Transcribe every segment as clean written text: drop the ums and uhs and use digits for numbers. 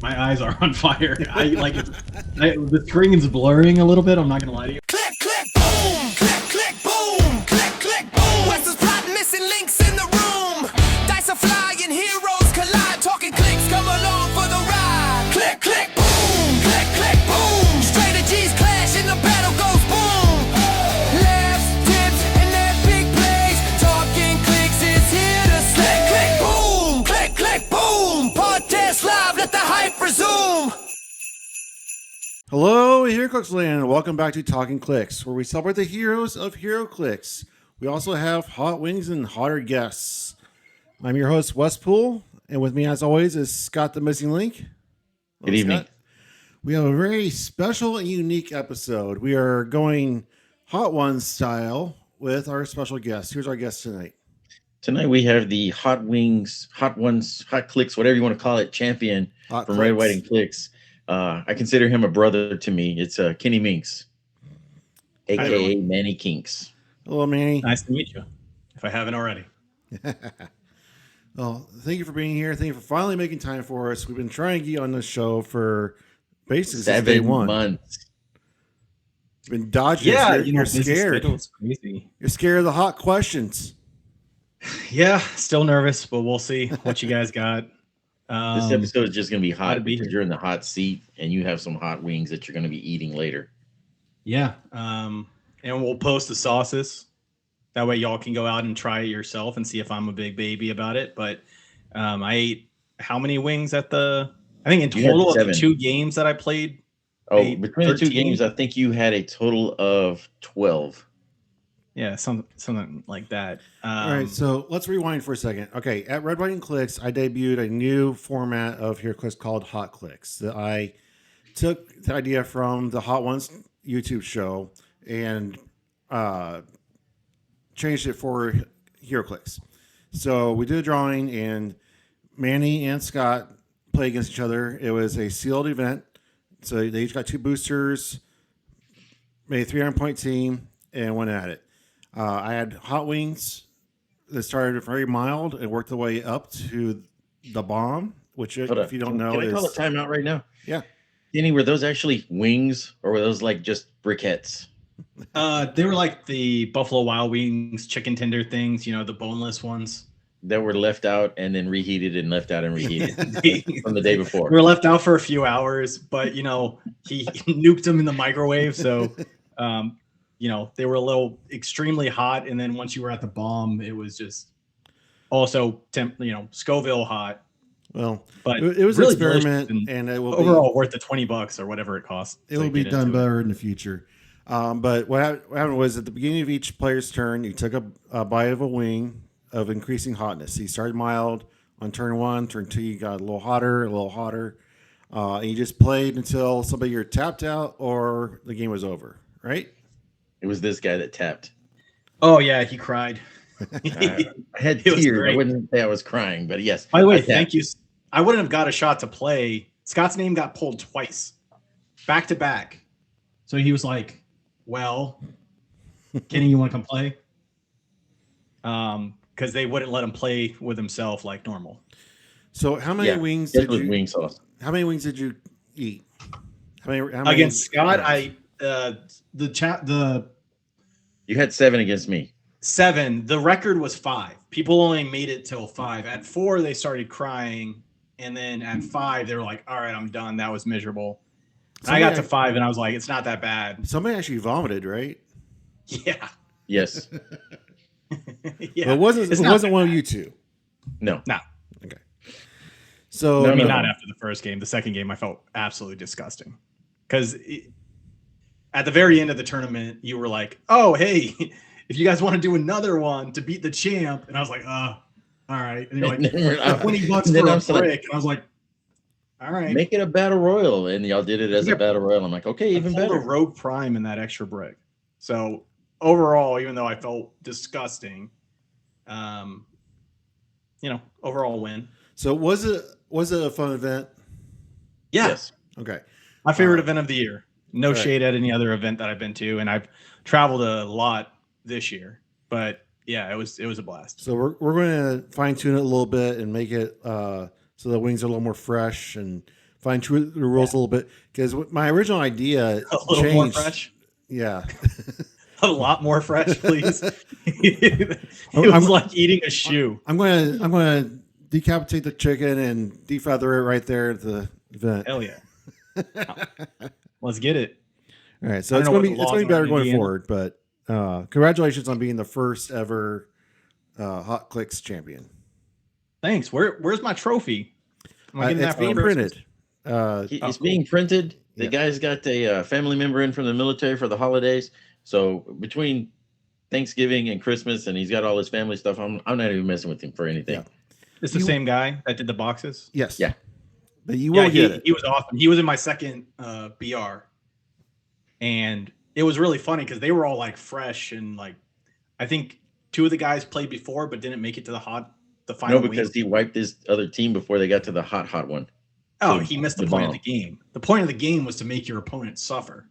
My eyes are on fire. The screen's blurring a little bit. I'm not gonna lie to you. Click, click, boom, click, click, boom, click, click, boom. West is plotting, missing links in the room. Dice are flying, heroes collide. Talking clicks, come along for the ride. Click, click, boom, click, click, boom. Strategies clash and the battle goes boom. Laughs, tips, and that big plays. Talking clicks is here to stay. Click, boom, click, click, boom. Podcast live, let the hype resume. Hello, Heroclix land. Welcome back to Talking Clix, where we celebrate the heroes of Heroclix. We also have hot wings and hotter guests. I'm your host, Wespool, and with me, as always, is Scott the Missing Link. Good evening. Scott. We have a very special and unique episode. We are going Hot Ones style with our special guest. Here's our guest tonight. Tonight we have the Hot Wings, Hot Ones, Hot Clix, whatever you want to call it, champion Hot from Clix. Red, White, and Clix. I consider him a brother to me. It's Kenny Minks, a.k.a. Manny Kinks. Hello, Manny. Nice to meet you. If I haven't already. Well, thank you for being here. Thank you for finally making time for us. We've been trying to get you on this show for basically since day 7 one. months. You've been dodging. You're scared. It's crazy. You're scared of the hot questions. Yeah, still nervous, but we'll see what you guys got. This episode is just going to be hot glad to be because here. you're in the hot seat and you have some hot wings that you're going to be eating later. Yeah, and we'll post the sauces. That way y'all can go out and try it yourself and see if I'm a big baby about it. But I ate how many wings I think in You had total of the 7. 2 games that I played. Oh, 8, between the 2 13. games, I think you had a total of 12. Yeah, something like that. All right, so let's rewind for a second. Okay, at Red, White, and Clix, I debuted a new format of Heroclix called Hot Clix. That I took the idea from the Hot Ones YouTube show and changed it for Heroclix. So we did a drawing, and Manny and Scott played against each other. It was a sealed event. So they each got 2 boosters, made a 300-point team, and went at it. I had hot wings that started very mild and worked their way up to the bomb, which, Hold if up. you don't know, Can I is call a timeout right now? yeah. Kenny, were those actually wings or were those like just briquettes? They were like the Buffalo Wild Wings chicken tender things, the boneless ones. That were left out and then reheated and left out and reheated from the day before. We were left out for a few hours, but he nuked them in the microwave, so they were a little extremely hot. And then once you were at the bomb, it was just also Scoville hot. Well, But it was really an experiment, delicious and it will overall worth the $20 or whatever it costs. it will be done better in the future. But what happened was at the beginning of each player's turn, you took a bite of a wing of increasing hotness. So you started mild on turn 1, turn 2, you got a little hotter, and you just played until somebody either tapped out or the game was over, right? It was this guy that tapped. Oh yeah, he cried. I had It was tears. I great. wouldn't say I was crying, but yes. By the I way, tapped. thank you. I wouldn't have got a shot to play. Scott's name got pulled twice, back to back. So he was like, "Well, Kenny, you want to come play?" Because they wouldn't let him play with himself like normal. So how many wings That did was you wing sauce. How many wings did you eat? How many Against Scott, rounds? You had 7 against me. 7. The record was 5. People only made it till 5. At 4, they started crying, and then at 5, they were like, "All right, I'm done. That was miserable." And I got to 5, and I was like, "It's not that bad." Somebody actually vomited, right? Yeah, Yes. yeah. But it wasn't one of you two. No. Okay. So No, I mean, no. not after the first game. The second game, I felt absolutely disgusting. Because at the very end of the tournament, you were like, "Oh, hey, if you guys want to do another one to beat the champ," and I was like, all right." And you're like, $20 Then for a I'm like, brick, and I was like, "All right." make it a battle royal, and y'all did it as a battle royal. I'm like, okay, I even pulled better. a Rogue Prime in that extra brick. So overall, even though I felt disgusting, overall win. So was it a fun event? Yeah. Yes. Okay. My favorite event of the year. No Right. shade at any other event that I've been to, and I've traveled a lot this year. But yeah, it was a blast. So we're going to fine tune it a little bit and make it so the wings are a little more fresh and fine tune the rules a little bit because my original idea A little changed. more fresh. Yeah. A lot more fresh, please. It was like eating a shoe. I'm gonna decapitate the chicken and defeather it right there at the event. Hell yeah. Let's get it. All right, so I it's don't know gonna what the be laws better are in going Indiana. forward. But congratulations on being the first ever Hot Clix champion. Thanks. Where's my trophy? Am I getting It's that for being Christmas? printed. It's being printed. The Yeah. guy's got a family member in from the military for the holidays. So between Thanksgiving and Christmas, and he's got all his family stuff, I'm not even messing with him for anything. Yeah. It's the same guy that did the boxes. Yes. Yeah. But you will get it. He was awesome. He was in my second BR, and it was really funny because they were all like fresh and like I think two of the guys played before but didn't make it to the final. No, because week. he wiped his other team before they got to the hot one. Oh, So he missed the the point of bomb. the game. The point of the game was to make your opponent suffer.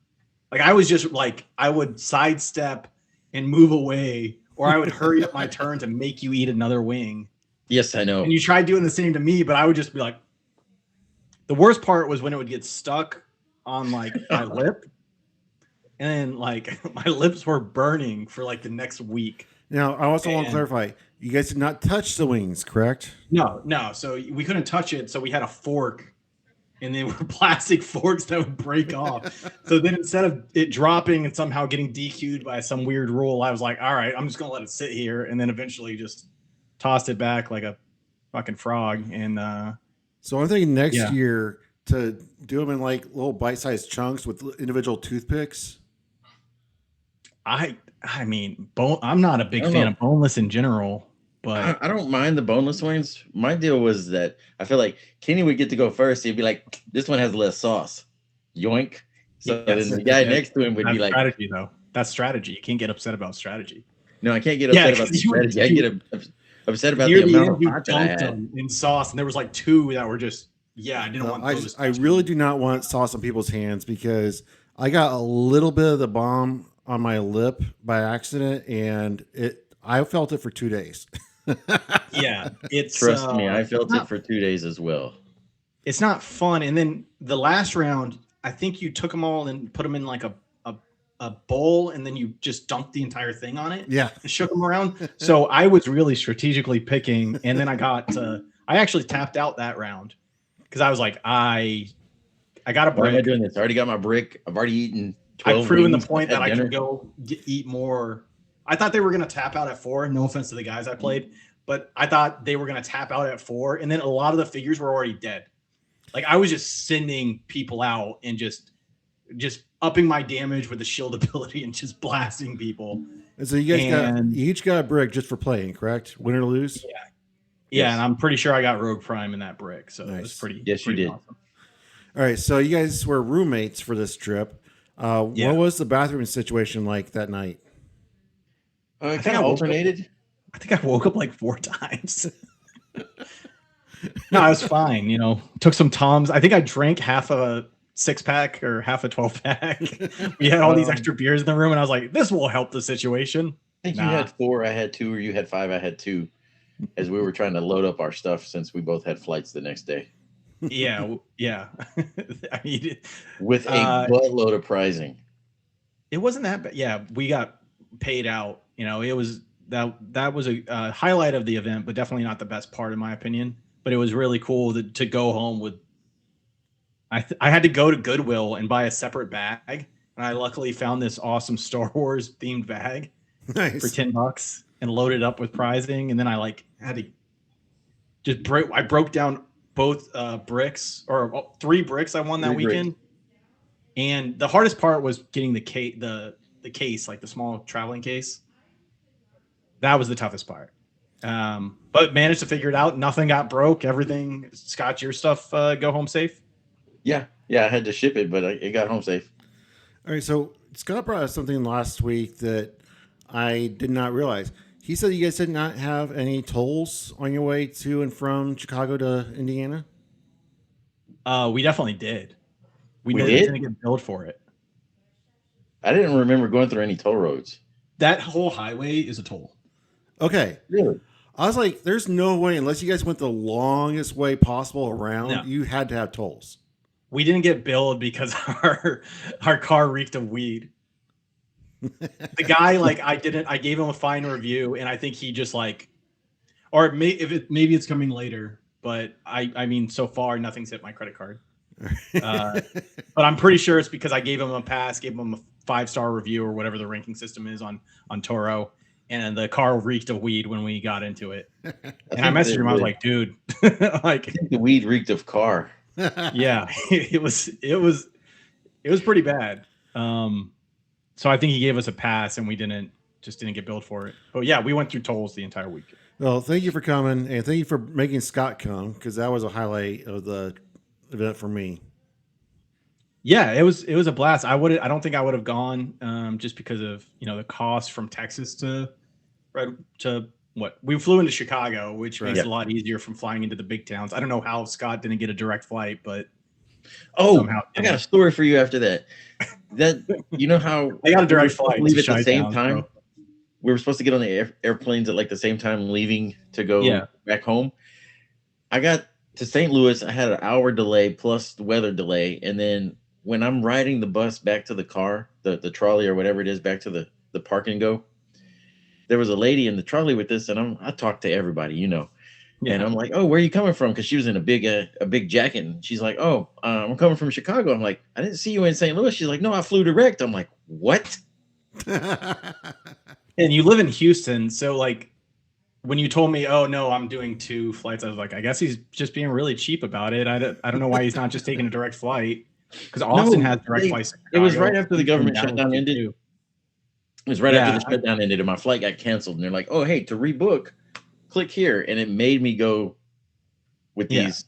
Like I was just like I would sidestep and move away, or I would hurry up my turn to make you eat another wing. Yes, I know. And you tried doing the same to me, but I would just be like, the worst part was when it would get stuck on like my lip, and then like my lips were burning for like the next week. Now, I also want to And- clarify: you guys did not touch the wings, correct? No. So we couldn't touch it. So we had a fork, and they were plastic forks that would break off. So then instead of it dropping and somehow getting DQ'd by some weird rule, I was like, all right, I'm just gonna let it sit here, and then eventually just tossed it back like a fucking frog. And So I'm thinking next Yeah. year to do them in like little bite-sized chunks with individual toothpicks. I mean, I'm not a big I don't fan know. of boneless in general, but I don't mind the boneless wings. My deal was that I feel like Kenny would get to go first. He'd be like, "This one has less sauce." Yoink. So Yes. then the guy Yeah. next to him would that's be like, strategy though. That's strategy. You can't get upset about strategy. "No, I can't get Yeah, upset about the 'cause you would strategy. I do- get upset about Near the the amount end, of you hot that I dunked had." them in sauce, and there was like two that were just I didn't No, want I those. really do not want sauce on people's hands because I got a little bit of the bomb on my lip by accident, and I felt it for 2 days. Yeah, it's Trust me, I felt not- it for 2 days as well. It's not fun. And then the last round, I think you took them all and put them in like a bowl, and then you just dumped the entire thing on it. Yeah. And shook them around. So I was really strategically picking, and then I actually tapped out that round because I was like, I got a Why am I brick. doing this? I already got my brick. I've already eaten 12 I've proven the wings point at that I dinner. can go eat more. I thought they were going to tap out at 4. No offense to the guys I played, but I thought they were going to tap out at 4. And then a lot of the figures were already dead. Like I was just sending people out and just upping my damage with the shield ability and just blasting people. And so you And- you each got a brick just for playing, correct? Win or lose? Yeah. Yeah. Yes. And I'm pretty sure I got Rogue Prime in that brick. So it was Nice. pretty. Yes, you pretty did. awesome. All right. So you guys were roommates for this trip. Yeah. What was the bathroom situation like that night? It think kind I of woke up- alternated. I think I woke up like 4 times. No, I was fine. Took some Toms. I think I drank half a 6-pack or half a 12-pack. We had all these extra beers in the room, and I was like, "This will help the situation." I think Nah. you had 4, I had 2, or you had 5, I had 2, as we were trying to load up our stuff since we both had flights the next day Yeah. I mean, with a buttload of prizing. it wasn't that bad. Yeah, we got paid out. It was that was a highlight of the event, but definitely not the best part, in my opinion. But it was really cool to go home with. I had to go to Goodwill and buy a separate bag, and I luckily found this awesome Star Wars themed bag Nice. for $10 and loaded up with prizing. And then I had to just break. I broke down both bricks, or 3 bricks I won that 3 bricks. weekend. And the hardest part was getting the case, like the small traveling case. That was the toughest part. But managed to figure it out. Nothing got broke. Everything. Scott, your stuff go home safe? Yeah, I had to ship it, but it got home safe. All right. So Scott brought us something last week that I did not realize. He said you guys did not have any tolls on your way to and from Chicago to Indiana. We definitely did. We We did? did? Didn't get billed for it. I didn't remember going through any toll roads. That whole highway is a toll. Okay. Really? I was like, there's no way, unless you guys went the longest way possible around, No. you had to have tolls. we didn't get billed because our car reeked of weed. The guy, like, I gave him a fine review, and I think he just like, or maybe it's coming later, but I mean, so far nothing's hit my credit card. But I'm pretty sure it's because I gave him a pass, gave him a 5-star review or whatever the ranking system is on Toro, and the car reeked of weed when we got into it. And I messaged him. I was like, dude, like, I think the weed reeked of car. yeah, it was pretty bad. So I think he gave us a pass, and we didn't get billed for it. But yeah, we went through tolls the entire week. Well, thank you for coming, and thank you for making Scott come, because that was a highlight of the event for me. Yeah, it was a blast. I don't think I would have gone just because of the cost from Texas to what we flew into Chicago, which makes it a lot easier from flying into the big towns. I don't know how Scott didn't get a direct flight, but I got a story for you after that. That how I got a direct flight. Leave at the same time. Bro. We were supposed to get on the airplanes at like the same time, leaving to go back home. I got to St. Louis. I had an hour delay plus the weather delay, and then when I'm riding the bus back to the car, the trolley or whatever it is, back to the park and go, there was a lady in the trolley with this, and I talked to everybody, and I'm like, oh, where are you coming from? Because she was in a big jacket, and she's like, oh, I'm coming from Chicago. I'm like, I didn't see you in St. Louis. She's like, no, I flew direct. I'm like, what? And you live in Houston, so like, when you told me, oh no, I'm doing 2 flights, I was like, I guess he's just being really cheap about it. I don't know why he's not just taking a direct flight, because Austin has direct flights. It was right after the government shutdown ended. It was right after the shutdown ended, and my flight got canceled. And they're like, oh, hey, to rebook, click here. And it made me go with these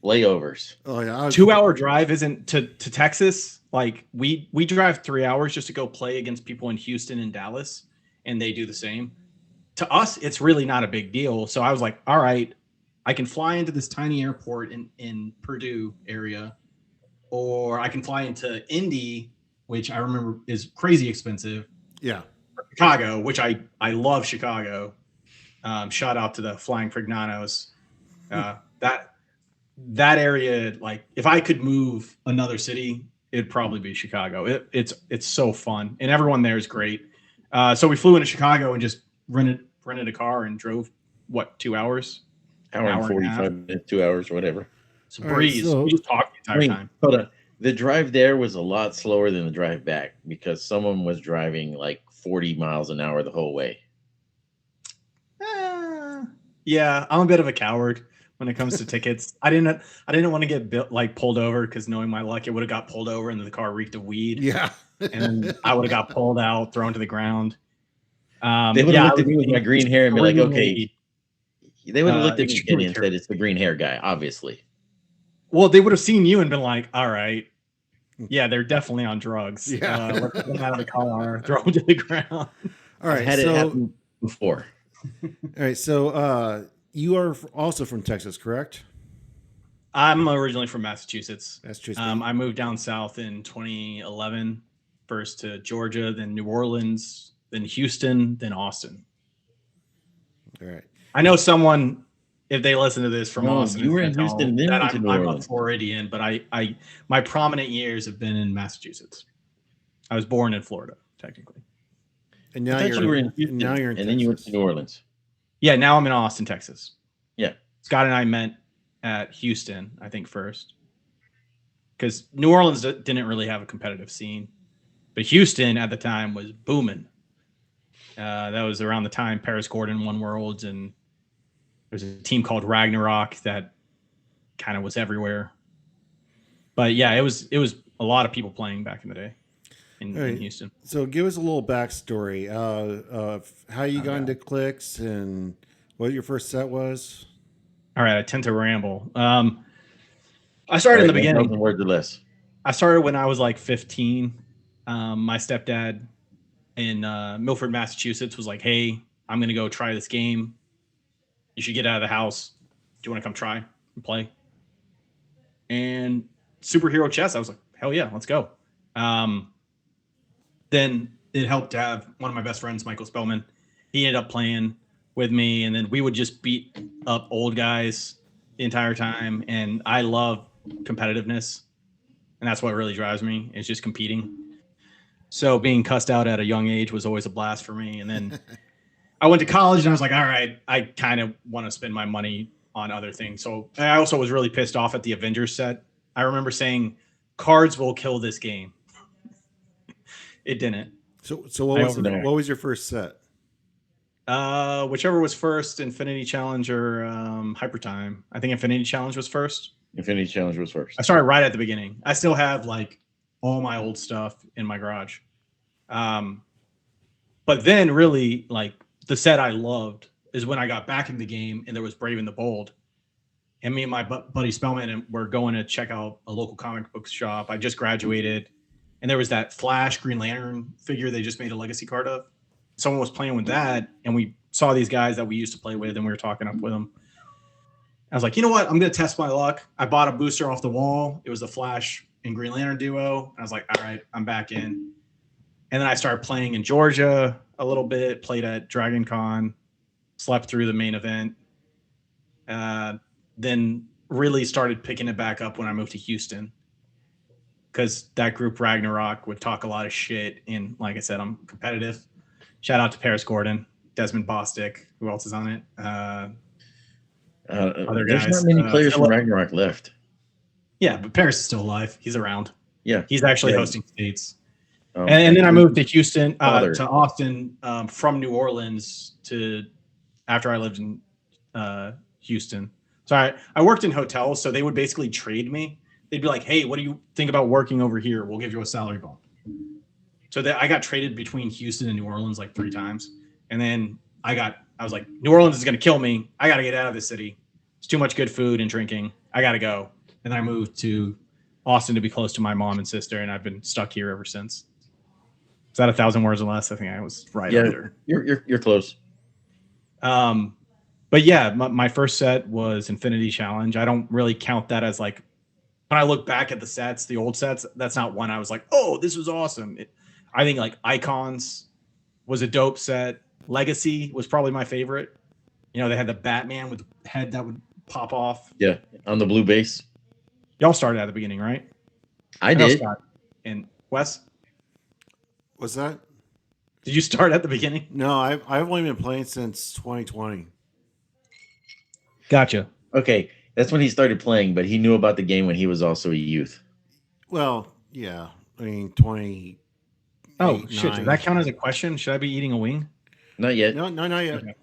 layovers. Oh, yeah. 2-hour drive isn't to Texas. Like, we drive 3 hours just to go play against people in Houston and Dallas, and they do the same. To us, it's really not a big deal. So I was like, all right, I can fly into this tiny airport in Purdue area, or I can fly into Indy, which I remember is crazy expensive. Yeah. Chicago, which I love Chicago. Shout out to the Flying Frignanos. That area, like, if I could move another city, it'd probably be Chicago. It's so fun, and everyone there is great. So we flew into Chicago and just rented a car and drove 2 hours? Hour and 45 minutes, 2 hours, whatever. It's a breeze. We just talked the entire time. Hold on. The drive there was a lot slower than the drive back because someone was driving like 40 miles an hour the whole way. Yeah, I'm a bit of a coward when it comes to tickets. I didn't want to get pulled over, because knowing my luck, it would have got pulled over and the car reeked of weed. Yeah. And I would have got pulled out, thrown to the ground. They would have looked at me with my green hair and be like, okay. They would have looked at me and said, it's the green hair guy, obviously. Well, they would have seen you and been like, all right, yeah, they're definitely on drugs. Yeah. Let's get them out of the car, throw them to the ground. All right. I've had it happen before. All right. So you are also from Texas, correct? I'm originally from Massachusetts. Massachusetts. I moved down south in 2011, first to Georgia, then New Orleans, then Houston, then Austin. All right. I know someone, if they listen to this from Austin, you were in Houston, then that went to New I'm a Orleans. Floridian, but I my prominent years have been in Massachusetts. I was born in Florida, technically. And now you were in Houston, now you're in and then you went to New Orleans. Yeah, now I'm in Austin, Texas. Yeah. Scott and I met at Houston, I think, first. Because New Orleans didn't really have a competitive scene. But Houston at the time was booming. That was around the time Paris Gordon won Worlds, and there's a team called Ragnarok that kind of was everywhere. But yeah, it was a lot of people playing back in the day in Houston. So give us a little backstory of how you got into Clix and what your first set was. All right, I tend to ramble. I started in the beginning. Words or less. I started when I was like 15. My stepdad in Milford, Massachusetts was like, hey, I'm going to go try this game. You should get out of the house. Do you want to come try and play? And superhero chess, I was like, hell yeah, let's go. Then it helped to have one of my best friends, Michael Spellman. He ended up playing with me, and then we would just beat up old guys the entire time. And I love competitiveness. and that's what really drives me. It's just competing. So being cussed out at a young age was always a blast for me. And then I went to college and I was like, all right, I kind of want to spend my money on other things. So I also was really pissed off at the Avengers set. I remember saying cards will kill this game. It didn't. So what was your first set? Whichever was first, Infinity Challenge or Hyper Time. I think Infinity Challenge was first. Infinity Challenge was first. I started right at the beginning. I still have like all my old stuff in my garage. But then really like the set I loved is when I got back in the game and there was Brave and the Bold. And me and my buddy Spellman were going to check out a local comic book shop. I just graduated. And there was that Flash Green Lantern figure they just made a legacy card of. Someone was playing with that, and we saw these guys that we used to play with, and we were talking up with them. I was like, you know what? I'm going to test my luck. I bought a booster off the wall. It was the Flash and Green Lantern duo. I was like, all right, I'm back in. And then I started playing in Georgia a little bit, played at Dragon Con, slept through the main event. Then really started picking it back up when I moved to Houston. Because that group Ragnarok would talk a lot of shit. And like I said, I'm competitive. Shout out to Paris Gordon, Desmond Bostic. Who else is on it? Other there's guys. not many players from Ragnarok left. Yeah, but Paris is still alive. He's around. Yeah. He's actually hosting states. And then I moved to Houston, to Austin from New Orleans after I lived in Houston. So I worked in hotels. So they would basically trade me. They'd be like, hey, what do you think about working over here? We'll give you a salary bump. So I got traded between Houston and New Orleans like 3 times. And then I was like, New Orleans is going to kill me. I got to get out of the city. It's too much good food and drinking. I got to go. And then I moved to Austin to be close to my mom and sister. And I've been stuck here ever since. Is that 1,000 words or less? I think I was right under. You're close. But yeah, my first set was Infinity Challenge. I don't really count that as like, when I look back at the sets, the old sets, that's not one I was like, oh, this was awesome. I think like Icons was a dope set. Legacy was probably my favorite. You know, they had the Batman with the head that would pop off. Yeah, on the blue base. Y'all started at the beginning, right? I did. And Wes? What's that? Did you start at the beginning? No, I've only been playing since 2020. Gotcha. Okay. That's when he started playing, but he knew about the game when he was also a youth. Well, yeah. I mean, 20. Oh, shit. Does that count as a question? Should I be eating a wing? Not yet. No, not yet. Okay.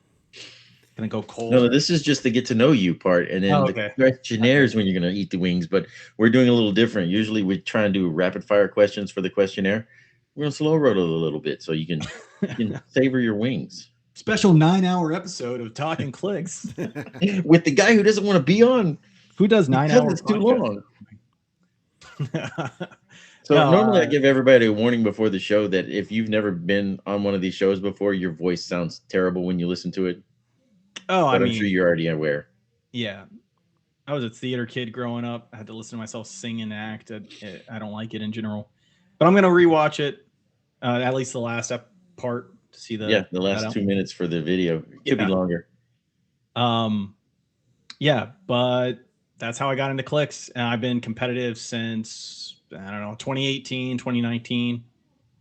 Gonna go cold. No, this is just the get to know you part. And then the questionnaire is when you're going to eat the wings, but we're doing a little different. Usually we try and do rapid fire questions for the questionnaire. We're going to slow roll it a little bit so you can savor your wings. Special 9-hour episode of Talkn Clix with the guy who doesn't want to be on. Who does 9 hours? It's too long. So normally I give everybody a warning before the show that if you've never been on one of these shows before, your voice sounds terrible when you listen to it. Oh, but I'm sure you're already aware. Yeah. I was a theater kid growing up. I had to listen to myself sing and act. I don't like it in general. But I'm going to rewatch it, at least the last part. To see the last 2 minutes for the video. It could be longer. But that's how I got into Clix, and I've been competitive since 2018, 2019.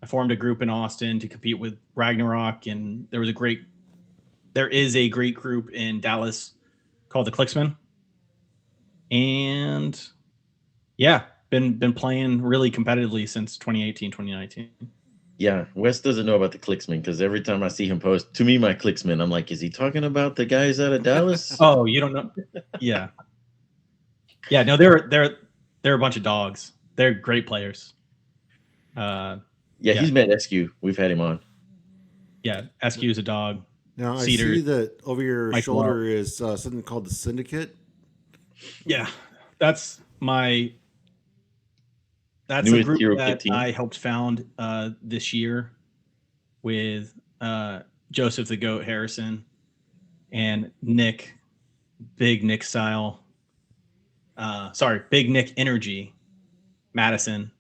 I formed a group in Austin to compete with Ragnarok, and there is a great group in Dallas called the Clixmen. And been playing really competitively since 2018, 2019. Yeah, Wes doesn't know about the Clixmen because every time I see him post, to me, my Clixmen, I'm like, is he talking about the guys out of Dallas? Oh, you don't know? Yeah. Yeah, no, they're a bunch of dogs. They're great players. He's met SQ. We've had him on. Yeah, SQ is a dog. Now, Cedar, I see that over your Mike shoulder is something called the Syndicate. Yeah, that's a group that I helped found this year with Joseph the Goat Harrison and Nick, Big Nick Style. Big Nick Energy Madison.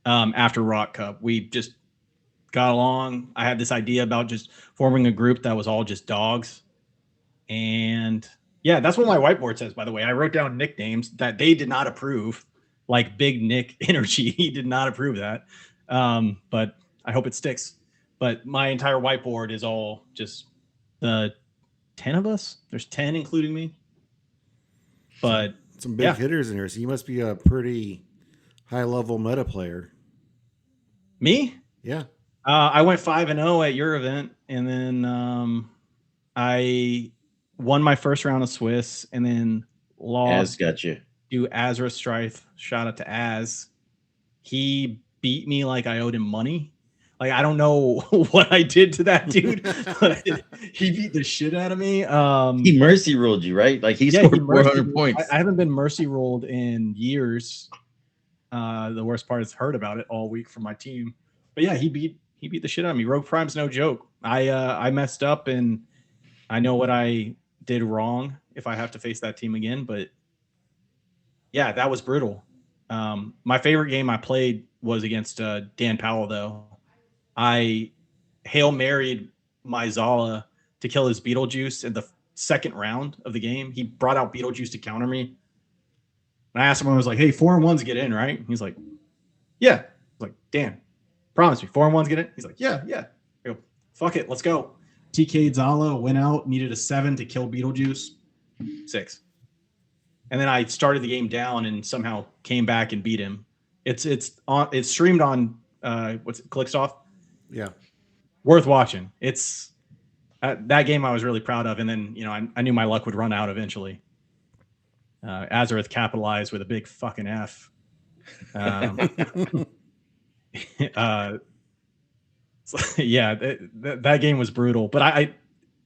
After Rock Cup, we just got along. I had this idea about just forming a group that was all just dogs. And yeah, that's what my whiteboard says, by the way. I wrote down nicknames that they did not approve. like Big Nick energy. He did not approve that. But I hope it sticks. But my entire whiteboard is all just the 10 of us. There's 10, including me. But some big hitters in here. So you must be a pretty high level meta player. Me? Yeah. I went 5-0 at your event, and then I won my first round of Swiss, and then lost got you. to Azra Strife. Shout out to Az. He beat me like I owed him money. Like, I don't know what I did to that dude, but he beat the shit out of me. He mercy rolled you, right? Like he scored 400 points. I haven't been mercy rolled in years. The worst part is heard about it all week from my team. But yeah, he beat the shit out of me. Rogue Prime's no joke. I messed up, and I know what I did wrong if I have to face that team again. But yeah, that was brutal. My favorite game I played was against Dan Powell, though. I Hail Married my Zala to kill his Beetlejuice in the second round of the game. He brought out Beetlejuice to counter me. And I asked him, I was like, hey, 4-1s get in, right? He's like, yeah. I was like, Dan, promise me, 4-1s get in? He's like, yeah. I go, fuck it, let's go. TK'd Zala, went out, needed a 7 to kill Beetlejuice. 6. And then I started the game down and somehow came back and beat him. It's streamed on what's it, Clix off? Yeah. Worth watching. It's that game I was really proud of. And then, I knew my luck would run out eventually. Azareth capitalized with a big fucking F. Yeah, that game was brutal. But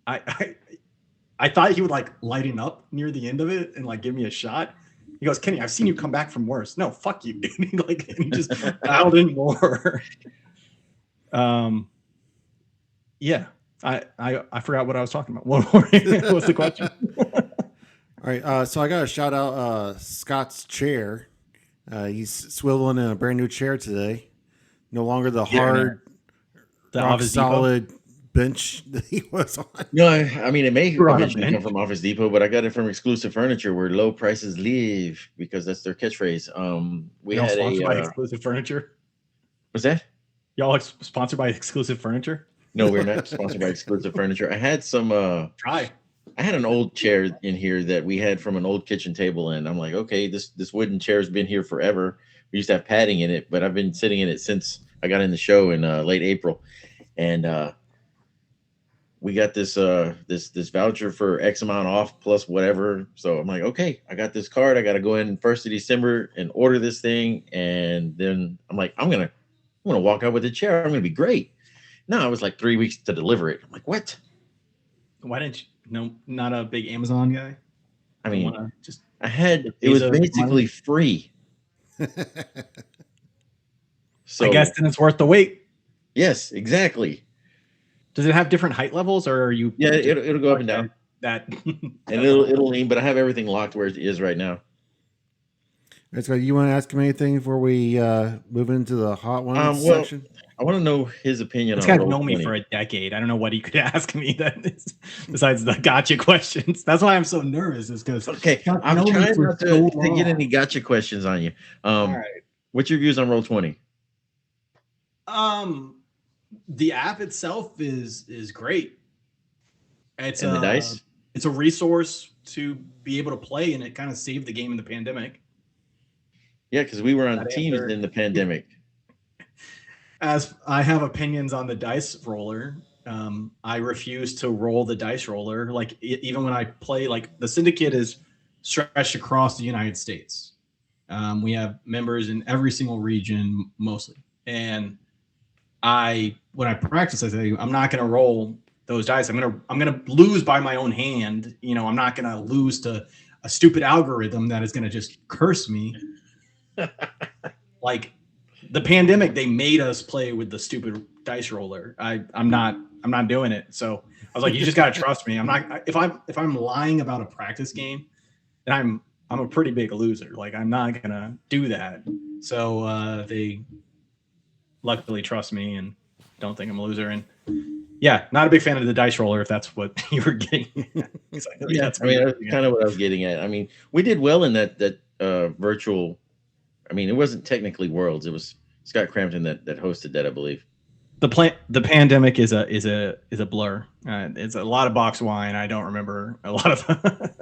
I thought he would like lighten up near the end of it and like give me a shot. He goes, Kenny, I've seen you come back from worse. No, fuck you, dude. He just dialed in more. Yeah, I forgot what I was talking about. What was the question? All right, so I got to shout out Scott's chair. He's swiveling in a brand new chair today. No longer the hard, rock solid bench that he was on. No, I mean, it may eventually come from Office Depot, but I got it from Exclusive Furniture, where low prices live, because that's their catchphrase. We had sponsored by Exclusive Furniture. What's that? Y'all sponsored by Exclusive Furniture? No, we're not sponsored by Exclusive Furniture. I had some I had an old chair in here that we had from an old kitchen table, and I'm like, okay, this wooden chair's been here forever. We used to have padding in it, but I've been sitting in it since I got in the show in late April, and we got this voucher for X amount off plus whatever. So I'm like, okay, I got this card. I got to go in 1st of December and order this thing, and then I'm like, I'm gonna walk out with a chair. I'm gonna be great. No, it was like 3 weeks to deliver it. I'm like, what? Why didn't you? No, not a big Amazon guy. I mean, it was basically free. So I guess then it's worth the wait. Yes, exactly. Does it have different height levels, or are you? Yeah, it'll go up and down. That and it'll lean, but I have everything locked where it is right now. Right, so you want to ask him anything before we move into the hot one section? I want to know his opinion. This guy's known me for a decade. I don't know what he could ask me that is, besides the gotcha questions. That's why I'm so nervous. Is because I'm trying not to get any gotcha questions on you. All right. What's your views on Roll20? The app itself is great. It's the dice. It's a resource to be able to play, and it kind of saved the game in the pandemic. Yeah, because we were on teams in the pandemic. As I have opinions on the dice roller, I refuse to roll the dice roller. Like even when I play, like the syndicate is stretched across the United States. We have members in every single region, mostly. And when I practice, I say I'm not going to roll those dice. I'm gonna lose by my own hand. I'm not going to lose to a stupid algorithm that is going to just curse me. Like the pandemic, they made us play with the stupid dice roller. I'm not doing it. So I was like, you just got to trust me. I'm not, if I'm lying about a practice game, then I'm a pretty big loser. Like I'm not going to do that. So they luckily trust me and don't think I'm a loser. And yeah, not a big fan of the dice roller, if that's what you were getting at. Like, yeah, that's kind of what I was getting at. I mean, we did well in that virtual I mean, it wasn't technically Worlds. It was Scott Crampton that hosted that, I believe. The pandemic is a blur. It's a lot of box wine. I don't remember a lot of.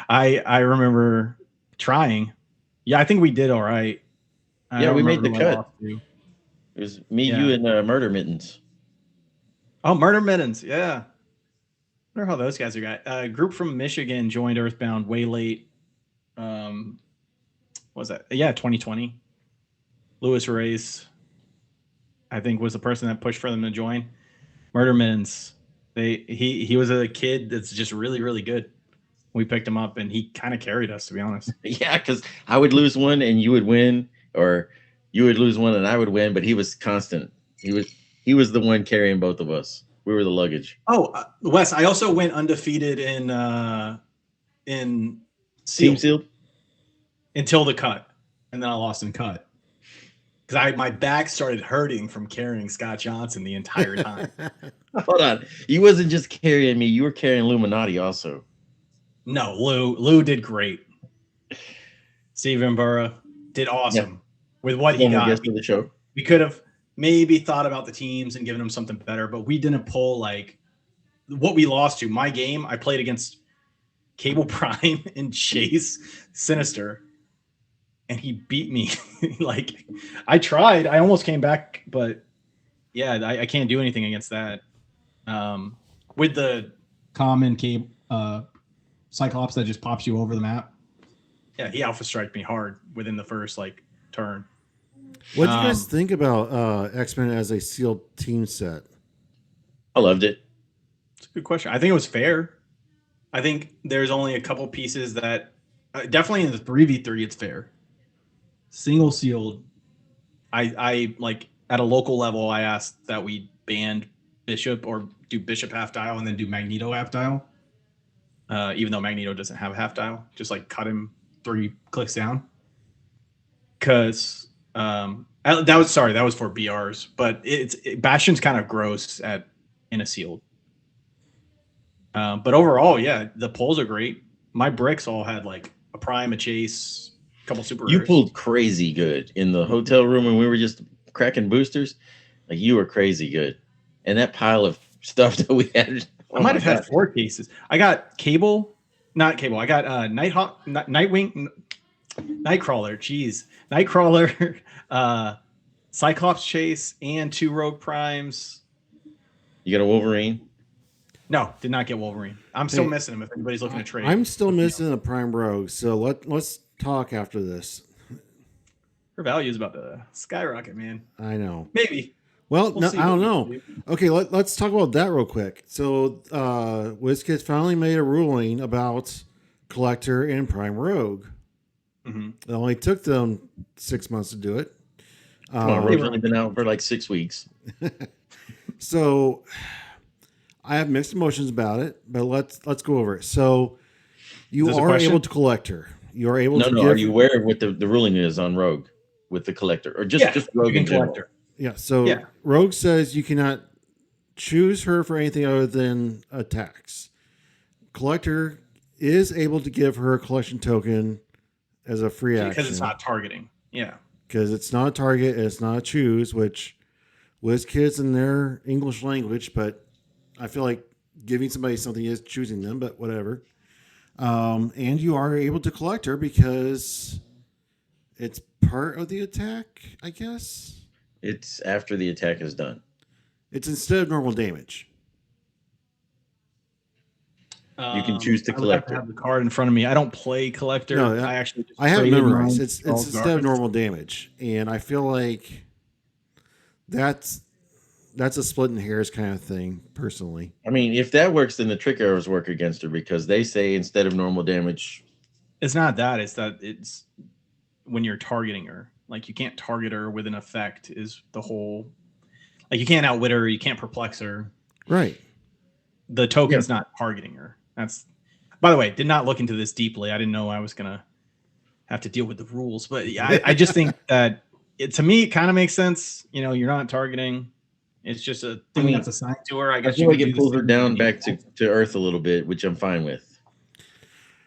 I remember trying. Yeah, I think we did all right. Yeah, we made the cut. It was me, you, and Murder Mittens. Oh, Murder Mittens. Yeah. I wonder how those guys are got. A group from Michigan joined Earthbound way late. What was that? Yeah, 2020. Lewis Race, I think, was the person that pushed for them to join. Murder Mittens. He was a kid that's just really, really good. We picked him up and he kind of carried us, to be honest. Yeah, because I would lose one and you would win, or you would lose one and I would win, but he was constant. He was the one carrying both of us. We were the luggage. Oh, Wes, I also went undefeated in Team Sealed until the cut, and then I lost in cut because my back started hurting from carrying Scott Johnson the entire time. Hold on, you wasn't just carrying me; you were carrying Illuminati also. No, Lou did great. Steven Burra did awesome with what he got. For the show. We could have maybe thought about the teams and given them something better, but we didn't pull like what we lost to. My game, I played against Cable Prime and Chase Sinister, and he beat me. Like, I tried. I almost came back, but yeah, I can't do anything against that. With the common Cable Cyclops that just pops you over the map. Yeah, he alpha striked me hard within the first turn. What do you guys think about X-Men as a sealed team set? I loved it. It's a good question. I think it was fair. I think there's only a couple pieces that definitely in the 3v3 it's fair. Single sealed, I like at a local level I asked that we ban Bishop or do Bishop half dial and then do Magneto half dial. Even though Magneto doesn't have a half dial, just like cut him 3 clicks down. Because that was for BRs, but Bastion's kind of gross in a sealed. But overall, yeah, the pulls are great. My bricks all had like a prime, a chase, a couple super. You pulled crazy good in the hotel room when we were just cracking boosters. Like, you were crazy good, and that pile of stuff that we had. I might have had 4 cases. I got not cable. I got Nighthawk, Nightwing, Nightcrawler. Jeez, Nightcrawler, Cyclops chase, and 2 Rogue Primes. You got a Wolverine? No, did not get Wolverine. I'm still missing him. If anybody's looking to trade, I'm still missing a Prime Rogue. So let's talk after this. Her value is about to skyrocket, man. I know. Maybe. Well, no, I don't know. Okay, let's talk about that real quick. So, Wizkids finally made a ruling about Collector and Prime Rogue. Mm-hmm. It only took them 6 months to do it. Rogue's only been out for like 6 weeks. So, I have mixed emotions about it, but let's go over it. So, you are able to Collector. You are able to. No. Are you aware of what the ruling is on Rogue with the Collector, or just Rogue and Collector? Yeah, so Rogue says you cannot choose her for anything other than attacks. Collector is able to give her a collection token as a free action. Because it's not targeting. Yeah. Because it's not a target, and it's not a choose, which Wizkids in their English language, but I feel like giving somebody something is choosing them, but whatever. And you are able to collect her because it's part of the attack, I guess. It's after the attack is done. It's instead of normal damage. You can choose to collect I have the card in front of me. I don't play Collector. No, I have it memorized. It's instead of normal damage, and I feel like that's a splitting hairs kind of thing, personally. I mean, if that works, then the trick arrows work against her because they say instead of normal damage. It's not that. It's when you're targeting her. Like, you can't target her with an effect is the whole... Like, you can't outwit her. You can't perplex her. Right. The token's not targeting her. That's... By the way, did not look into this deeply. I didn't know I was going to have to deal with the rules. But yeah, I just think that, to me, it kind of makes sense. You know, you're not targeting. It's just a thing that's assigned to her. I guess you could pull her down back to Earth a little bit, which I'm fine with.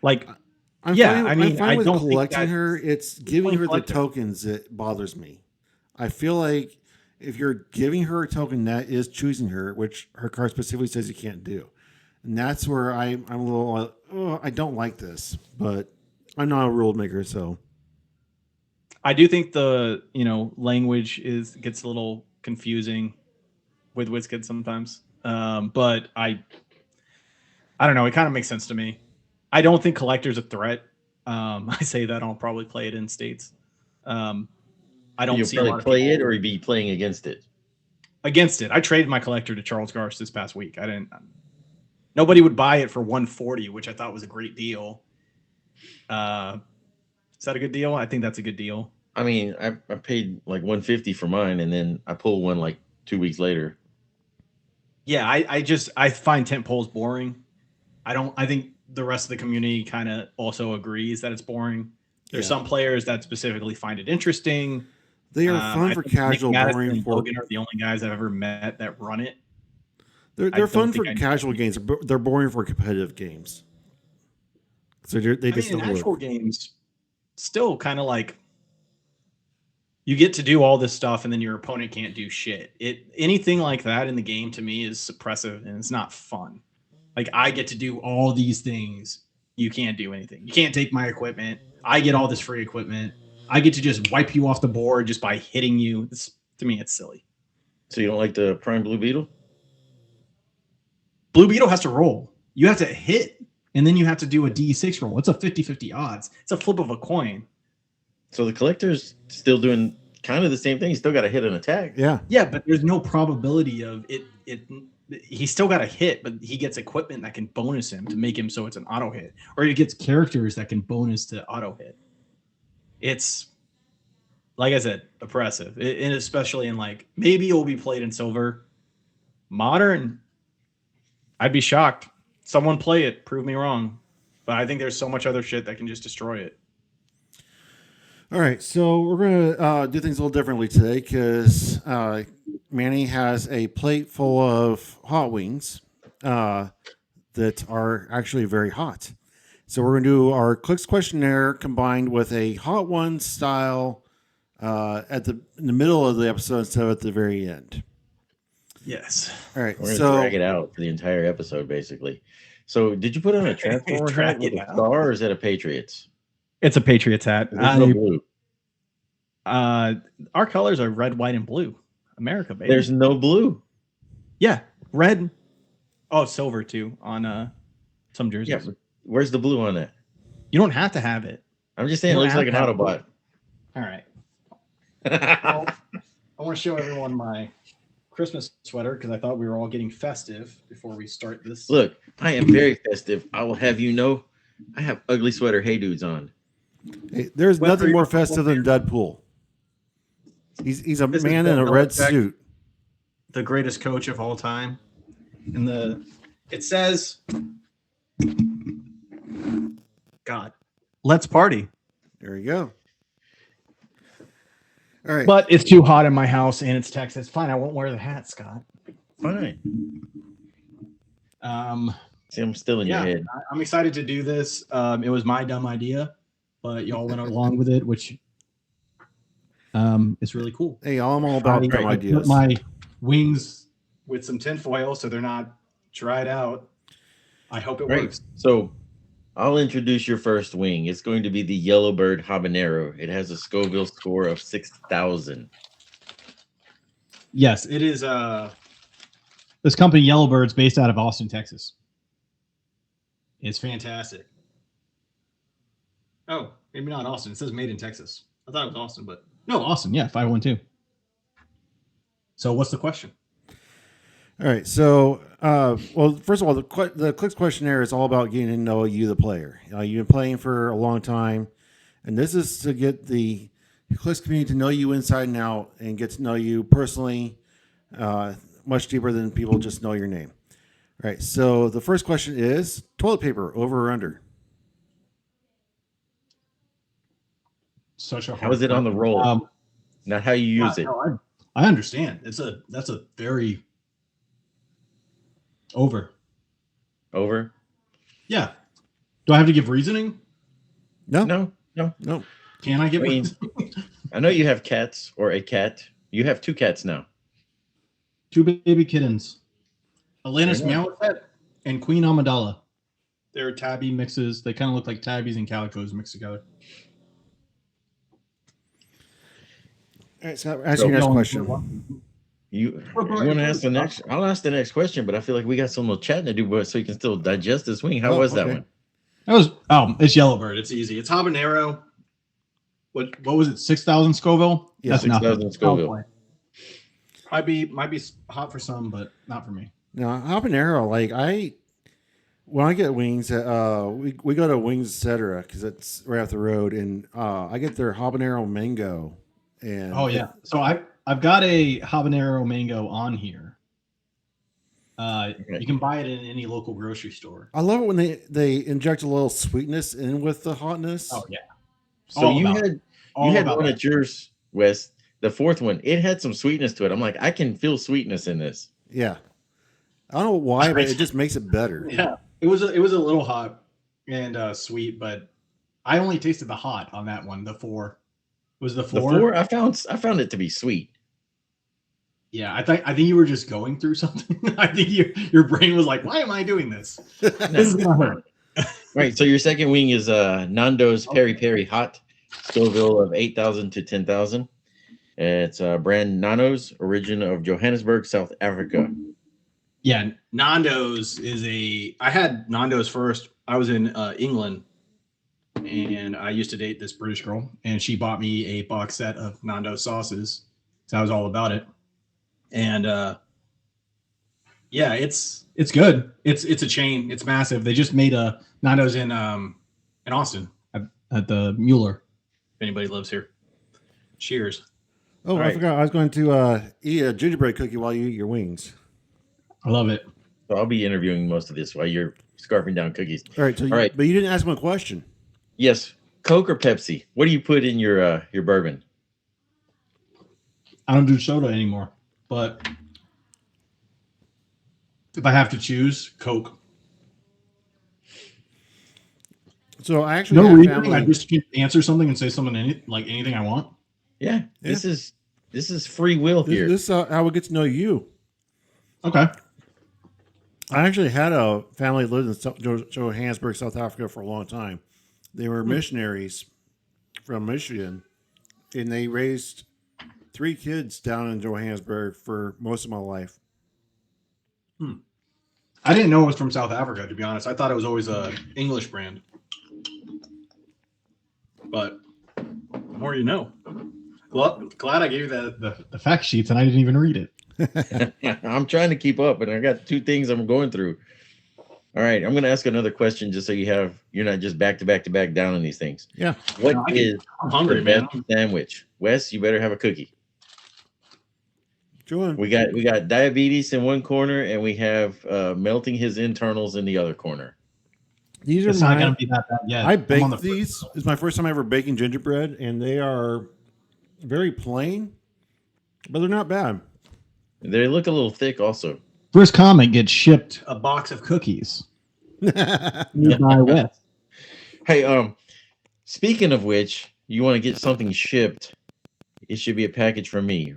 Like... I'm Yeah, fine, I mean, I'm fine I with don't think collecting that her. It's giving her the collector. tokens that bothers me. I feel like if you're giving her a token, that is choosing her, which her card specifically says you can't do. And that's where I'm a little, I don't like this, but I'm not a rule maker, so. I do think the language gets a little confusing with Wizkids sometimes. But I don't know. It kind of makes sense to me. I don't think collector's a threat. I say that I'll probably play it in states. I don't You'll see a probably lot of play people it or you'd be playing against it. against it. I traded my collector to Charles Garst this past week. I didn't. Nobody would buy it for 140, which I thought was a great deal. Is that a good deal? I think that's a good deal. I mean, I paid like 150 for mine, and then I pulled one like 2 weeks later. Yeah, I find tent poles boring. I think the rest of the community kind of also agrees that it's boring. There's some players that specifically find it interesting. They are fun for casual, boring and for. Logan are the only guys I've ever met that run it. They're fun for casual games. They're boring for competitive games. So they just don't actual work. games still kind of like you get to do all this stuff and then your opponent can't do shit. Anything like that in the game to me is suppressive and it's not fun. Like I get to do all these things. You can't do anything. You can't take my equipment. I get all this free equipment. I get to just wipe you off the board just by hitting you. To me, it's silly. So you don't like the Prime Blue Beetle? Blue Beetle has to roll. You have to hit, and then you have to do a D6 roll. It's a 50-50 odds. It's a flip of a coin. So the collector's still doing kind of the same thing. He's still got to hit an attack. Yeah. Yeah, but there's no probability of it. He's still got a hit, but he gets equipment that can bonus him to make him so it's an auto hit. Or he gets characters that can bonus to auto hit. It's, like I said, oppressive. And especially in like, maybe it will be played in silver. Modern, I'd be shocked. Someone play it, prove me wrong. But I think there's so much other shit that can just destroy it. All right, so we're going to do things a little differently today because Manny has a plate full of hot wings that are actually very hot. So we're going to do our Clix questionnaire combined with a hot one style in the middle of the episode instead of at the very end. Yes. All right, We're going to drag it out for the entire episode, basically. So did you put on a Transformer hat with a star, or is that a Patriots? It's a Patriots hat. There's no blue. Our colors are red, white, and blue. America, baby. There's no blue. Yeah, red. Oh, silver too on some jerseys. Yeah, where's the blue on that? You don't have to have it. I'm just saying it looks like an Autobot. All right. Well, I want to show everyone my Christmas sweater because I thought we were all getting festive before we start this. Look, I am very festive. I will have you know, I have ugly sweater hey dudes on. Hey, there's nothing more festive than Deadpool. He's a man in a red suit. The greatest coach of all time. It says, God, let's party. There you go. All right. But it's too hot in my house and it's Texas. Fine, I won't wear the hat, Scott. Fine. See, I'm still in your head. I'm excited to do this. It was my dumb idea, but y'all went along with it, which is really cool. Hey, I'm all about dumb ideas. Put my wings with some tinfoil so they're not dried out. I hope it works. So I'll introduce your first wing. It's going to be the Yellowbird Habanero. It has a Scoville score of 6,000. Yes, it is. This company Yellowbird's based out of Austin, Texas. It's fantastic. Oh, maybe not Austin. It says made in Texas. I thought it was Austin, but no, Austin. Yeah, 512. So what's the question? All right. So, well, first of all, the Clix questionnaire is all about getting to know you, the player. You've been playing for a long time, and this is to get the Clix community to know you inside and out and get to know you personally, much deeper than people just know your name. All right. So the first question is toilet paper, over or under? Such a hard. How is it on the roll? Not how you use it. No, I understand. That's a very over. Over? Yeah. Do I have to give reasoning? No, no. Can I get I mean, one? I know you have cats or a cat. You have 2 cats now. 2 baby kittens. Atlantis Fair enough. Meowth and Queen Amidala. They're tabby mixes. They kind of look like tabbies and calicos mixed together. All right, Scott, ask your next question. You want to ask the next? I'll ask the next question, but I feel like we got some little chatting to do, but so you can still digest this wing. How was that one? It's Yellowbird. It's easy. It's habanero. What was it? 6,000 Scoville. Yeah, That's 6,000 Scoville. Might be hot for some, but not for me. No, habanero. Like when I get wings, we go to Wings Etc. because it's right off the road, and I get their habanero mango. And so I've got a habanero mango on here. You can buy it in any local grocery store. I love it when they inject a little sweetness in with the hotness. Oh yeah. So you had one at yours, Wes. The 4th one, it had some sweetness to it. I'm like, I can feel sweetness in this. Yeah. I don't know why, but it just makes it better. Yeah. It was a little hot and sweet, but I only tasted the hot on that one. The 4 was the 4. The 4, I found it to be sweet. Yeah, I think you were just going through something. I think your brain was like, "Why am I doing this? This is gonna hurt." Right. So your second wing is Nando's Peri Peri Hot Scoville of 8,000 to 10,000. It's brand Nando's, origin of Johannesburg, South Africa. Yeah, Nando's I had Nando's first. I was in England, and I used to date this British girl, and she bought me a box set of Nando's sauces. So I was all about it. And it's good. It's a chain. It's massive. They just made a Nando's in Austin at the Mueller. If anybody lives here, cheers. Oh, I forgot. I was going to eat a gingerbread cookie while you eat your wings. I love it. So I'll be interviewing most of this while you're scarfing down cookies. All right. But you didn't ask me a question. Yes, Coke or Pepsi? What do you put in your bourbon? I don't do soda anymore, but if I have to choose, Coke. So I actually I just can answer something and say something anything I want. Yeah. This is free will here. This is how we get to know you. Okay. I actually had a family that lived in Johannesburg, South Africa for a long time. They were missionaries from Michigan, and they raised 3 kids down in Johannesburg for most of my life. I didn't know it was from South Africa, to be honest. I thought it was always a English brand. But the more you know. Glad I gave you the fact sheets and I didn't even read it. I'm trying to keep up, and I got 2 things I'm going through. All right, I'm going to ask another question just so you're not just back to back down on these things. Yeah. What is I'm hungry, the man. best sandwich? Wes, you better have a cookie. Go on. We got diabetes in one corner, and we have melting his internals in the other corner. These are It's not going to be that bad yet. I baked these. It's my first time ever baking gingerbread, and they are very plain, but they're not bad. They look a little thick also. First comment gets shipped a box of cookies. By Wes. Hey, speaking of which, you want to get something shipped, it should be a package from me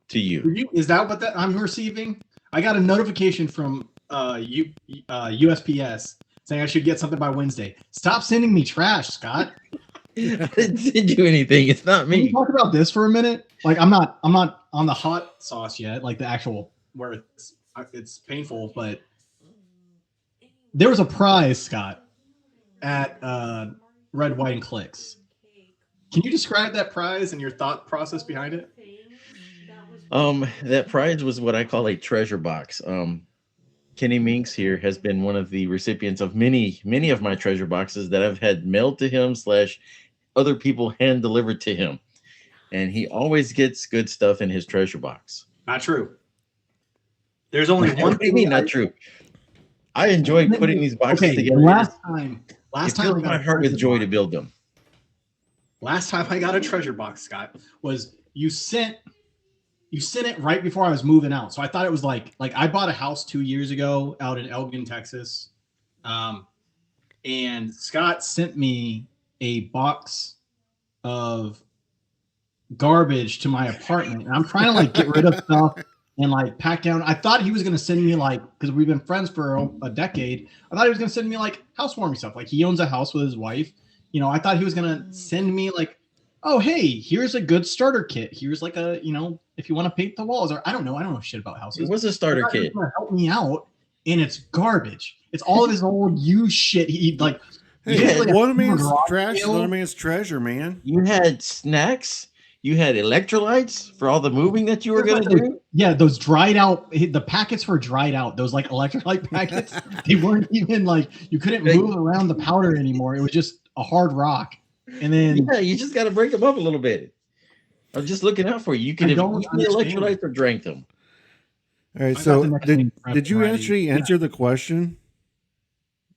to you. Is that what I'm receiving? I got a notification from USPS saying I should get something by Wednesday. Stop sending me trash, Scott. I didn't send you anything. It's not Can we me. talk about this for a minute? Like I'm not on the hot sauce yet, like the actual where it's painful, but there was a prize, Scott, at Red, White, and Clix. Can you describe that prize and your thought process behind it? That prize was what I call a treasure box. Kenny Minks here has been one of the recipients of many of my treasure boxes that I've had mailed to him / other people hand delivered to him. And he always gets good stuff in his treasure box. Not true. There's only one What do you mean not true? I enjoy putting these boxes together. Last time It fills my heart with joy to build them. Last time I got a treasure box, Scott, was you sent it right before I was moving out. So I thought it was like I bought a house 2 years ago out in Elgin, Texas. And Scott sent me a box of garbage to my apartment, and I'm trying to like get rid of stuff and like pack down. I thought he was gonna send me like, because we've been friends for a decade. I thought he was gonna send me like housewarming stuff. Like he owns a house with his wife. You know, I thought he was gonna send me like, oh hey, here's a good starter kit. Here's like a, you know, if you want to paint the walls, or I don't know shit about houses. It was a starter kit. Help me out, and it's garbage. It's all of his old used shit. He like. Hey, Like one man's trash is another man's treasure, man. You had snacks. You had electrolytes for all the moving that you were going to do. Yeah, those dried out. The packets were dried out. Those like electrolyte packets. They weren't even like, you couldn't move around the powder anymore. It was just a hard rock. And then you just got to break them up a little bit. I'm just looking out for you. You could have eaten the electrolytes or drank them. All right. So did you actually answer the question?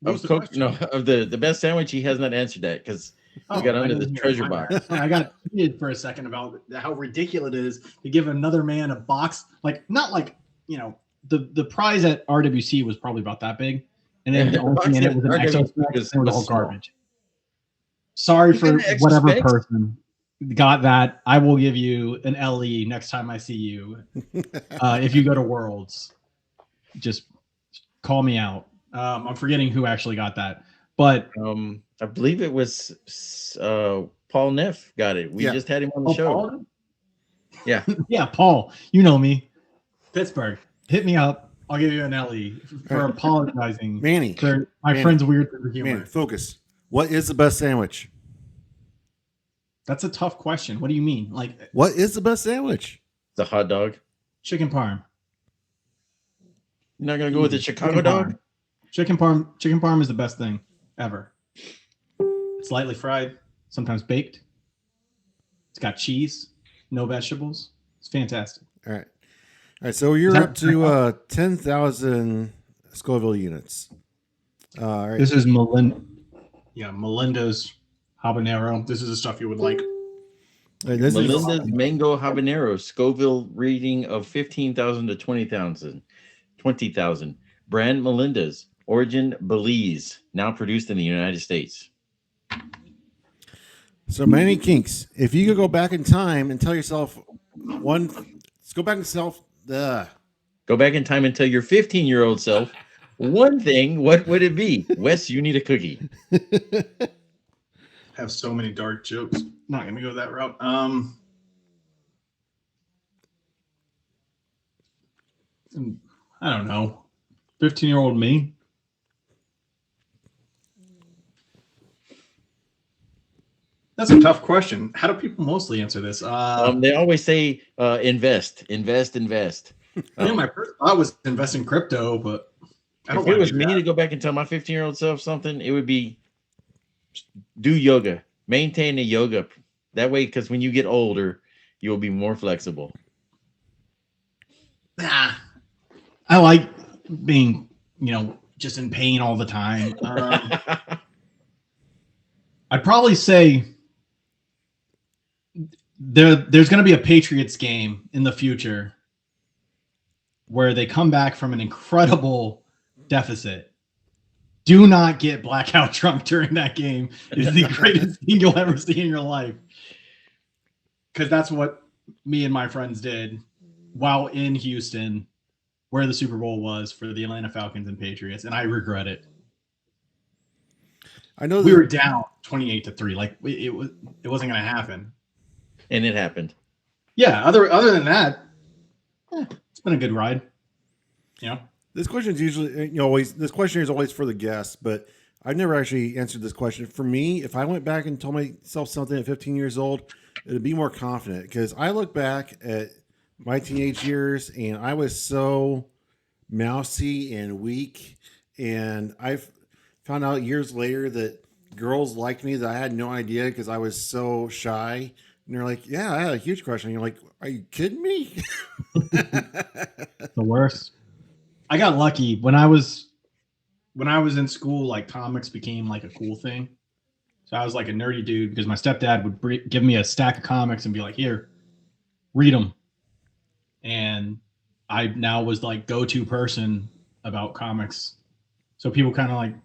Of the best sandwich, he has not answered that because we got under the treasure box. I got heated for a second about how ridiculous it is to give another man a box, like not like, you know, the prize at RWC was probably about that big, and then the only thing in it was an exo snack, and it was all garbage. Sorry for whatever person got that. I will give you an LE next time I see you. If you go to Worlds, just call me out. I'm forgetting who actually got that, but I believe it was Paul Neff got it. We just had him on the show. Paul? Yeah, yeah, Paul. You know me, Pittsburgh. Hit me up. I'll give you an LE for apologizing. Manny, for my friend's weird sense of humor. Manny, focus. What is the best sandwich? That's a tough question. What do you mean? Like, what is the best sandwich? The hot dog. Chicken parm. You're not gonna go with the Chicago dog? Chicken parm is the best thing ever. It's lightly fried, sometimes baked. It's got cheese, no vegetables. It's fantastic. All right. So you're up to 10,000 Scoville units. All right. This is Melinda's habanero. This is the stuff you would like. Melinda's mango habanero Scoville reading of 15,000 to 20,000. 20,000. Brand Melinda's. Origin Belize, now produced in the United States. So Manny Kinks, if you could go back in time and tell yourself let's go back and go back in time and tell your 15-year-old self one thing, what would it be? Wes, you need a cookie. Have so many dark jokes. Not gonna go that route. I don't know. 15-year-old me. That's a tough question. How do people mostly answer this? They always say invest. I think my first thought was invest in crypto, but if it was me to go back and tell my 15-year-old self something, it would be do yoga, maintain a yoga. That way, because when you get older, you'll be more flexible. I like being, just in pain all the time. I'd probably say there's going to be a Patriots game in the future where they come back from an incredible deficit. Do not get blackout drunk during that game. It's the greatest thing you'll ever see in your life. Because that's what me and my friends did while in Houston, where the Super Bowl was for the Atlanta Falcons and Patriots, and I regret it. I know we were down 28-3. Like it wasn't going to happen, and it happened. Yeah. Other than that, it's been a good ride. This question is usually this question is always for the guests, but I've never actually answered this question. For me, if I went back and told myself something at 15 years old, it'd be more confident because I look back at my teenage years and I was so mousy and weak, and I've found out years later that girls liked me that I had no idea because I was so shy. And they're like, yeah, I had a huge crush on you. Like, are you kidding me? The worst. I got lucky when I was in school, like comics became like a cool thing. So I was like a nerdy dude because my stepdad would give me a stack of comics and be like, here, read them. And I now was like go-to person about comics. So people kind of like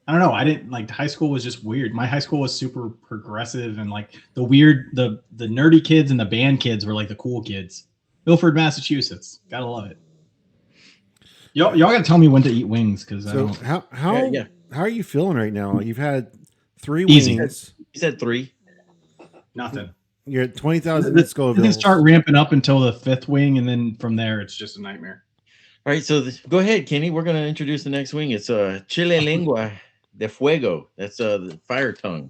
I don't know. I didn't like high school was just weird. My high school was super progressive and like the weird, the nerdy kids and the band kids were like the cool kids. Milford, Massachusetts. Gotta love it. Y'all gotta tell me when to eat wings because So how are you feeling right now? You've had 3 Easy. wings. You said 3. nothing. You're at 20,000 It can start ramping up until the 5th wing, and then from there it's just a nightmare. All right, so go ahead, Kenny. We're gonna introduce the next wing. It's chile lengua de fuego. That's the fire tongue.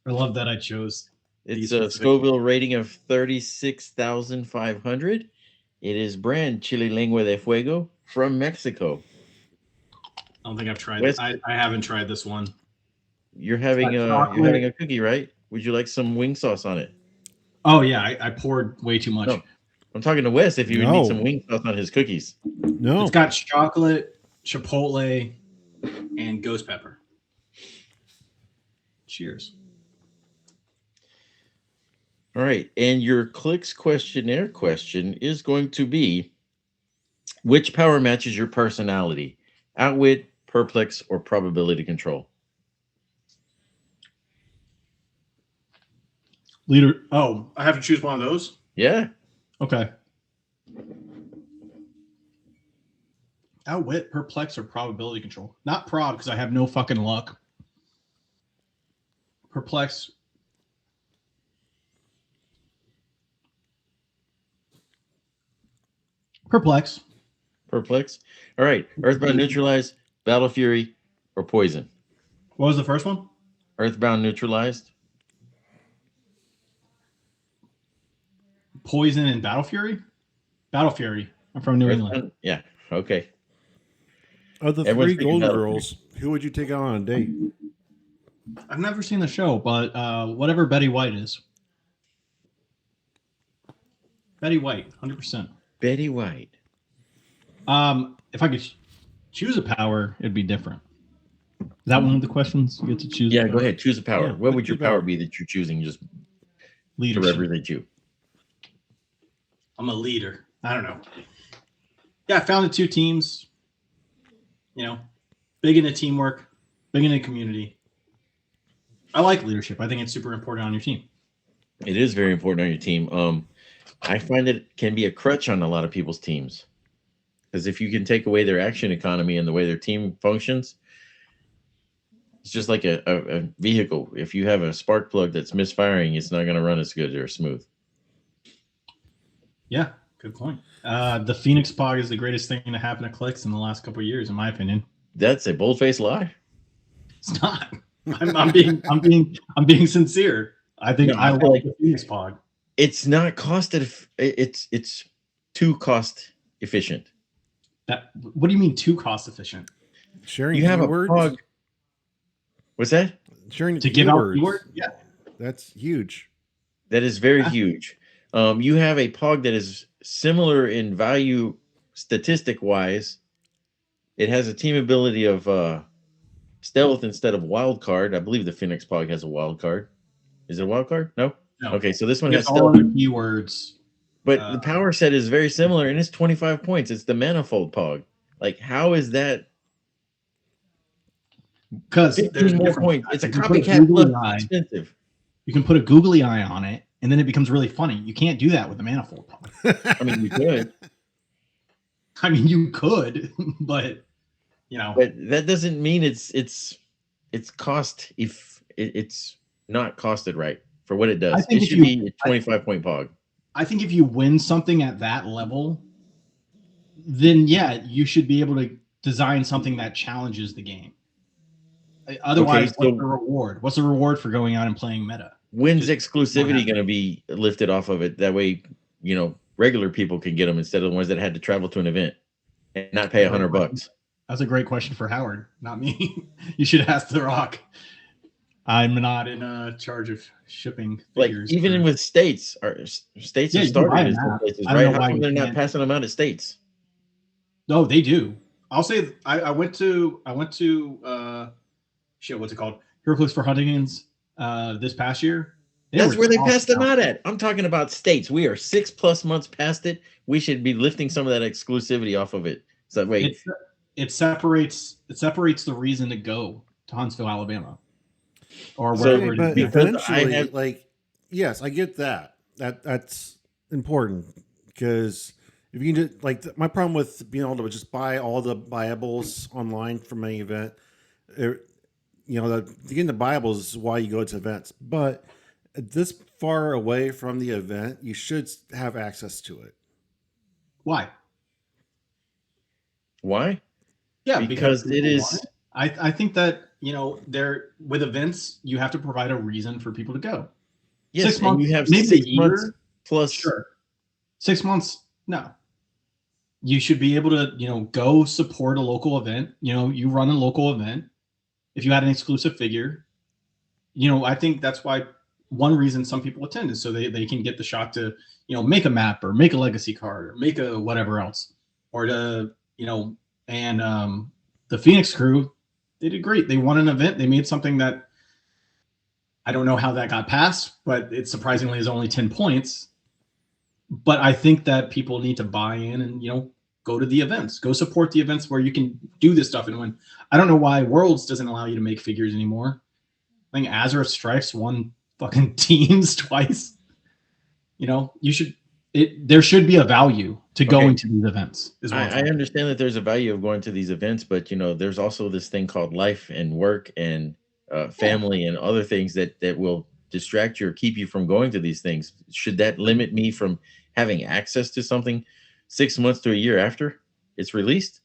I love that I chose. It's a Scoville rating of 36,500. It is brand chile lengua de fuego from Mexico. I don't think I've tried it. I haven't tried this one. You're having a cookie, right? Would you like some wing sauce on it? Oh yeah, I poured way too much. No. I'm talking to Wes if you would need some wing sauce on his cookies. No. It's got chocolate, chipotle, and ghost pepper. Cheers. All right, and your Clix questionnaire question is going to be, which power matches your personality? Outwit, perplex, or probability control? Leader. Oh, I have to choose one of those? Yeah. Okay. Outwit, perplex, or probability control? Not prob, because I have no fucking luck. Perplex. Perplex. Perplex. All right. Earthbound, neutralized, battle fury, or poison? What was the first one? Earthbound, neutralized. Poison and Battle Fury? Battle Fury. I'm from New England. Yeah. Okay. Of the Everyone's 3 thinking Golden Battle Girls, who would you take out on a date? I've never seen the show, but whatever Betty White is. Betty White, 100%. Betty White. If I could choose a power, it'd be different. Is that one of the questions? You get to choose. Yeah, go ahead. Choose a power. Yeah, what would your your power power. be that you're choosing just to Leadership. represent you? I'm a leader. I don't know. Yeah, I founded 2 teams. You know, big into teamwork, big into community. I like leadership. I think it's super important on your team. It is very important on your team. I find that it can be a crutch on a lot of people's teams. Because if you can take away their action economy and the way their team functions, it's just like a vehicle. If you have a spark plug that's misfiring, it's not going to run as good or smooth. Yeah, good point. The Phoenix Pog is the greatest thing to happen to Clix in the last couple of years, in my opinion. That's a bold-faced lie. It's not. I'm being sincere. I think I like the Phoenix Pog. It's not it's too cost efficient. What do you mean too cost efficient? Sharing You have a keywords? pog. What's that? Sharing To give out keywords. keywords? Yeah. That's huge. That is very huge. You have a pog that is similar in value statistic wise. It has a team ability of stealth instead of wild card. I believe the Phoenix pog has a wild card. Is it a wild card? No. No. Okay, so this one It's has all stealth. other keywords. But the power set is very similar, and it's 25 points. It's the manifold pog. Like, how is that? Because 15 more points. It's a You can put copycat googly plus eye. expensive. You can put a googly eye on it, and then it becomes really funny. You can't do that with a manifold pog. I mean, you could, I mean, you could, but you know, but that doesn't mean it's cost if it's not costed right for what it does. I think It if should you- be a 25-point pog. I think if you win something at that level, then yeah, you should be able to design something that challenges the game. Otherwise, Okay, so- what's the reward? What's the reward for going out and playing meta? When's Just exclusivity going to be lifted off of it? That way, regular people can get them instead of the ones that had to travel to an event and not pay $100. That's a great question for Howard, not me. You should ask The Rock. I'm not in charge of shipping Like figures. even with states, states Yeah, have you can buy started as them some out. places, I don't right? know How why come you they're not can't. passing them out at states? No, they do. I'll say I went to what's it called? Heroclix for Huntington's this past year. That's were where they awesome passed them out. out at. I'm talking about states. We are 6+ months past it. We should be lifting some of that exclusivity off of it. So that way, it separates the reason to go to Huntsville, Alabama, or So, wherever. But because eventually, I have- like, yes, I get that. That's important because if you can just my problem with being able to just buy all the buyables online from any event, getting the buyables is why you go to events. But this far away from the event, you should have access to it. Why? why? Yeah, Because it people is. want it. I think that there with events you have to provide a reason for people to go. Yes, 6 months, and you have maybe 6 a year. months plus. Sure, 6 months. No, you should be able to go support a local event. You run a local event. If you had an exclusive figure, I think that's why one reason some people attend is so they can get the shot to make a map or make a legacy card or make a whatever else, or to and the Phoenix crew, they did great. They won an event. They made something that I don't know how that got passed, but it surprisingly is only 10 points. But I think that people need to buy in and go to the events, go support the events where you can do this stuff and win. I don't know why Worlds doesn't allow you to make figures anymore. I think Azure Strifes won fucking teams twice. You should. There should be a value to going to these events. I understand that there's a value of going to these events, but there's also this thing called life and work and family and other things that will distract you or keep you from going to these things. Should that limit me from having access to something 6 months to a year after it's released?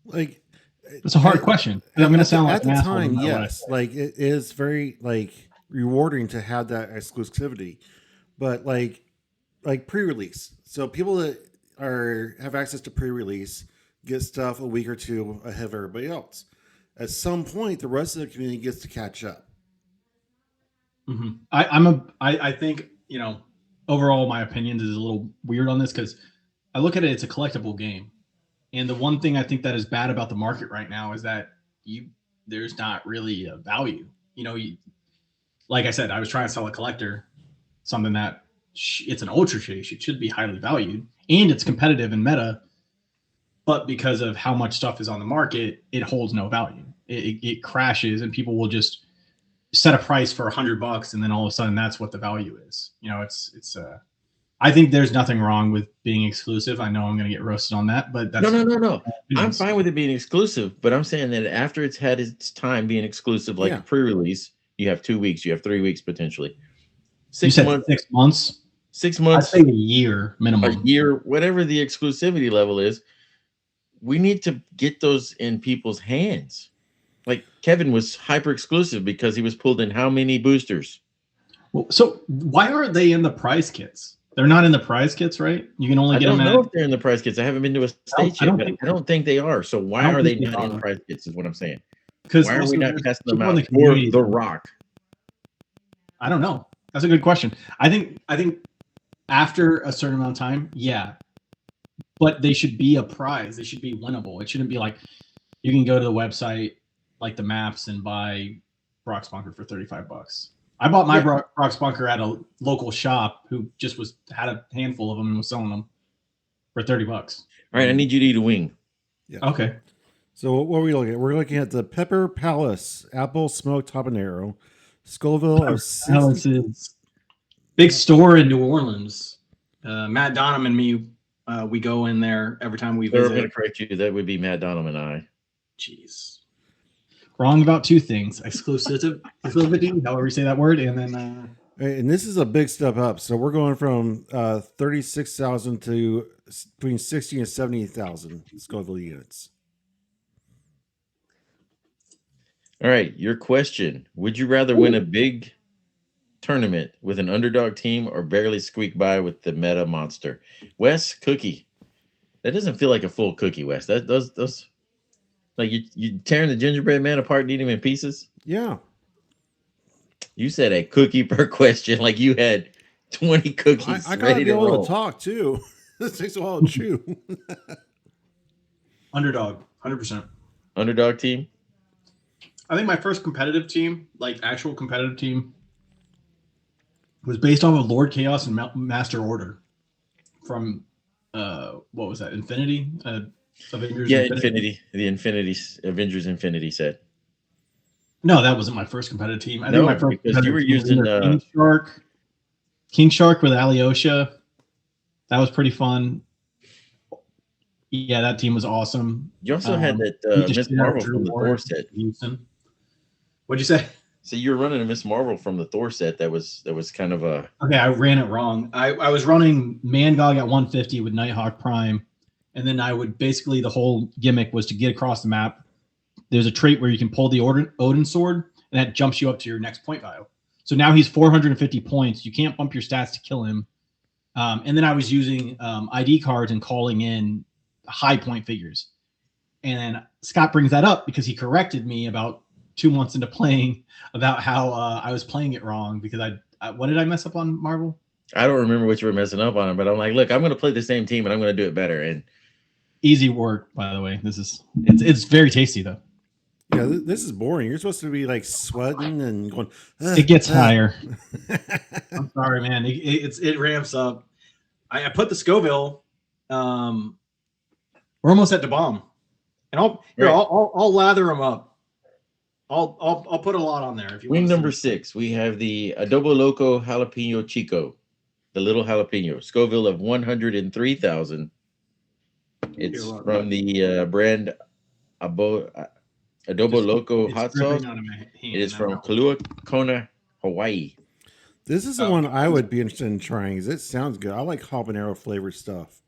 Like, it's a hard question. I'm going to sound like at the time, yes. Like, it is very rewarding to have that exclusivity, but like pre-release. So people that have access to pre-release get stuff a week or two ahead of everybody else. At some point, the rest of the community gets to catch up. Mm-hmm. I think overall my opinion is a little weird on this because I look at it, it's a collectible game, and the one thing I think that is bad about the market right now is that there's not really a value. Like I said, I was trying to sell a collector something that it's an ultra chase. It should be highly valued and it's competitive in meta, but because of how much stuff is on the market, it holds no value. It crashes and people will just set a price for $100 and then all of a sudden that's what the value is. I think there's nothing wrong with being exclusive. I know I'm going to get roasted on that, but that's no. I'm fine with it being exclusive, but I'm saying that after it's had its time being exclusive, like a pre-release, you have 2 weeks, you have 3 weeks potentially. 6 months. 6 months. 6 months. I'd say a year minimum. A year, whatever the exclusivity level is. We need to get those in people's hands. Like Kevin was hyper exclusive because he was pulled in how many boosters? Well, so why aren't they in the prize kits? They're not in the prize kits, right? You can only get them. I don't know if they're in the prize kits. I haven't been to a stage yet, but I don't think they are. So why are they not in prize kits? Is what I'm saying. Because why are we not testing them out for the Rock? I don't know. That's a good question. I think after a certain amount of time, yeah. But they should be a prize. They should be winnable. It shouldn't be like you can go to the website, like the maps, and buy Brock's Bunker for $35. I bought my Brock's Bunker at a local shop who just had a handful of them and was selling them for $30. All right, I need you to eat a wing. Yeah. Okay. So what are we looking at? We're looking at the Pepper Palace Apple Smoked Habanero, Scoville of 60. Big store in New Orleans. Matt Donham and me, we go in there every time we visit. I'm going to correct you. That would be Matt Donham and I. Jeez. Wrong about two things: exclusivity, however you say that word, and then. And this is a big step up. So we're going from 36,000 to between 60 and 70,000 Scoville units. All right, your question: would you rather win a big tournament with an underdog team or barely squeak by with the meta monster? Wes, cookie. That doesn't feel like a full cookie, Wes. That those like you tearing the gingerbread man apart and eating him in pieces? Yeah. You said a cookie per question, like you had 20 cookies. I gotta be able to talk too. This takes a while to chew. Underdog, 100%. Underdog team. I think my first competitive team, like actual competitive team, was based off of Lord Chaos and Master Order from what was that? Infinity, Avengers Yeah, the Avengers Infinity set. No, that wasn't my first competitive team. I think No, my first because you were competitive team was using either King Shark with Alyosha. That was pretty fun. Yeah, that team was awesome. you also had beat that the Miss shit out of Marvel Drew from the Ward Thor set. Houston. What'd you say? So you were running a Miss Marvel from the Thor set that was kind of a Okay, I ran it wrong. I was running Mangog at 150 with Nighthawk Prime, and then I would basically the whole gimmick was to get across the map. There's a trait where you can pull the Odin sword, and that jumps you up to your next point value. So now he's 450 points. You can't bump your stats to kill him. And then I was using ID cards and calling in high point figures. And then Scott brings that up because he corrected me about 2 months into playing about how I was playing it wrong because I what did I mess up on Marvel? I don't remember what you were messing up on, but I'm like, look, I'm going to play the same team and I'm going to do it better. And easy work, by the way. It's very tasty though. Yeah, this is boring. You're supposed to be like sweating and going. It gets higher. I'm sorry, man. It ramps up. I put the Scoville. We're almost at the bomb, and I'll lather them up. I'll put a lot on there if you wing want. Number 6, we have the Adobo Loco Jalapeno Chico, the little jalapeno, Scoville of 103,000. It's from the brand Adobo Loco Hot Sauce. It is from Kailua Kona, Hawaii. This is the one I would be interested in trying. It sounds good. I like habanero flavored stuff.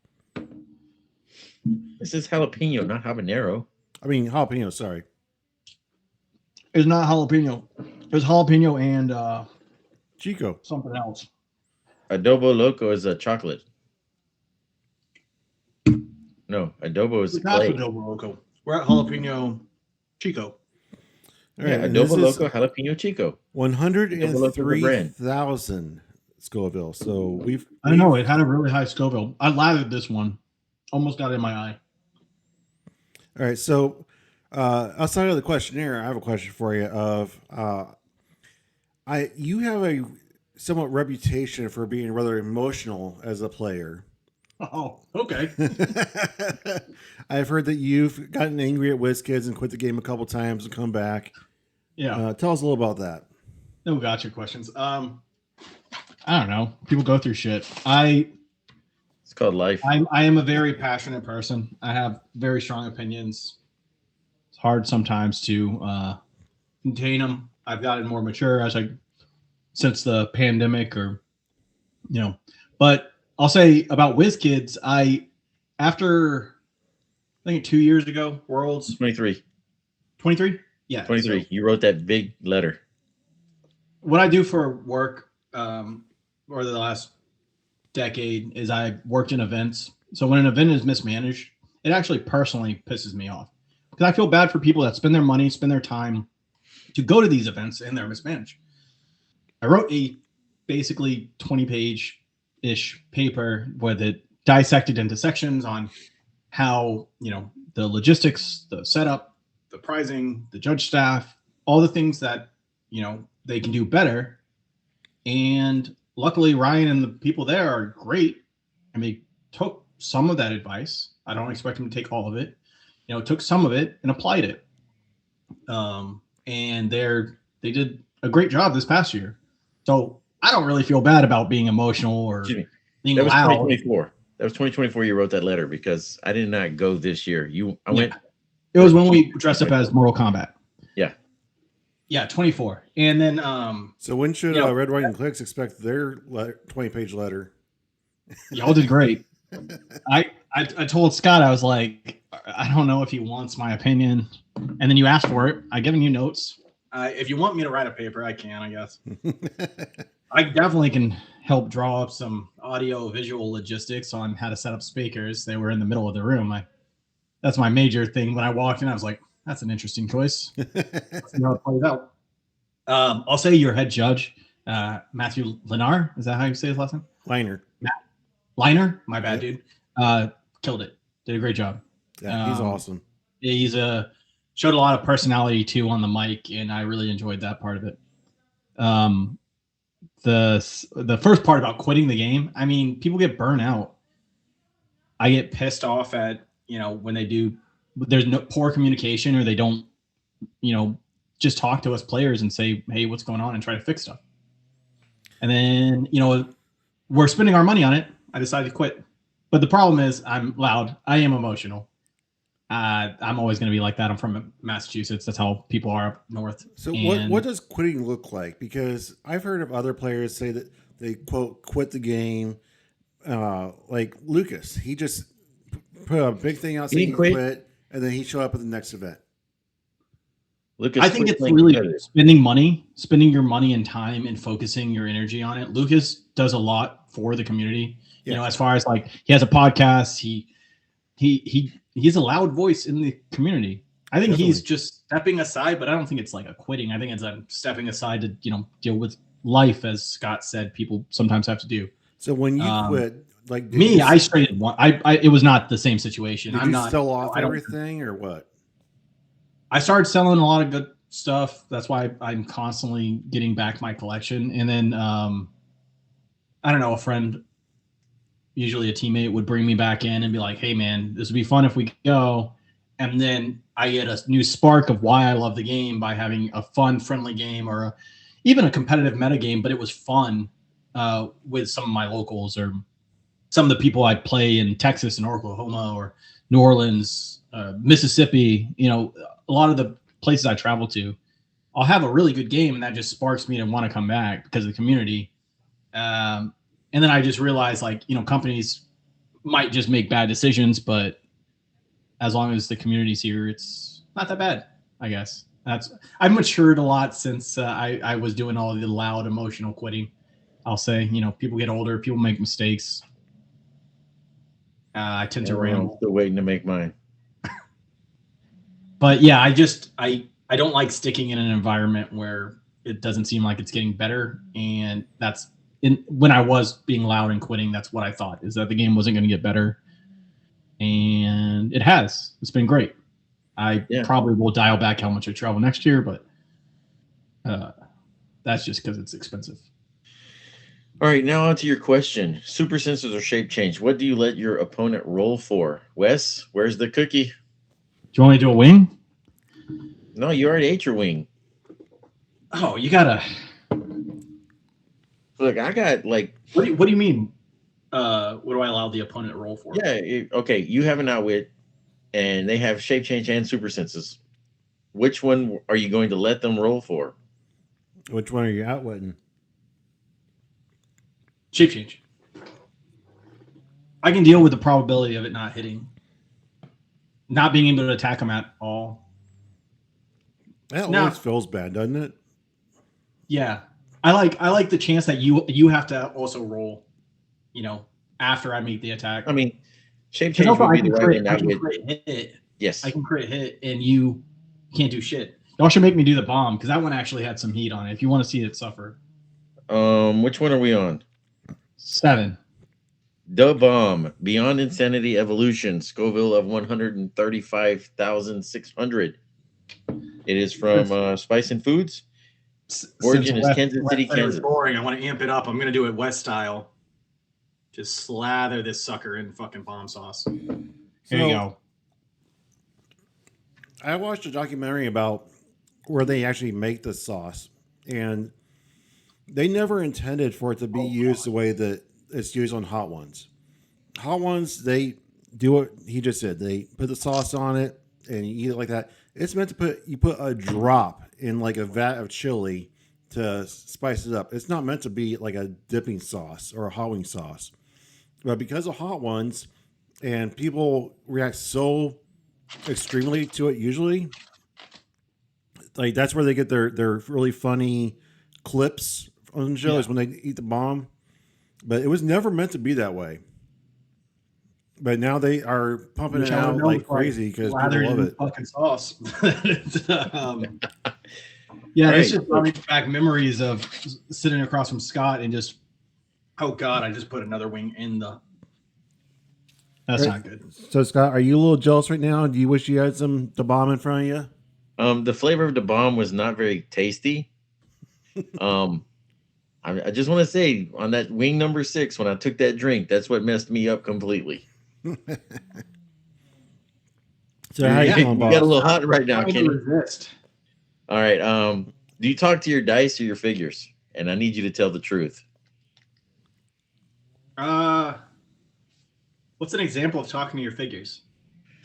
This is jalapeno, not habanero. I mean jalapeno. Sorry, it's not jalapeno. It's jalapeno and Chico. Something else. Adobo Loco is a chocolate. No, adobo is clay. Adobo Loco. We're at jalapeno Chico. All right, yeah, Adobo Loco Jalapeno Chico. 103,000 Scoville. So I know it had a really high Scoville. I lathered this one. Almost got it in my eye. All right. So outside of the questionnaire, I have a question for you. You have a somewhat reputation for being rather emotional as a player. Oh, okay. I've heard that you've gotten angry at Wizkids and quit the game a couple times and come back. Yeah. Tell us a little about that. No gotcha questions. I don't know. People go through shit. It's called life. I am a very passionate person. I have very strong opinions. It's hard sometimes to contain them. I've gotten more mature since the pandemic but I'll say about Wizkids, after I think 2 years ago, Worlds 23. 23? Yeah. 23. You wrote that big letter. What I do for work over the last decade is I worked in events. So when an event is mismanaged, it actually personally pisses me off because I feel bad for people that spend their money, spend their time to go to these events and they're mismanaged. I wrote a basically 20-page-ish paper with it dissected into sections on how, the logistics, the setup, the pricing, the judge staff, all the things that, they can do better. And luckily, Ryan and the people there are great. And they took some of that advice. I don't expect them to take all of it. Took some of it and applied it. And they did a great job this past year. So I don't really feel bad about being emotional or being that was loud. 2024. That was 2024. You wrote that letter because I did not go this year. I went. It was when we dressed up as Mortal Kombat. Yeah. Yeah, 24. And then so when should Red, White, and Clix expect their 20-page letter? Y'all did great. I told Scott, I was like, I don't know if he wants my opinion. And then you asked for it. I given you notes. If you want me to write a paper, I can, I guess. I definitely can help draw up some audio visual logistics on how to set up speakers. They were in the middle of the room. That's my major thing. When I walked in, I was like, that's an interesting choice. Let's see how it plays out. I'll say your head judge, Matthew Linar. Is that how you say his last name? Liner. My bad, dude. Killed it. Did a great job. Yeah, he's awesome. He's showed a lot of personality too on the mic, and I really enjoyed that part of it. The first part about quitting the game, I mean, people get burnt out. I get pissed off at when they do, there's no poor communication, or they don't, just talk to us players and say, hey, what's going on, and try to fix stuff. And then, we're spending our money on it. I decided to quit. But the problem is I'm loud. I am emotional. I'm always going to be like that. I'm from Massachusetts. That's how people are up north. So what does quitting look like? Because I've heard of other players say that they, quote, quit the game. Like Lucas, he just put a big thing out saying he quit, and then he showed up at the next event. Lucas, I think it's really spending your money and time and focusing your energy on it. Lucas does a lot for the community. Yeah. As far as like, he has a podcast. He's a loud voice in the community. I think he's just stepping aside, but I don't think it's like a quitting. I think it's a stepping aside to, deal with life, as Scott said, people sometimes have to do. So when you quit, like me, I straight one. It was not the same situation. Did you sell off everything or what? I started selling a lot of good stuff. That's why I'm constantly getting back my collection. And then, I don't know, a friend, usually a teammate, would bring me back in and be like, hey man, this would be fun if we go. And then I get a new spark of why I love the game by having a fun, friendly game, or even a competitive meta game, but it was fun with some of my locals, or some of the people I play in Texas and Oklahoma or New Orleans, Mississippi, a lot of the places I travel to. I'll have a really good game, and that just sparks me to want to come back because of the community. And then I just realized, like, companies might just make bad decisions, but as long as the community's here, it's not that bad, I guess. I've matured a lot since I was doing all of the loud, emotional quitting. I'll say, people get older, people make mistakes. I tend to ramble. I'm still waiting to make mine. But yeah, I don't like sticking in an environment where it doesn't seem like it's getting better. And when I was being loud and quitting, that's what I thought, is that the game wasn't going to get better. And it has. It's been great. I probably will dial back how much I travel next year, but that's just because it's expensive. All right, now on to your question. Super sensors or shape change. What do you let your opponent roll for? Wes, where's the cookie? Do you want me to do a wing? No, you already ate your wing. Oh, you gotta. Look, I got like. What do you mean? What do I allow the opponent to roll for? Yeah, okay. You have an outwit, and they have shape change and super senses. Which one are you going to let them roll for? Which one are you outwitting? Shape change. I can deal with the probability of it not hitting, not being able to attack them at all. That always feels bad, doesn't it? Yeah, I like the chance that you have to also roll, after I make the attack. I mean, shape change would be the right thing. I can crit hit. Yes, I can crit hit, and you can't do shit. Y'all should make me do the bomb, because that one actually had some heat on it. If you want to see it suffer. Which one are we on? 7. The Bomb, Beyond Insanity Evolution, Scoville of 135,600. It is from Spice and Foods. Origin is Kansas City, Kansas. Boring. I want to amp it up. I'm going to do it West style. Just slather this sucker in fucking bomb sauce. Here you go. I watched a documentary about where they actually make the sauce, and they never intended for it to be used the way that it's used on Hot Ones. Hot Ones, they do what he just said. They put the sauce on it and you eat it like that. It's meant to put a drop in like a vat of chili to spice it up. It's not meant to be like a dipping sauce or a hot wing sauce. But because of Hot Ones, and people react so extremely to it usually, like that's where they get their really funny clips on the show, is when they eat the bomb. But it was never meant to be that way. But now they are pumping it out like crazy because people love it. Fucking sauce. This just brought me back memories of sitting across from Scott and just, oh God, I just put another wing in the. That's not good. So Scott, are you a little jealous right now? Do you wish you had some Da Bomb in front of you? The flavor of Da Bomb was not very tasty. I just want to say, on that wing number 6, when I took that drink, that's what messed me up completely. So how you Yeah. feeling, You got a boss? little hot right now, Trying to Kenny. resist. All right. Do you talk to your dice or your figures? And I need you to tell the truth. What's an example of talking to your figures?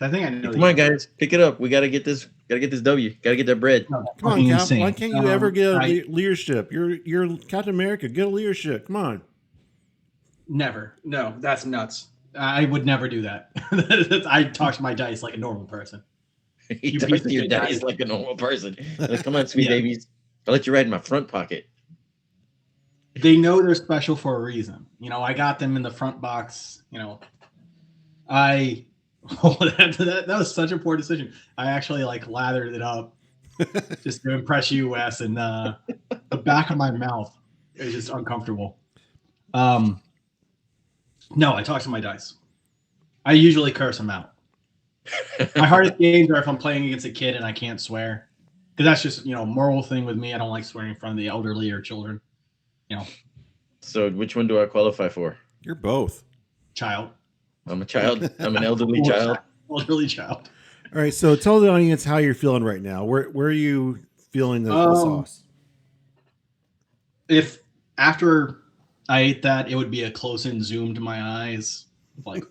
I think I know. Come on, guys, pick it up. We gotta get this. Gotta get this W. Gotta get that bread. No, that's Come on, fucking Cap. insane. Why can't you ever get a I leadership? You're Captain America. Get a leadership. Come on. never. No, that's nuts. I would never do that. I talk to my dice like a normal person. You You talk piece to of your shit, dice guys. like a normal person. Like, come on, sweet Yeah. babies. I'll let you ride in my front pocket. They know they're special for a reason. You know, I got them in the front box. You know, that was such a poor decision. I actually like lathered it up just to impress you, Wes, and the back of my mouth is just uncomfortable. No, I talk to my dice. I usually curse them out. My hardest games are if I'm playing against a kid and I can't swear, because that's just moral thing with me. I don't like swearing in front of the elderly or children. So, which one do I qualify for? You're both. Child, I'm a child. I'm an elderly child. elderly child. All right. So tell the audience how you're feeling right now. Where are you feeling the sauce? If after I ate that, it would be a close-in zoom to my eyes. Like,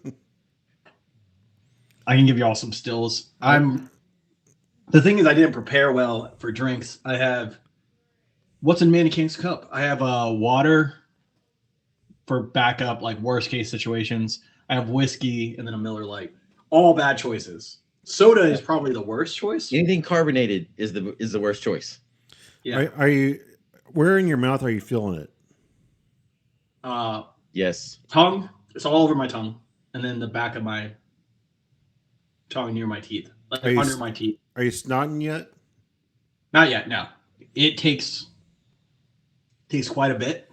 I can give you all some stills. The thing is, I didn't prepare well for drinks. I have what's in Manny Kinks cup. I have water for backup, like worst case situations. I have whiskey and then a Miller Lite. All bad choices. Soda is probably the worst choice. Anything carbonated is the worst choice. Yeah. Are you? Where in your mouth are you feeling it? Yes. Tongue. It's all over my tongue, and then the back of my tongue near my teeth, like under my teeth. Are you snotting yet? Not yet. No. It takes quite a bit.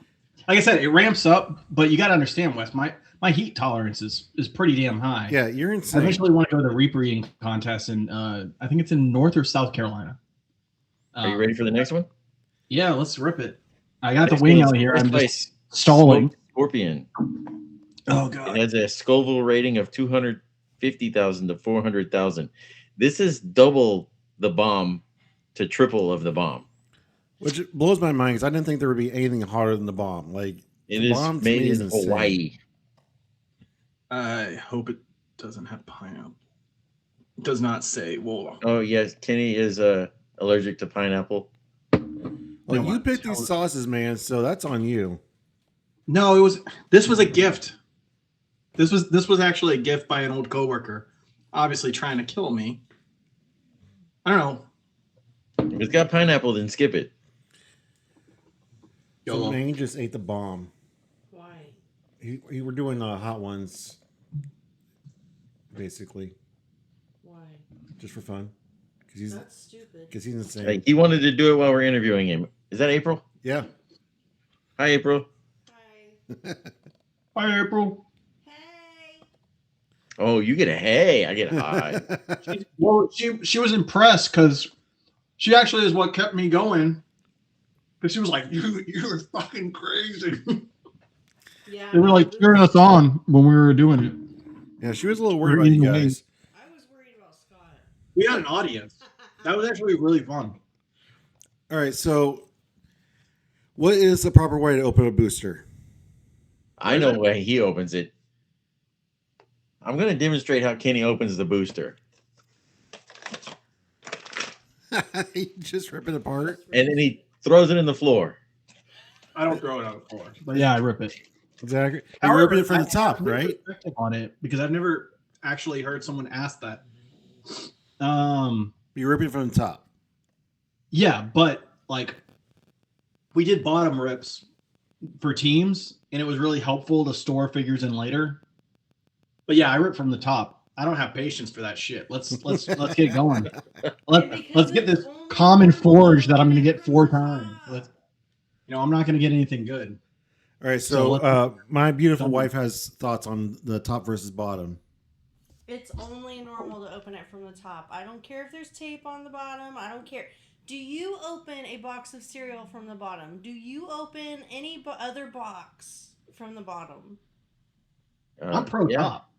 Like I said, it ramps up, but you got to understand, Wes. My heat tolerance is pretty damn high. Yeah, you're I insane. eventually want to go to the Reaper eating contest, and I think it's in North or South Carolina. Are you ready for the next one? Yeah, let's rip it. I got Next the wing one is out here. I'm First just Place stalling. Smoked Scorpion. Oh It god. has a Scoville rating of 250,000 to 400,000. This is double the bomb to triple of the bomb. Which blows my mind because I didn't think there would be anything hotter than the bomb. Like It the is bomb to made me is in insane. Hawaii. I hope it doesn't have pineapple. It does not say. Whoa. Oh yes, Kenny is allergic to pineapple. Well, No, you what? picked these sauces, man, so that's on you. No, this was a gift. This was actually a gift by an old coworker, obviously trying to kill me. I don't know. If it's got pineapple, then skip it. So YOLO. Maine just ate the bomb. Why? He were doing hot ones, basically, Why? just for fun. Because That's stupid. he's insane. Like, he wanted to do it while we're interviewing him. Is that April? Yeah. Hi, April. Hi. Hi, April. Hey. Oh, you get a hey. I get a hi. Well, she was impressed because she actually is what kept me going. Because she was like, "You're fucking crazy." Yeah. They were like cheering us on when we were doing it. Yeah, she was a little worried about you guys. I was worried about Scott. We had an audience. That was actually really fun. All right, so what is the proper way to open a booster? I know why he opens it. I'm going to demonstrate how Kenny opens the booster. You just rip it apart. And then he throws it in the floor. I don't throw it on the floor, but yeah, I rip it. Exactly. You However, rip it from the I top, have no right? perspective on it because I've never actually heard someone ask that. You rip it from the top. Yeah, but like we did bottom rips for teams, and it was really helpful to store figures in later. But yeah, I rip from the top. I don't have patience for that shit. Let's get going. Let's get this common forge that I'm going to get 4 times. I'm not going to get anything good. All right, so my beautiful wife has thoughts on the top versus bottom. It's only normal to open it from the top. I don't care if there's tape on the bottom. I don't care. Do you open a box of cereal from the bottom? Do you open any other box from the bottom? I'm pro yeah. top.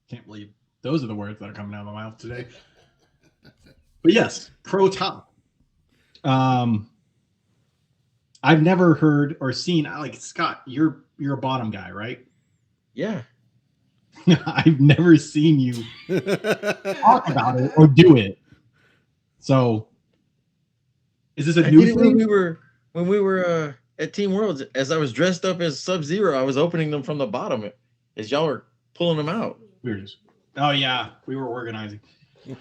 Can't believe Those are the words that are coming out of my mouth today. But yes, pro top. I've never heard or seen, like, Scott, you're a bottom guy, right? Yeah. I've never seen you talk about it or do it. So is this a I new did it thing? when we were at Team Worlds. As I was dressed up as Sub-Zero, I was opening them from the bottom as y'all were pulling them out. We were just, oh yeah, we were organizing. All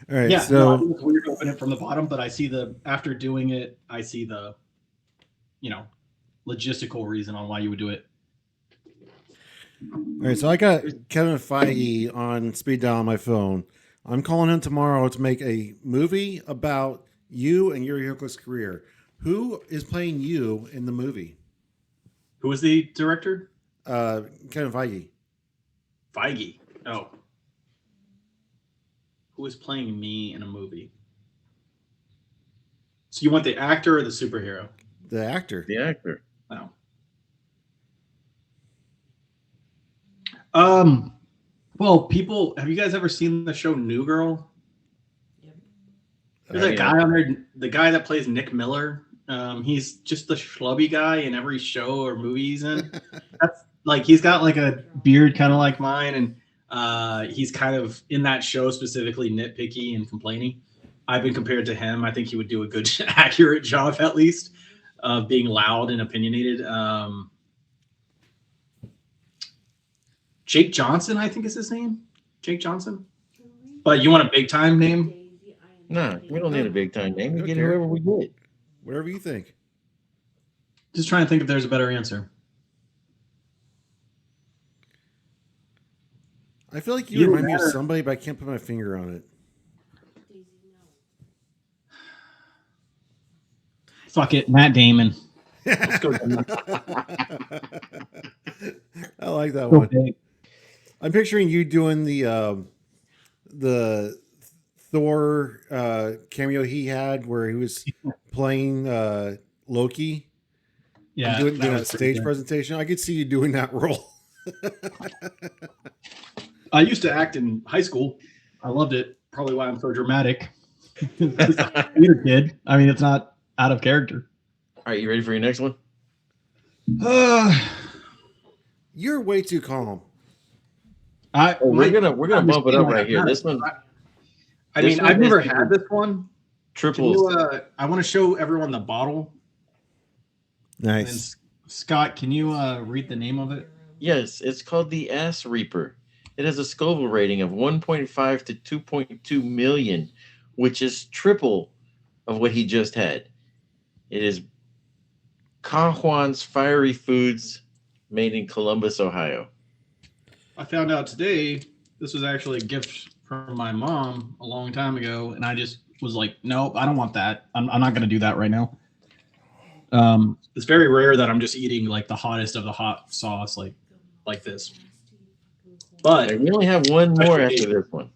right, Yeah, so no, I think it's weird to open it from the bottom, but I see after doing it, I see the, logistical reason on why you would do it. all right, so I got Kevin Feige on speed dial on my phone. I'm calling him tomorrow to make a movie about you and your Heroclix career. Who is playing you in the movie? Who was the director? Kevin Feige. Feige. Oh. Who is playing me in a movie? So you want the actor or the superhero? The actor. The actor. Oh. Well, have you guys ever seen the show New Girl? There's a guy on there, the guy that plays Nick Miller. He's just the schlubby guy in every show or movie he's in. That's like, he's got like a beard kind of like mine, and he's kind of in that show specifically nitpicky and complaining. I've been compared to him. I think he would do a good, accurate job at least of being loud and opinionated. Jake Johnson, I think is his name. Jake Johnson. But you want a big time name? No, we don't need a big time name. We Okay. get whoever we get. Whatever you think. Just trying to think if there's a better answer. I feel like you Either remind me of that or- somebody, but I can't put my finger on it. Fuck it, Matt Damon. Let's go. I like that Go one. big. I'm picturing you doing the Thor cameo he had where he was playing Loki. Yeah, doing that a was pretty stage good. presentation. I could see you doing that role. I used to act in high school. I loved it. Probably why I'm so dramatic. Theater kid. I mean, it's not out of character. All right, you ready for your next one? You're way too calm. We're gonna bump it up right here. This one, I this mean, one I've never is had this one. Can triples. you, I want to show everyone the bottle. And Nice. Scott, can you read the name of it? Yes, it's called the Ass Reaper. It has a Scoville rating of 1.5 to 2.2 million, which is triple of what he just had. It is Cajuan's Fiery Foods, made in Columbus, Ohio. I found out today this was actually a gift from my mom a long time ago, and I just was like, nope, I don't want that. I'm not going to do that right now. It's very rare that I'm just eating like the hottest of the hot sauce like this. But We only have one more after this one.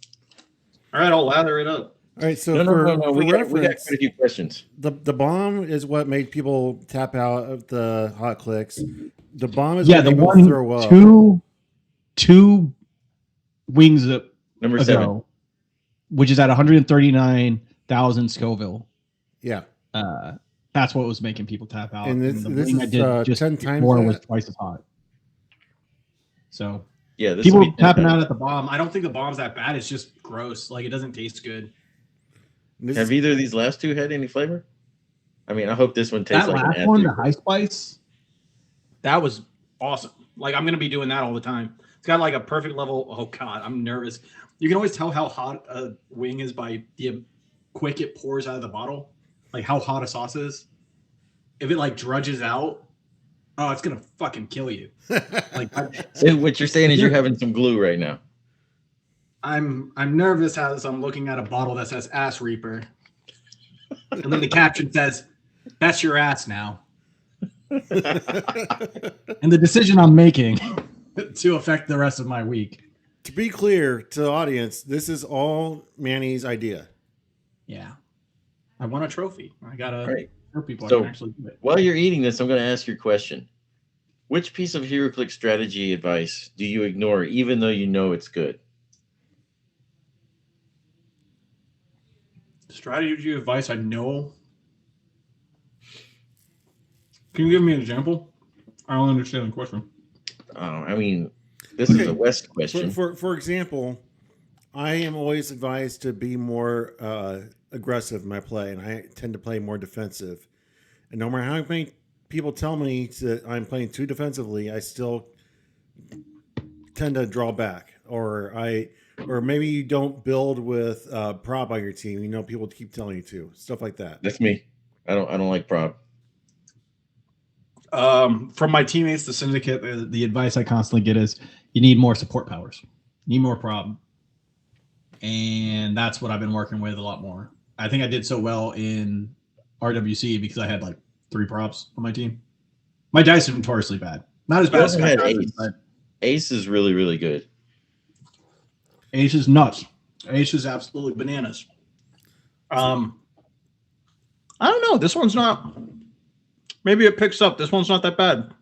all right, I'll lather it up. All right, so No. We got reference, quite a few questions. the bomb is what made people tap out of the hot clicks. The bomb is Yeah, what the made people one throw up. two wings Number ago, 7. which is at 139,000 Scoville. Yeah, That's what was making people tap out. And this the is, wing I did just 10 times before was that? twice as hot. So Yeah, this people will be tapping 10. out at the bomb. I don't think the bomb's that bad. It's just gross. Like, it doesn't taste good. This Have is- either of these last two had any flavor? I mean, I hope this one tastes That like an last ass one, the reaper. high spice, that was awesome. Like, I'm gonna be doing that all the time. It's got like a perfect level. Oh god, I'm nervous. You can always tell how hot a wing is by the quick it pours out of the bottle. Like how hot a sauce is. If it like drudges out, oh, it's gonna fucking kill you. Like So what you're saying is you're having some glue right now. I'm nervous as I'm looking at a bottle that says Ass Reaper. And then the caption says, "That's your ass now." And the decision I'm making to affect the rest of my week. To be clear to the audience, this is all Manny's idea. Yeah. I won a trophy. I gotta All right. show people So- I can actually do it. While you're eating this, I'm going to ask you a question. Which piece of Heroclix strategy advice do you ignore even though you know it's good? Strategy advice I know. Can you give me an example? I don't understand the question. I mean, this is a West question. For example, I am always advised to be more aggressive in my play, and I tend to play more defensive. And no matter how many people tell me that I'm playing too defensively, I still tend to draw back, or maybe you don't build with prop on your team. You know, people keep telling you to, stuff like that. That's me. I don't like prop. From my teammates, the syndicate, the advice I constantly get is you need more support powers, you need more prop, and that's what I've been working with a lot more. I think I did so well in RWC because I had like 3 props on my team. My dice are notoriously bad, not as bad as had Ace. Ace is really, really good. Ace is nuts. Ace is absolutely bananas. I don't know. This one's not. Maybe it picks up. This one's not that bad.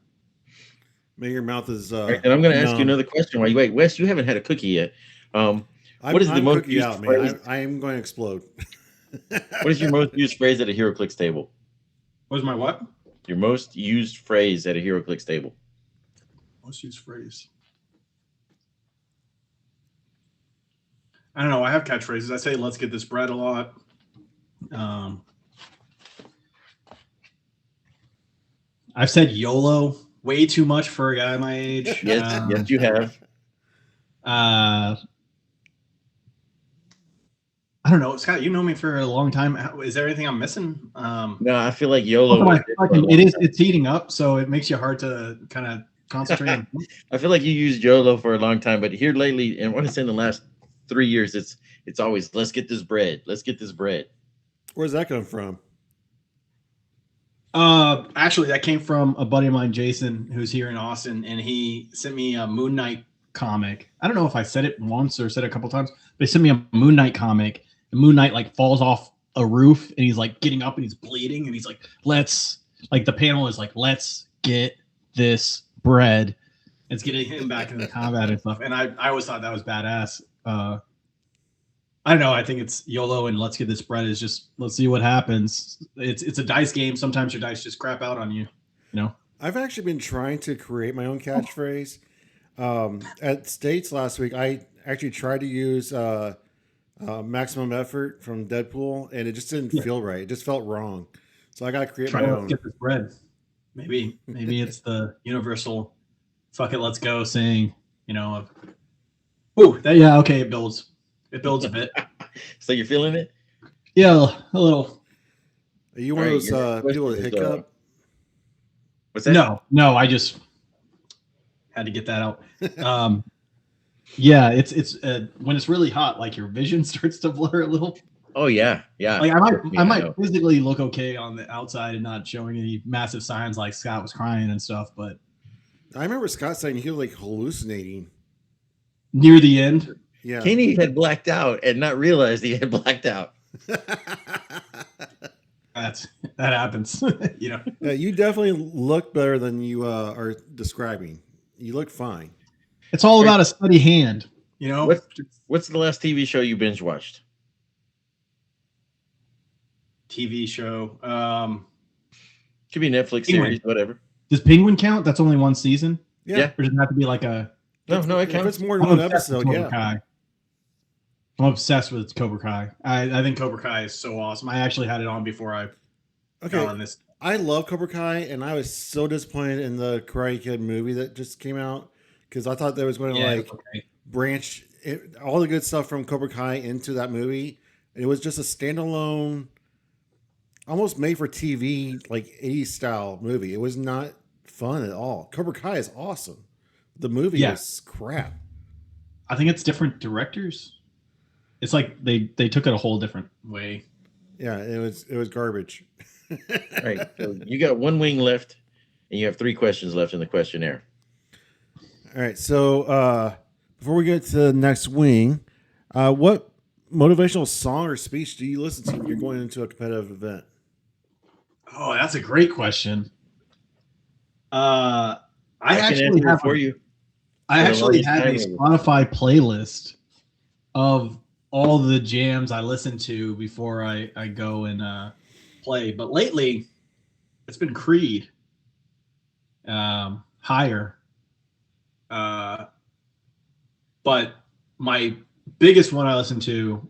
Maybe your mouth is. Right, and I'm going to ask you another question. While you wait, Wes, you haven't had a cookie yet. What is the most used phrase? I am going to explode. What is your most used phrase at a Heroclix table? What is my what? Your most used phrase at a Heroclix table. Most used phrase. I don't know. I have catchphrases. I say, "Let's get this bread" a lot. I've said YOLO way too much for a guy my age. Yes, you have. I don't know, Scott. You know me for a long time. Is there anything I'm missing? No, I feel like YOLO. It's heating up, so it makes you hard to kind of concentrate. I feel like you used YOLO for a long time, but here lately, and I want to say in the last 3 years, it's always let's get this bread. Let's get this bread. Where's that come from? Actually, that came from a buddy of mine, Jason, who's here in Austin, and he sent me a Moon Knight comic. I don't know if I said it once or said it a couple times, but he sent me a Moon Knight comic. And Moon Knight like falls off a roof, and he's like getting up, and he's bleeding, and he's like, the panel is like, let's get this bread. It's getting him back into combat and stuff. And I always thought that was badass. I don't know. I think it's YOLO and let's get this bread is just, let's see what happens. It's a dice game. Sometimes your dice just crap out on you. You know, I've actually been trying to create my own catchphrase. At States last week, I actually tried to use Maximum Effort from Deadpool, and it just didn't feel right. It just felt wrong. So I got to create my own. Get this bread. Maybe it's the universal "fuck it, let's go" saying. You know, okay, it builds. It builds a bit. So you're feeling it? Yeah, a little. Are you one of those people that hiccup? What's that? No, I just had to get that out. Yeah, it's when it's really hot, like your vision starts to blur a little. Oh yeah. Like I might physically look okay on the outside and not showing any massive signs like Scott was crying and stuff, but I remember Scott saying he was like hallucinating near the end. Yeah, Kenny had blacked out and not realized he had blacked out. That happens. You know. Yeah, you definitely look better than you are describing. You look fine. It's all about a steady hand. You know. What's the last TV show you binge watched? TV show. Could be Netflix series, whatever. Does Penguin count? That's only one season. Yeah. Or does it have to be like a? No, it counts. If it's more than one episode, yeah. Kai. I'm obsessed with Cobra Kai. I think Cobra Kai is so awesome. I actually had it on before I got on this. I love Cobra Kai, and I was so disappointed in the Karate Kid movie that just came out because I thought that was going to branch all the good stuff from Cobra Kai into that movie. It was just a standalone, almost made for TV, like 80s style movie. It was not fun at all. Cobra Kai is awesome. The movie is crap. I think it's different directors. It's like they took it a whole different way. Yeah, it was garbage. All right, so you got one wing left, and you have 3 questions left in the questionnaire. All right, so before we get to the next wing, what motivational song or speech do you listen to when you're going into a competitive event? Oh, that's a great question. I actually have a Spotify playlist of all the jams I listen to before I go and play. But lately, it's been Creed, Higher. But my biggest one I listened to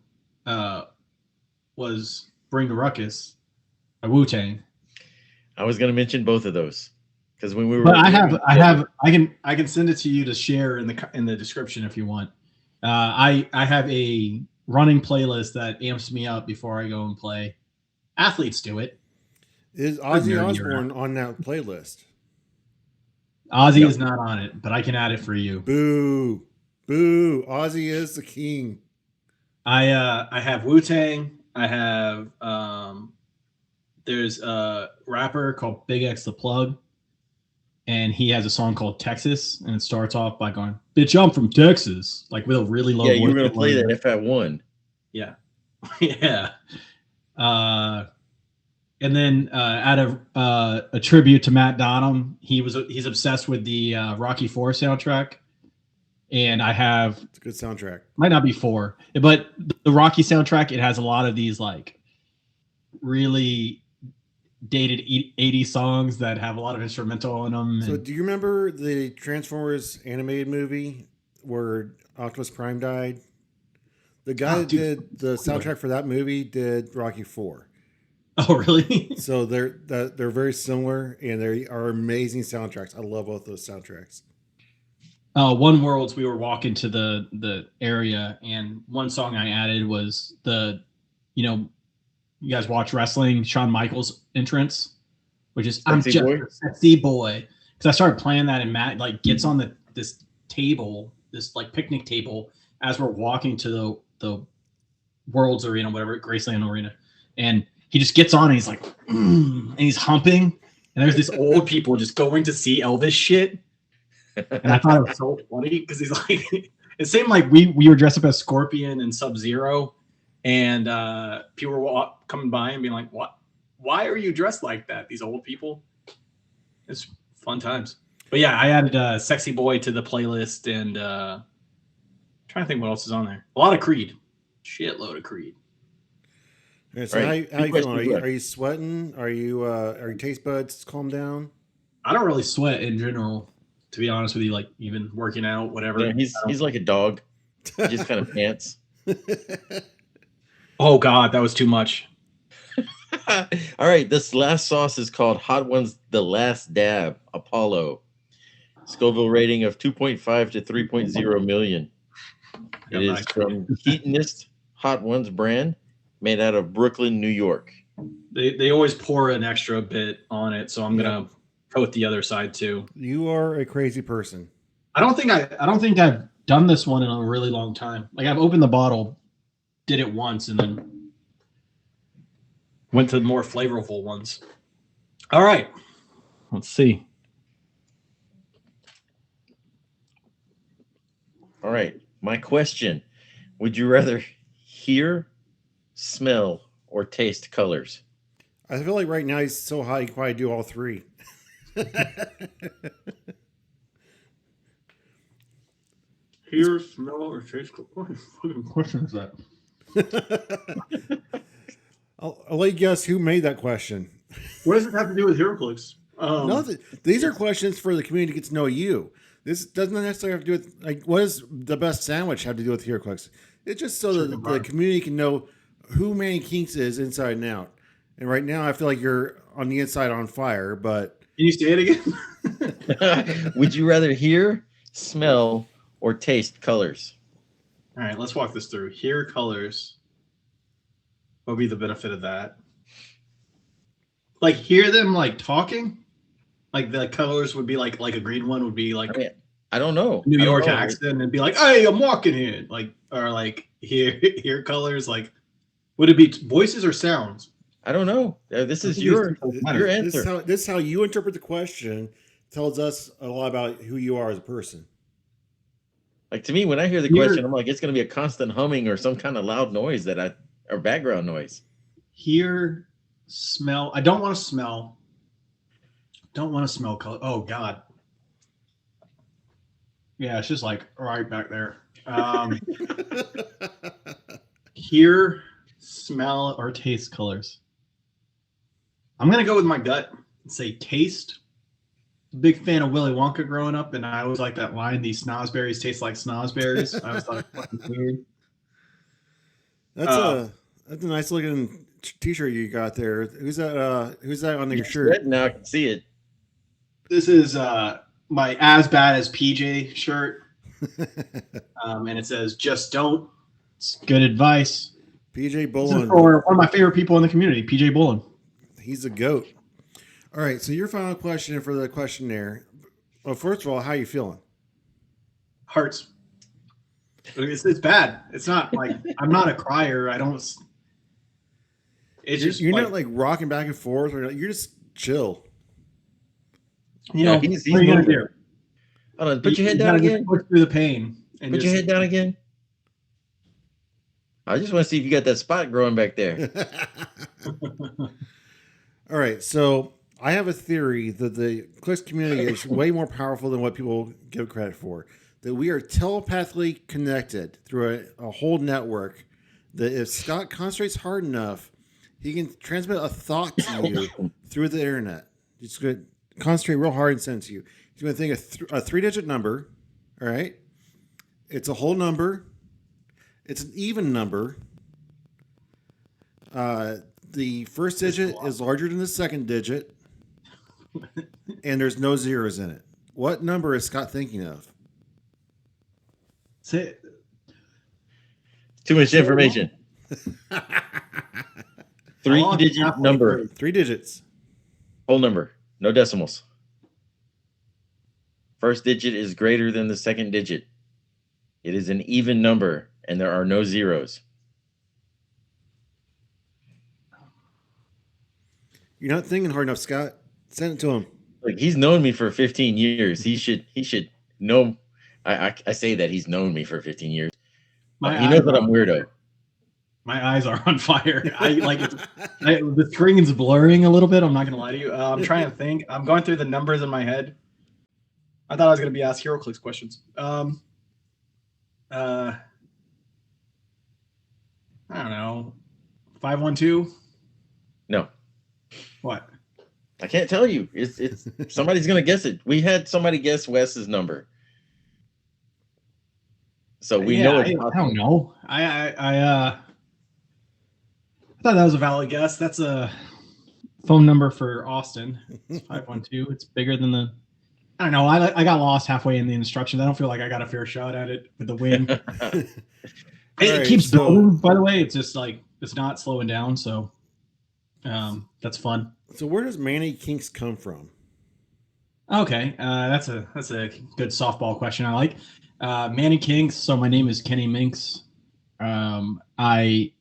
was Bring the Ruckus by Wu-Tang. I was going to mention both of those because when we were. But I can send it to you to share in the description if you want. I have a running playlist that amps me up before I go and play. Athletes do it. Is Ozzy Osbourne on that playlist? Ozzy is not on it, but I can add it for you. Boo. Boo. Ozzy is the king. I have Wu-Tang. I have there's a rapper called Big X the Plug, and he has a song called Texas, and it starts off by going, "Bitch, I'm from Texas," like with a really low voice. Yeah, you were gonna play that if I won. Yeah. Yeah. And then out of a tribute to Matt Donham, he's obsessed with the Rocky IV soundtrack. And I have it's a good soundtrack. Might not be 4, but the Rocky soundtrack, it has a lot of these like really dated 80s songs that have a lot of instrumental in them. So do you remember the Transformers animated movie where Optimus Prime died? The guy that did the soundtrack for that movie did Rocky IV. Oh, really? So they're very similar, and they are amazing soundtracks. I love both those soundtracks. One Worlds, we were walking to the area, and one song I added was you guys watch wrestling, Shawn Michaels entrance, which is I'm just a sexy boy. Because I started playing that, and Matt like gets on this table, this like picnic table, as we're walking to the Worlds Arena, whatever, Graceland Arena, and he just gets on and he's like, and he's humping, and there's this old people just going to see Elvis shit. And I thought it was so funny because he's like, it seemed like we were dressed up as Scorpion and Sub-Zero, and people were coming by and being like, "What? Why are you dressed like that?" These old people. It's fun times. But yeah, I added "Sexy Boy" to the playlist, and trying to think what else is on there. A lot of Creed, shitload of Creed. Yeah, so right. how you feeling? Are you sweating? Are your taste buds calm down? I don't really sweat in general. To be honest with you, like even working out, whatever. Yeah, he's like a dog. He just kind of pants. Oh God, that was too much. All right, this last sauce is called Hot Ones The Last Dab Apollo. Scoville rating of 2.5 to 3.0 million. It is from Heatonist Hot Ones brand, made out of Brooklyn, New York. They always pour an extra bit on it, so I'm gonna coat the other side too. You are a crazy person. I don't think I've done this one in a really long time. Like I've opened the bottle, did it once, and then went to more flavorful ones. All right, let's see. All right, my question: would you rather hear, smell, or taste colors? I feel like right now he's so high he can probably do all three. Hear, smell, or taste. What fucking question is that? I'll let you guess who made that question. What does it have to do with Heroclix? Nothing. These are questions for the community to get to know you. This doesn't necessarily have to do with, like, what does the best sandwich have to do with Heroclix? It's just so that the community can know who Manny Kinks is inside and out. And right now, I feel like you're on the inside on fire, but... Can you say it again? Would you rather hear, smell, or taste colors? All right, let's walk this through. Hear colors. What would be the benefit of that? Like, hear them, like, talking? Like, the colors would be like a green one would be like... I don't know. New York accent and be like, "Hey, I'm walking here." Like, or like, hear colors. Like, would it be voices or sounds? I don't know. This is your answer. This is how you interpret the question. Tells us a lot about who you are as a person. Like, to me, when I hear the question, I'm like, it's going to be a constant humming or some kind of loud noise or background noise. Hear, smell. I don't want to smell. Don't want to smell color. Oh God. Yeah, it's just like right back there. hear, smell, or taste colors. I'm gonna go with my gut and say taste. Big fan of Willy Wonka growing up, and I always like that line: "These snozberries taste like snozberries." I always thought it was fucking weird. That's a nice looking T-shirt you got there. Who's that? Who's that on your shirt? Now I can see it. This is my As Bad as PJ shirt, and it says "Just don't." It's good advice. PJ This Bolin. is for one of my favorite people in the community, PJ Bolin. He's a goat. All right, so your final question for the questionnaire. Well, first of all, how you feeling? Hurts. It's bad. It's not like I'm not a crier. I don't. It's just You're not like rocking back and forth, or you're just chill. You know, he's what are you gonna moving. do? Hold on, put your head down again. Push through the pain. And Put your head down again. I just want to see if you got that spot growing back there. All right, so I have a theory that the Clix community is way more powerful than what people give credit for. That we are telepathically connected through a whole network. That if Scott concentrates hard enough, he can transmit a thought to you through the internet. He's going to concentrate real hard and send it to you. He's going to think a three-digit number. All right, it's a whole number. It's an even number. The first digit is larger than the second digit, and there's no zeros in it. What number is Scott thinking of? Say Too much information. Three-digit number. 3 digits. Whole number. No decimals. First digit is greater than the second digit. It is an even number, and there are no zeros. You're not thinking hard enough, Scott. Send it to him. Like, he's known me for 15 years. He should know. I say that he's known me for 15 years. He knows that I'm weirdo. My eyes are on fire. I like it. The screen's blurring a little bit. I'm not gonna lie to you. I'm trying to think. I'm going through the numbers in my head. I thought I was gonna be asked Heroclix questions. I don't know. 512. No, What? I can't tell you. It's somebody's gonna guess it. We had somebody guess Wes's number, so we know it's I don't know. I thought that was a valid guess. That's a phone number for Austin. It's 512. It's bigger than the. I don't know. I got lost halfway in the instructions. I don't feel like I got a fair shot at it with the win. It keeps going. By the way, it's just like it's not slowing down. So that's fun. So where does Manny Kinks come from? Okay, that's a good softball question. I like Manny Kinks. So my name is Kenny Minks. I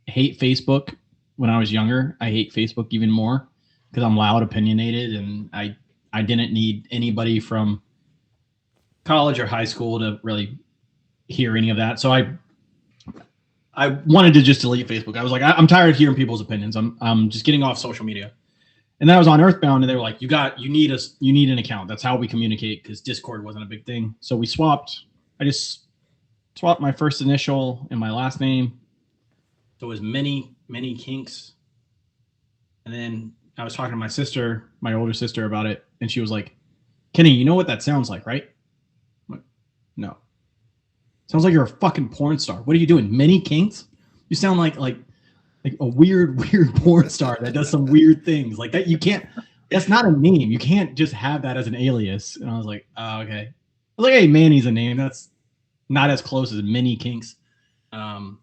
hate Facebook. When I was younger, I hate Facebook even more because I'm loud, opinionated, and I didn't need anybody from college or high school to really hear any of that. So I wanted to just delete Facebook. I was like, I'm tired of hearing people's opinions. I'm just getting off social media. And then I was on Earthbound, and they were like, you need an account. That's how we communicate, because Discord wasn't a big thing. So we swapped. I just swapped my first initial and my last name. So it was Manny Kinks. And then I was talking to my sister, my older sister, about it, and she was like, Kenny, you know what that sounds like, right? I'm like, no. Sounds like you're a fucking porn star. What are you doing? Manny Kinks? You sound like a weird porn star that does some weird things like that. You can't, that's not a name. You can't just have that as an alias. And I was like, oh, okay. I was like, hey, Manny's a name. That's not as close as Manny Kinks. Don't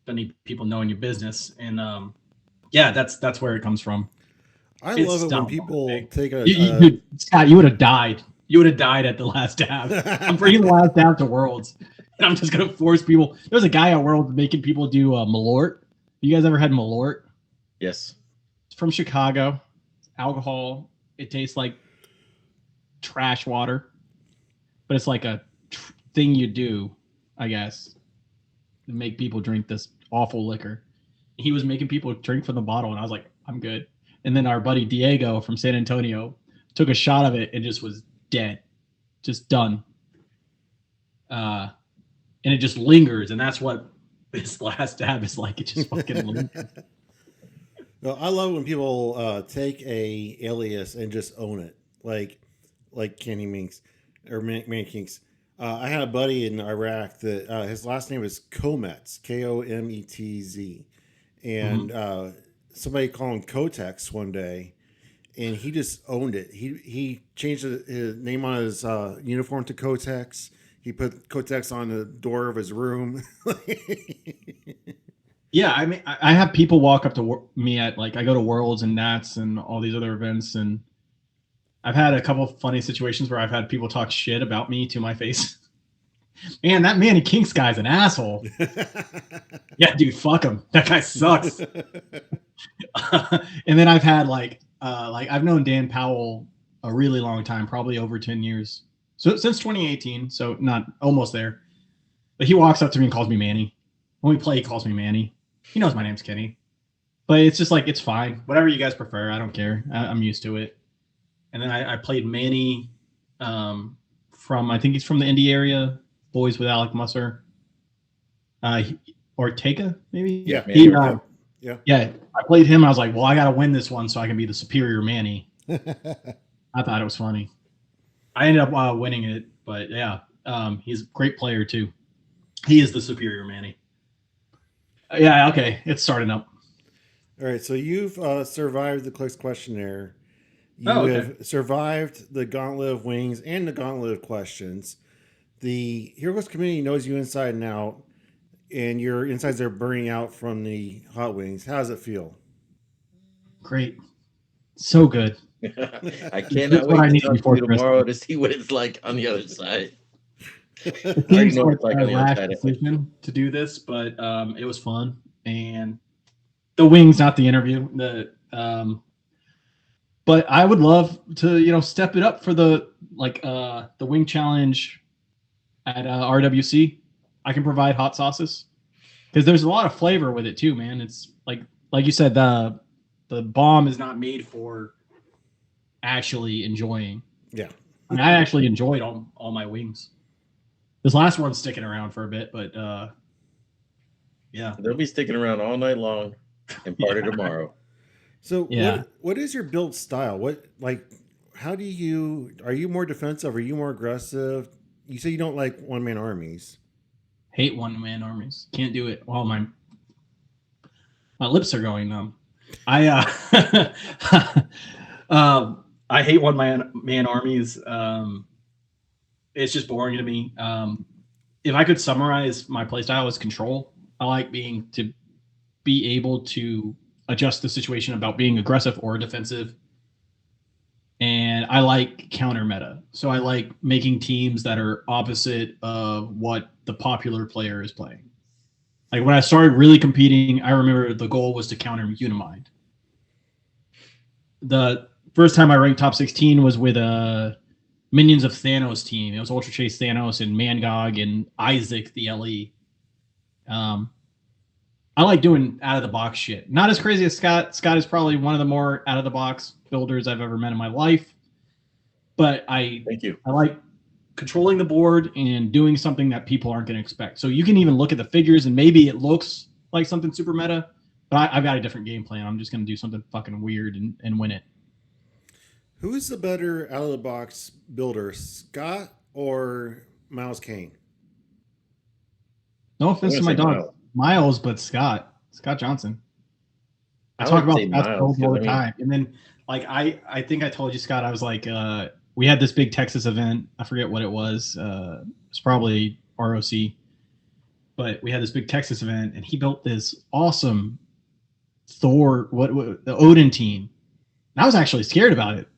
need people knowing your business. And yeah, that's where it comes from. I love it when people take a. Scott, you would have died. You would have died at the last dab. I'm bringing the last dab to Worlds. And I'm just going to force people. There's a guy at Worlds making people do Malort. You guys ever had Malort? Yes. It's from Chicago. It's alcohol. It tastes like trash water. But it's like a thing you do, I guess, to make people drink this awful liquor. He was making people drink from the bottle, and I was like, I'm good. And then our buddy Diego from San Antonio took a shot of it and just was dead. Just done. And it just lingers, and that's what this last tab is like it just fucking. No, I love when people take a alias and just own it, like Kenny Minks or Manny Kinks. I had a buddy in Iraq that his last name was Kometz, Kometz, and somebody called him Kotex one day, and he just owned it. He changed his name on his uniform to Kotex. He put Kotex on the door of his room. Yeah, I mean, I have people walk up to me at like I go to Worlds and Nats and all these other events, and I've had a couple of funny situations where I've had people talk shit about me to my face. Man, that Manny Kinks guy's an asshole. Yeah, dude, fuck him. That guy sucks. And then I've had like I've known Dan Powell a really long time, probably over 10 years. So since 2018, so not almost there. But he walks up to me and calls me Manny. When we play, he calls me Manny. He knows my name's Kenny. But it's just like, it's fine. Whatever you guys prefer, I don't care. I'm used to it. And then I played Manny from, I think he's from the Indy area, Boys with Alec Musser. Ortega, maybe? Yeah. Yeah, I played him. I was like, well, I got to win this one so I can be the superior Manny. I thought it was funny. I ended up winning it, but yeah, he's a great player too. He is the superior Manny. Yeah, okay, it's starting up. All right, so you've survived the Clix questionnaire. You okay. have survived the Gauntlet of Wings and the Gauntlet of Questions. The Heroclix community knows you inside and out, and your insides are burning out from the hot wings. How does it feel? Great. So good. I cannot wait to talk to you tomorrow to see what it's like on the other side. It seems like our last decision to do this, but it was fun. And the wings, not the interview. But I would love to, step it up for the wing challenge at RWC. I can provide hot sauces because there's a lot of flavor with it too, man. It's like you said, the bomb is not made for actually enjoying. Yeah, I mean, I actually enjoyed all my wings. This last one's sticking around for a bit, but yeah, they'll be sticking around all night long and part of tomorrow. So yeah, what is your build style? How do you, are you more defensive? Are you more aggressive? You say you don't like one-man armies. Hate one-man armies. Can't do it. Well, my lips are going numb. I hate one-man armies. It's just boring to me. If I could summarize my playstyle as control, I like being able to adjust the situation about being aggressive or defensive. And I like counter meta. So I like making teams that are opposite of what the popular player is playing. Like when I started really competing, I remember the goal was to counter Unimind. The first time I ranked top 16 was with a Minions of Thanos team. It was Ultra Chase Thanos and Mangog and Isaac the LE. I like doing out of the box shit. Not as crazy as Scott. Scott is probably one of the more out of the box builders I've ever met in my life. But Thank you. I like controlling the board and doing something that people aren't going to expect. So you can even look at the figures and maybe it looks like something super meta, but I've got a different game plan. I'm just going to do something fucking weird and win it. Who is the better out of the box builder, Scott or Miles Kane? No offense to my dog, Miles, but Scott Johnson. I talk about Scott's build all the time. And then I think I told you, Scott, I was like, we had this big Texas event. I forget what it was. It's probably ROC. But we had this big Texas event, and he built this awesome Thor, the Odin team. And I was actually scared about it.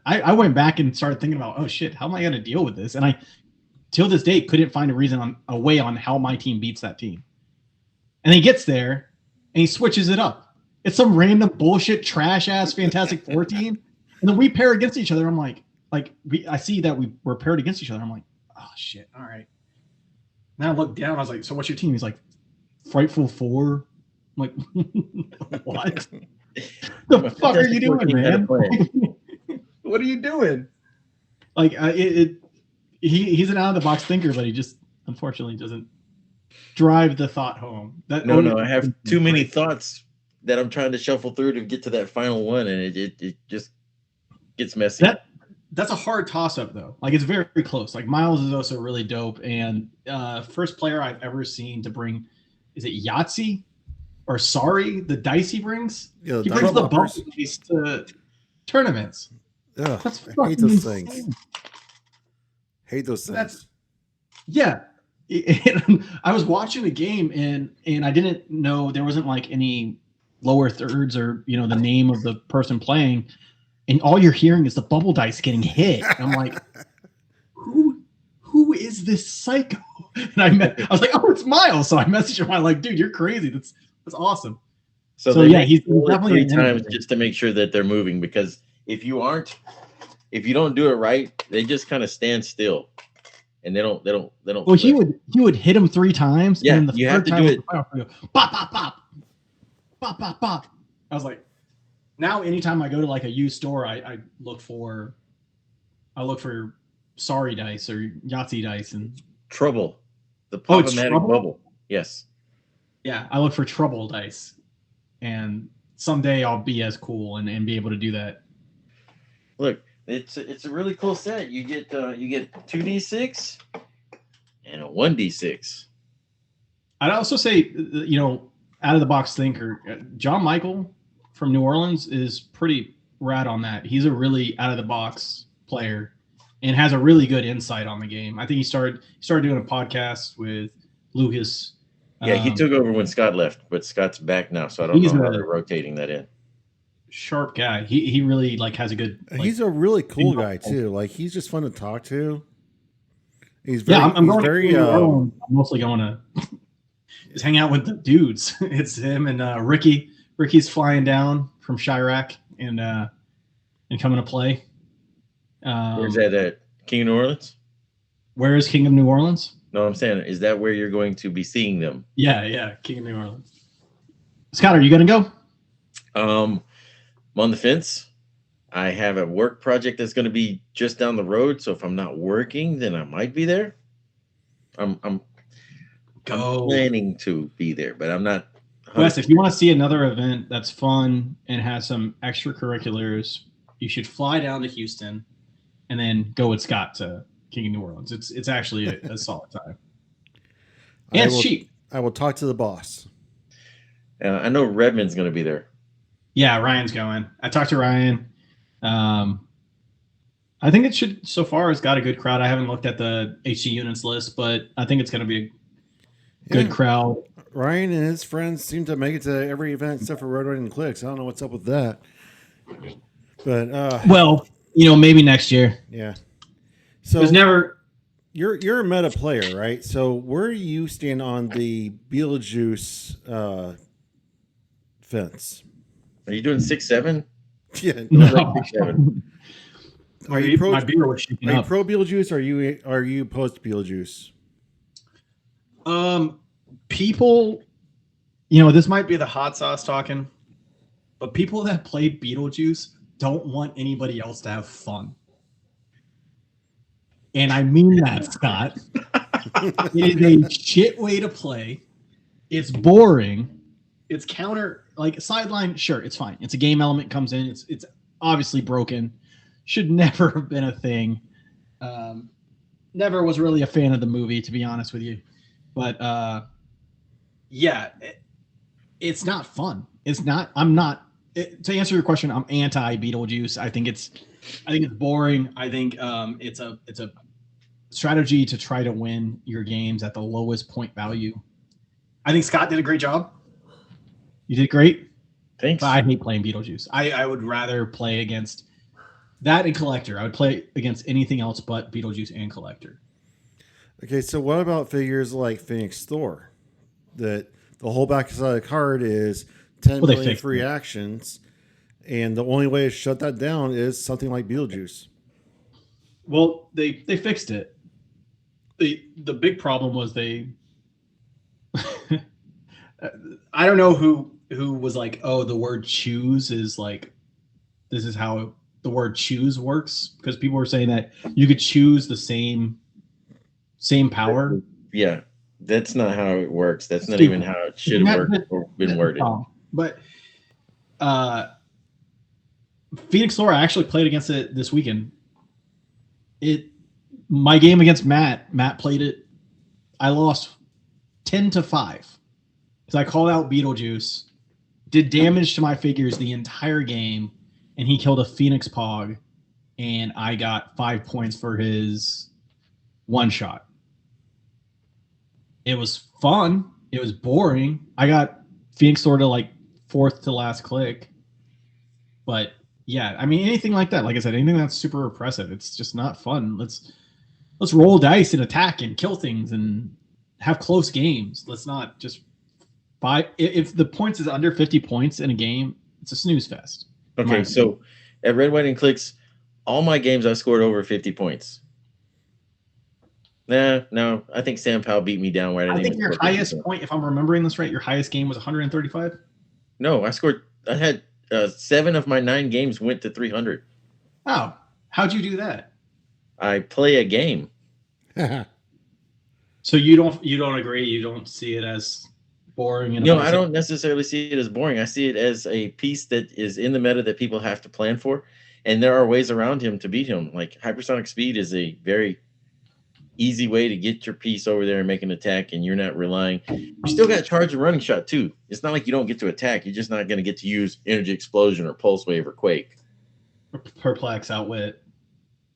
I went back and started thinking about, oh shit, how am I going to deal with this? And I, till this day, couldn't find a way on how my team beats that team. And he gets there, and he switches it up. It's some random bullshit, trash ass Fantastic Four team, and then we pair against each other. I'm like I see that we're paired against each other. I'm like, oh shit, all right. Then I look down. I was like, so what's your team? He's like, Frightful Four. I'm like, what? The fuck are you doing, man? What are you doing? Like, he's an out of the box thinker, but he just unfortunately doesn't drive the thought home. No, I have too many thoughts that I'm trying to shuffle through to get to that final one, and it just gets messy. That's a hard toss-up, though. Like, it's very, very close. Like, Miles is also really dope, and first player I've ever seen to bring, is it Yahtzee or Sorry, the dice he brings? Yeah, he brings the bubble dice to tournaments. Ugh, That's I hate those insane. things. Hate those things. Yeah. I was watching the game, and I didn't know there wasn't like any lower thirds or the name of the person playing, and all you're hearing is the bubble dice getting hit. And I'm like, who is this psycho? And I was like, oh, it's Miles. So I messaged him. I'm like, dude, you're crazy. That's awesome. So yeah, he's definitely 3 times just to make sure that they're moving, because if you don't do it right, they just kind of stand still. And they don't. Well, he would hit him 3 times. Yeah, and then the you have third to do it. Go, bop, bop, bop, bop, bop, bop. I was like, now anytime I go to like a used store, I look for Sorry dice or Yahtzee dice and Trouble, the problematic Trouble? bubble. Yes. Yeah, I look for Trouble dice, and someday I'll be as cool and be able to do that. Look. It's a really cool set. You get 2d6 and a 1d6. I'd also say, out of the box thinker, John Michael from New Orleans is pretty rad on that. He's a really out of the box player and has a really good insight on the game. I think he started doing a podcast with Lucas. Yeah, he took over when Scott left, but Scott's back now, so I don't know how they're rotating that in. Sharp guy. He really has a good. He's a really cool guy too. Like, he's just fun to talk to. He's very. Yeah, I'm mostly going to just hang out with the dudes. It's him and Ricky. Ricky's flying down from Chirac and coming to play. Where's that at? King of New Orleans? Where is King of New Orleans? No, I'm saying, is that where you're going to be seeing them? Yeah, King of New Orleans. Scott, are you going to go? I'm on the fence. I have a work project that's going to be just down the road, so if I'm not working, then I might be there. I'm planning to be there, but I'm not. Wes, if you want to see another event that's fun and has some extracurriculars, you should fly down to Houston and then go with Scott to King of New Orleans. It's actually a solid time. And it's cheap. I will talk to the boss. I know Redmond's going to be there. Yeah, Ryan's going. I talked to Ryan. I think it should, so far, it's got a good crowd. I haven't looked at the HC units list, but I think it's going to be a good crowd. Ryan and his friends seem to make it to every event except for Road Riding Clix. I don't know what's up with that. But well, maybe next year. Yeah. So there's never. You're a meta player, right? So where do you stand on the Beetlejuice fence? Are you doing 6-7? Yeah, no. Like 6-7. Are you pro Beetlejuice? Or are you opposed to Beetlejuice? People, this might be the hot sauce talking, but people that play Beetlejuice don't want anybody else to have fun. And I mean that, Scott. It is a shit way to play. It's boring. It's counter, like sideline. Sure, it's fine. It's a game element comes in. It's obviously broken. Should never have been a thing. Never was really a fan of the movie, to be honest with you. But it's not fun. It's not. I'm not. To answer your question, I'm anti Beetlejuice. I think it's boring. I think it's a strategy to try to win your games at the lowest point value. I think Scott did a great job. You did great. Thanks. But I hate playing Beetlejuice. I would rather play against that and Collector. I would play against anything else but Beetlejuice and Collector. Okay, so what about figures like Phoenix Thor? That the whole back side of the card is 10 million free actions, and the only way to shut that down is something like Beetlejuice. Well, they fixed it. The big problem was they I don't know who was like, oh, the word choose is like, this is how the word choose works, because people were saying that you could choose the same power. Yeah, That's not how it works. That's not Stupid. even how it should have worked or been worded. But Phoenix Laura actually played against it this weekend. My game against Matt played it. I lost 10-5 because I called out Beetlejuice, did damage to my figures the entire game, and he killed a Phoenix Pog, and I got 5 points for his one shot. It was fun. It was boring. I got Phoenix sort of like 4th to last click. But yeah, I mean, anything like that, like I said, anything that's super oppressive, it's just not fun. Let's roll dice and attack and kill things and have close games. Let's not just if the points is under 50 points in a game, it's a snooze fest. Okay, so at Red, White, and Clix, all my games I scored over 50 points. No, I think Sam Powell beat me down where I think your highest point, if I'm remembering this right, your highest game was 135? No, I had 7 of my 9 games went to 300. Oh, how'd you do that? I play a game. So you don't agree? You don't see it as boring? No, I don't necessarily see it as boring. I see it as a piece that is in the meta that people have to plan for, and there are ways around him to beat him. Like hypersonic speed is a very easy way to get your piece over there and make an attack, and you're not relying. You still got charge and running shot too. It's not like you don't get to attack. You're just not going to get to use energy explosion or pulse wave or quake. Perplex, outwit.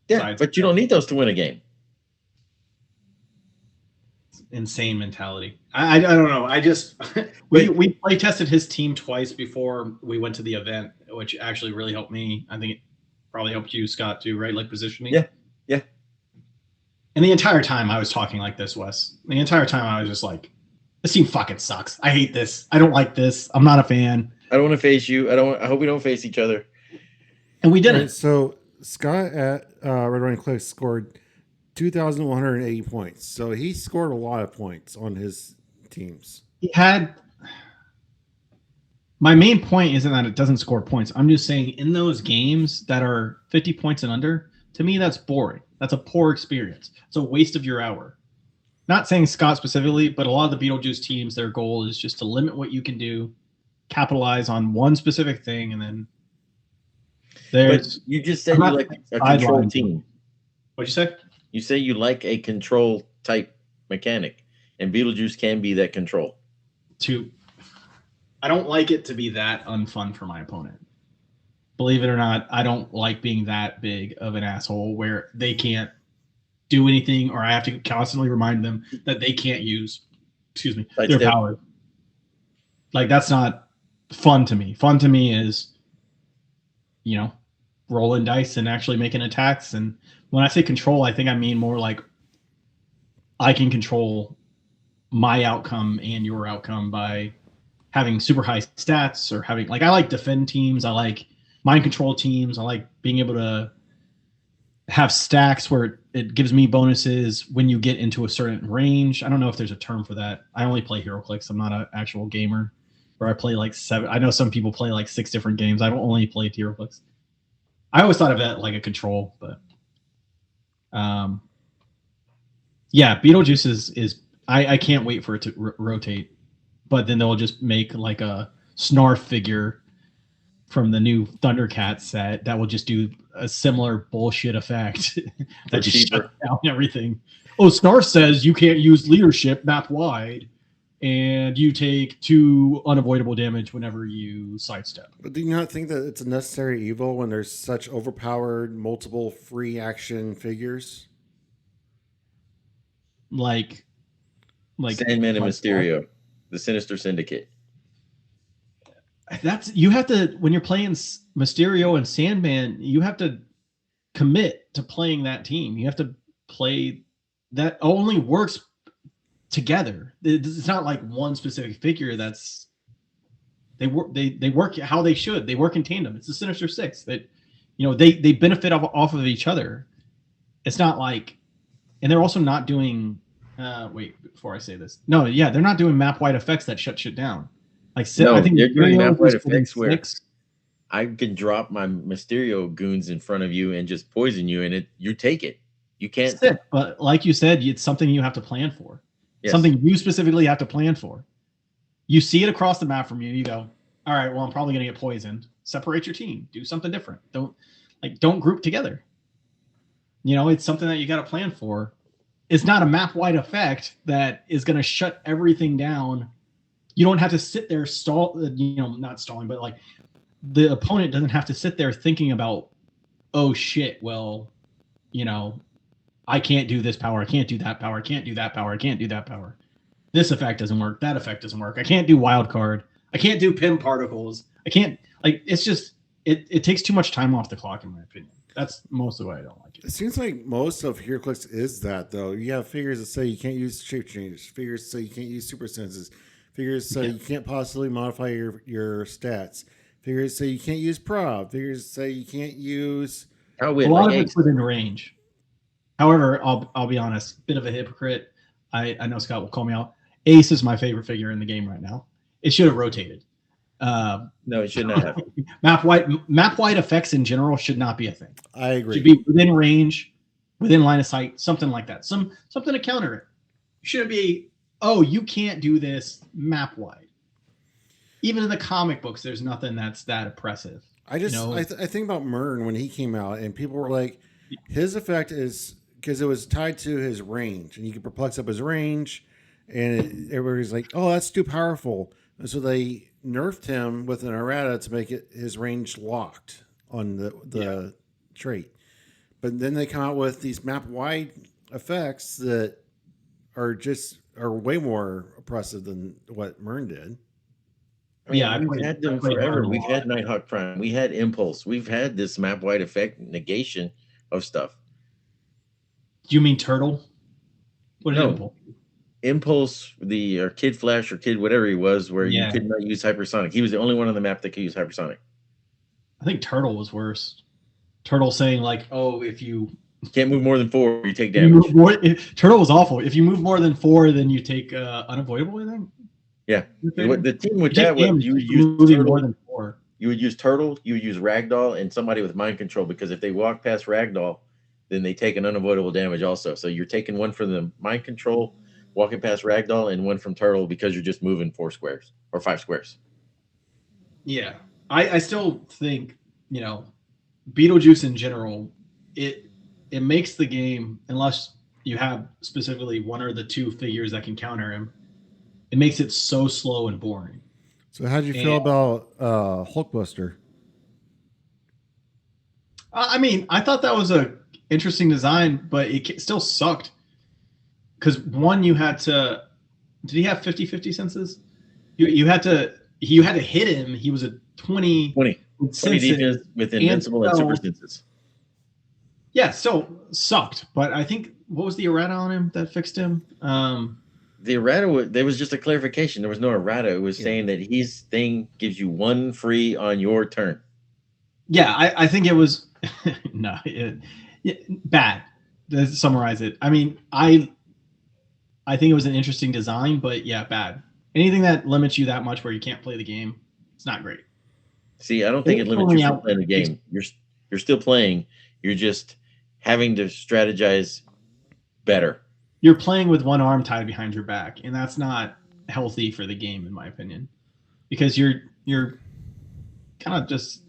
Yeah, but you don't need those to win a game. Insane mentality. I don't know. I just we play tested his team twice before we went to the event, which actually really helped me. I think it probably helped you, Scott, too, right? Like positioning. Yeah. And the entire time I was talking like this, Wes. The entire time I was just like, this team fucking sucks. I hate this. I don't like this. I'm not a fan. I don't want to face you. I hope we don't face each other. And we didn't. Right, so Scott at Red Running Cliff scored 2,180 points. So he scored a lot of points on his teams. He had. My main point isn't that it doesn't score points. I'm just saying in those games that are 50 points and under, to me, that's boring. That's a poor experience. It's a waste of your hour. Not saying Scott specifically, but a lot of the Beetlejuice teams, their goal is just to limit what you can do, capitalize on one specific thing, and then there's. But you just said you like a control team. What'd you say? You say you like a control type mechanic, and Beetlejuice can be that control. I don't like it to be that unfun for my opponent. Believe it or not, I don't like being that big of an asshole where they can't do anything, or I have to constantly remind them that they can't use, their power. Like, that's not fun to me. Fun to me is, rolling dice and actually making attacks. And when I say control, I think I mean more like I can control my outcome and your outcome by having super high stats, or having, like, I like defend teams. I like mind control teams. I like being able to have stacks where it gives me bonuses when you get into a certain range. I don't know if there's a term for that. I only play Heroclix. I'm not an actual gamer where I play like 7. I know some people play like 6 different games. I've only played Heroclix. I always thought of that like a control, but yeah, Beetlejuice is I can't wait for it to rotate, but then they'll just make like a Snarf figure from the new Thundercat set that will just do a similar bullshit effect that just shuts down everything. Oh, Snarf says you can't use leadership map wide, and you take 2 unavoidable damage whenever you sidestep. But do you not think that it's a necessary evil when there's such overpowered multiple free action figures? Like Sandman and Mysterio, the Sinister Syndicate. That's, you have to, when you're playing Mysterio and Sandman, you have to commit to playing that team. You have to play that only works together. It's not like one specific figure. That's they work how they should. They work in tandem. It's the Sinister Six that they benefit off of each other. It's not like, and they're also not doing. Wait, before I say this, no, yeah, they're not doing map wide effects that shut shit down. Like, no, I think they're doing map wide effects where 6. I can drop my Mysterio goons in front of you and just poison you, and you take it. You can't. But like you said, it's something you have to plan for. Yes. Something you specifically have to plan for. You see it across the map from you. You go, all right, well, I'm probably going to get poisoned. Separate your team. Do something different. Don't group together. It's something that you got to plan for. It's not a map-wide effect that is going to shut everything down. You don't have to sit there not stalling, but like the opponent doesn't have to sit there thinking about, oh shit, well, I can't do this power. I can't do that power. I can't do that power. I can't do that power. This effect doesn't work. That effect doesn't work. I can't do wild card. I can't do pin particles. I can't it's just, it takes too much time off the clock in my opinion. That's most of why I don't like it. It seems like most of Heroclix is that, though. You have figures that say you can't use shape changes, figures that say you can't use super senses, figures say you can't possibly modify your stats, figures say you can't use prov, figures say you can't use. A lot of it's within range. However, I'll be honest, bit of a hypocrite. I know Scott will call me out. Ace is my favorite figure in the game right now. It should have rotated. No, it should not have. Map-wide effects in general should not be a thing. I agree. It should be within range, within line of sight, something like that. Something to counter it. It shouldn't be, oh, you can't do this map-wide. Even in the comic books, there's nothing that's that oppressive. I think about Mern when he came out, and people were like, his effect is because it was tied to his range, and you could perplex up his range, and everybody's like, oh, that's too powerful. And so they nerfed him with an errata to make his range locked on the trait. But then they come out with these map-wide effects that are way more oppressive than what Mern did. We've had them forever. We've had Nighthawk Prime. We had Impulse. We've had this map-wide effect negation of stuff. Do you mean Turtle? What is Impulse? Impulse, or Kid Flash or Kid whatever he was, where you could not use hypersonic. He was the only one on the map that could use hypersonic. I think Turtle was worse. Turtle saying like, "Oh, if you can't move more than 4, you take damage." Turtle was awful. If you move more than 4, then you take unavoidable. I think. Yeah, the team with that was you would use Turtle, more than 4. You would use Turtle, you would use Ragdoll, and somebody with mind control, because if they walk past Ragdoll, then they take an unavoidable damage also. So you're taking one from the mind control, walking past Ragdoll, and one from Turtle because you're just moving 4 squares or 5 squares. Yeah, I still think Beetlejuice in general, it makes the game, unless you have specifically one or the 2 figures that can counter him, it makes it so slow and boring. So how do you feel about Hulkbuster? I thought that was a interesting design, but it still sucked. Because one, you had to. Did he have 50-50 senses? You had to hit him. He was a 20 defense with invincible and super senses. Yeah, still sucked. But I think, what was the errata on him that fixed him? The errata, there was just a clarification. There was no errata. It was saying that his thing gives you 1 free on your turn. Yeah, I think it was bad. To summarize it, I think it was an interesting design, but yeah, bad. Anything that limits you that much where you can't play the game, it's not great. See, I don't think it limits you from playing the game. You're still playing. You're just having to strategize better. You're playing with one arm tied behind your back, and that's not healthy for the game, in my opinion, because you're kind of just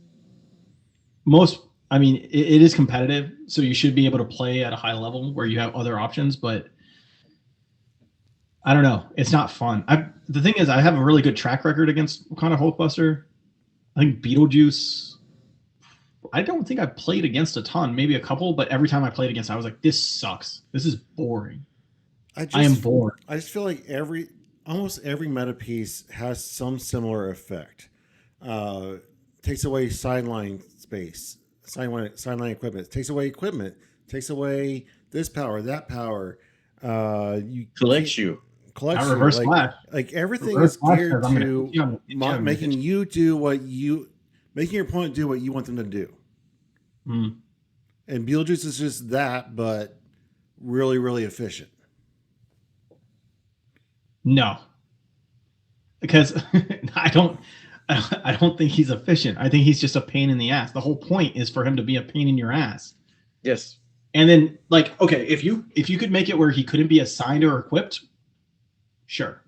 it is competitive, so you should be able to play at a high level where you have other options, but I don't know. It's not fun. The thing is, I have a really good track record against kind of Hulkbuster. I think Beetlejuice, I don't think I've played against a ton, maybe a couple, but every time I played against, I was like, this sucks. This is boring. I am bored. I just feel like almost every meta piece has some similar effect. Takes away sideline space, sideline equipment. Takes away equipment. Takes away this power, that power. Collects you. Reverse flash. Like everything is geared to making your opponent do what you want them to do. Mm. And Beetlejuice is just that, but really, really efficient. No, because I don't think he's efficient. I think he's just a pain in the ass. The whole point is for him to be a pain in your ass. Yes. And then, okay, if you could make it where he couldn't be assigned or equipped, Sure.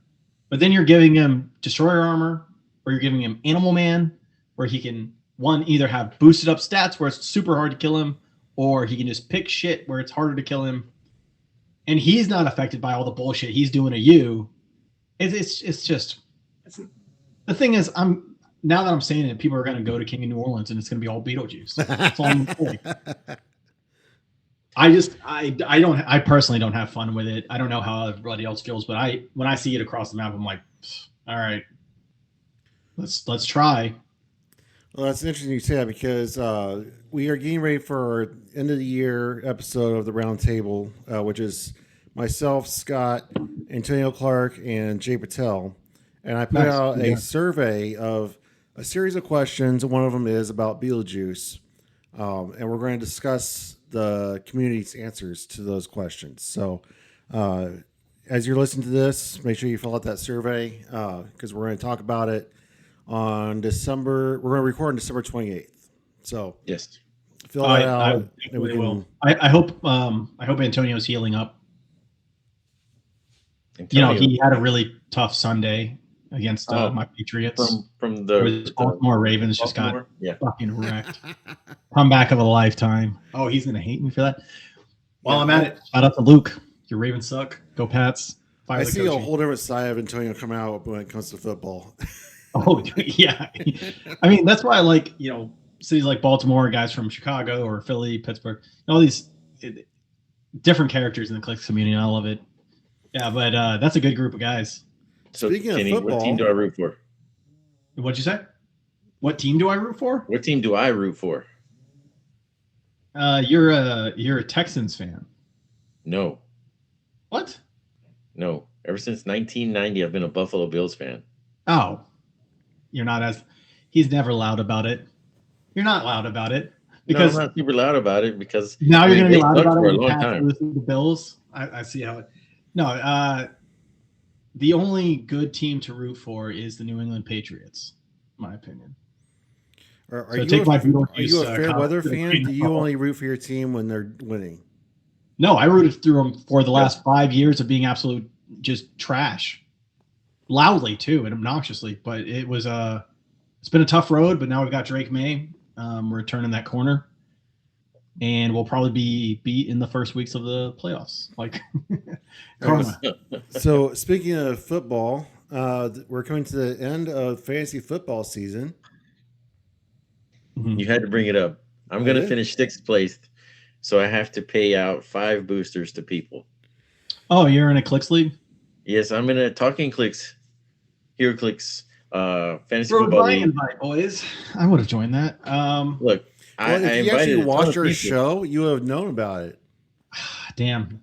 But then you're giving him Destroyer armor, or you're giving him Animal Man, where he can, one, either have boosted up stats where it's super hard to kill him, or he can just pick shit where it's harder to kill him. And he's not affected by all the bullshit he's doing to you. It's just the thing is, now that I'm saying it, people are going to go to King of New Orleans and it's going to be all Beetlejuice. That's all I'm saying. I personally don't have fun with it. I don't know how everybody else feels, but when I see it across the map, I'm like, all right, let's try. Well, that's interesting you say that because we are getting ready for our end of the year episode of the Round Table, which is myself, Scott, Antonio Clark, and Jay Patel. And I put out a survey of a series of questions. One of them is about Beetlejuice. And we're going to discuss the community's answers to those questions. So as you're listening to this, make sure you fill out that survey because we're going to talk about it on December. We're going to record on December 28th. So yes, fill that out. I hope Antonio's healing up. Antonio, he had a really tough Sunday against my Patriots. From the Baltimore Ravens just got fucking wrecked. Comeback of a lifetime. Oh, he's gonna hate me for that. While I'm at it, shout out to Luke. Your Ravens suck. Go Pats. I see a whole different side of Antonio coming out when it comes to football. Oh yeah, I mean that's why I like cities like Baltimore, guys from Chicago or Philly, Pittsburgh, all these different characters in the Clix community. I love it. Yeah, but that's a good group of guys. So, speaking Kenny, of football, what team do I root for? What'd you say? What team do I root for? What team do I root for? You're a Texans fan. No. What? No. Ever since 1990, I've been a Buffalo Bills fan. Oh, you're not he's never loud about it. You're not loud about it because I'm not super loud about it because now you're going to be loud about it for a when long time. The Bills. I see how it. No, the only good team to root for is the New England Patriots, in my opinion. Are you a fair weather fan? Do you only root for your team when they're winning? No, I rooted through them for the last 5 years of being absolute just trash, loudly too and obnoxiously. But it's been a tough road. But now we've got Drake May. We're turning that corner, and we'll probably be beat in the first weeks of the playoffs. Like, karma. So speaking of football, we're coming to the end of fantasy football season. You had to bring it up. I'm going to finish 6th place, so I have to pay out 5 boosters to people. Oh, you're in a Clix league? Yes, I'm in a Talkn Clix, Heroclix, fantasy football league. Invite, boys. I would have joined that. Look, if you actually watched our show, you would have known about it. Damn.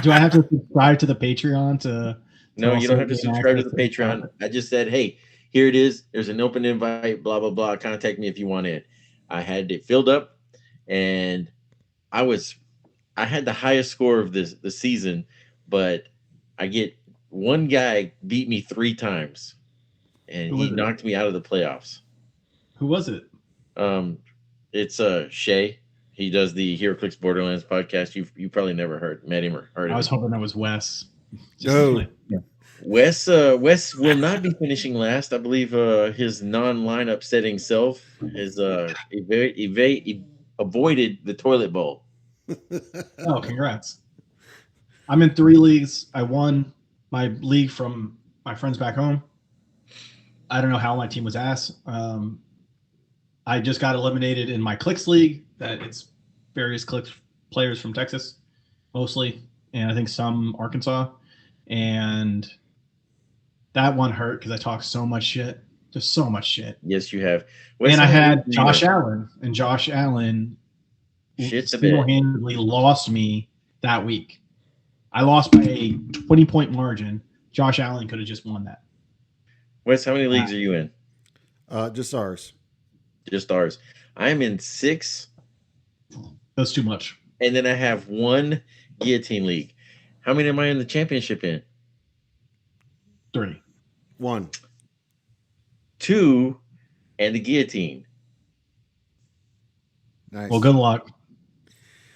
Do I have to subscribe to the Patreon to No, you don't have to subscribe to the Patreon. I just said, hey, here it is. There's an open invite, blah, blah, blah. Contact me if you want it. I had it filled up, and I had the highest score of the season, but I get one guy beat me 3 times, and he knocked me out of the playoffs. Who was it? It's Shay. He does the Heroclix Borderlands podcast. You probably never met him or heard of him. I was hoping that was Wes. Wes will not be finishing last. I believe his non-lineup setting self has avoided the toilet bowl. Oh, congrats. I'm in 3 leagues. I won my league from my friends back home. I don't know how my team was ass. I just got eliminated in my Clix league. That it's various Clix players from Texas, mostly, and I think some Arkansas. And that one hurt because I talked so much shit, just so much shit. Yes, you have. And I had Josh Allen, and Josh Allen single-handedly lost me that week. I lost by a 20-point margin. Josh Allen could have just won that. Wes, how many leagues are you in? Just ours. Just ours. I am in 6. That's too much. And then I have 1 guillotine league. How many am I in the championship in? 3. 1. 2 and the guillotine. Nice. Well, good luck.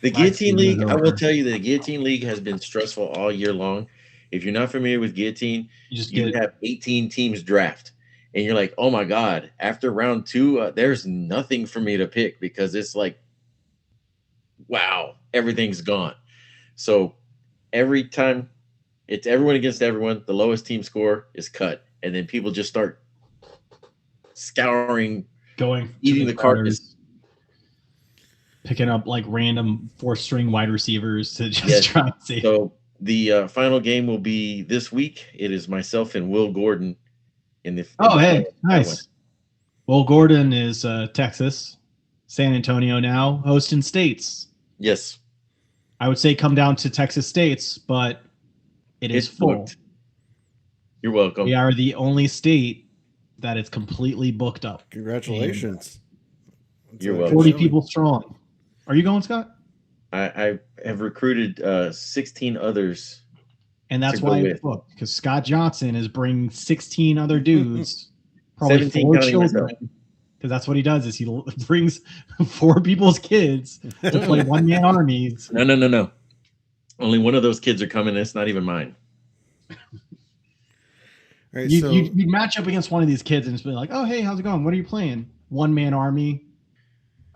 The guillotine league, I will tell you that the guillotine league has been stressful all year long. If you're not familiar with Guillotine, You just you get have 18 teams draft, and you're like, oh my god! After round 2, there's nothing for me to pick because it's like, wow, everything's gone. So every time it's everyone against everyone, the lowest team score is cut, and then people just start scouring, going eating the carcass. picking up like random 4-string wide receivers to just Yes. try and see. So the final game will be this week. It is myself and Will Gordon in the. Oh, in the hey, final. nice. Well, Gordon is Texas, San Antonio now, hosting states. Yes, I would say come down to Texas states, but it is it's full. booked. You're welcome. We are the only state that is completely booked up. Congratulations. You're welcome. 40 people strong. Are you going, Scott? I have recruited 16 others. And that's to go why with. it's booked, because Scott Johnson is bringing 16 other dudes, probably 17 4 counting children. myself. Because that's what he does is he brings 4 people's kids to play one-man armies. No. Only one of those kids are coming. It's not even mine. All right, You match up against one of these kids and just be like, oh, hey, how's it going? What are you playing? One-man army.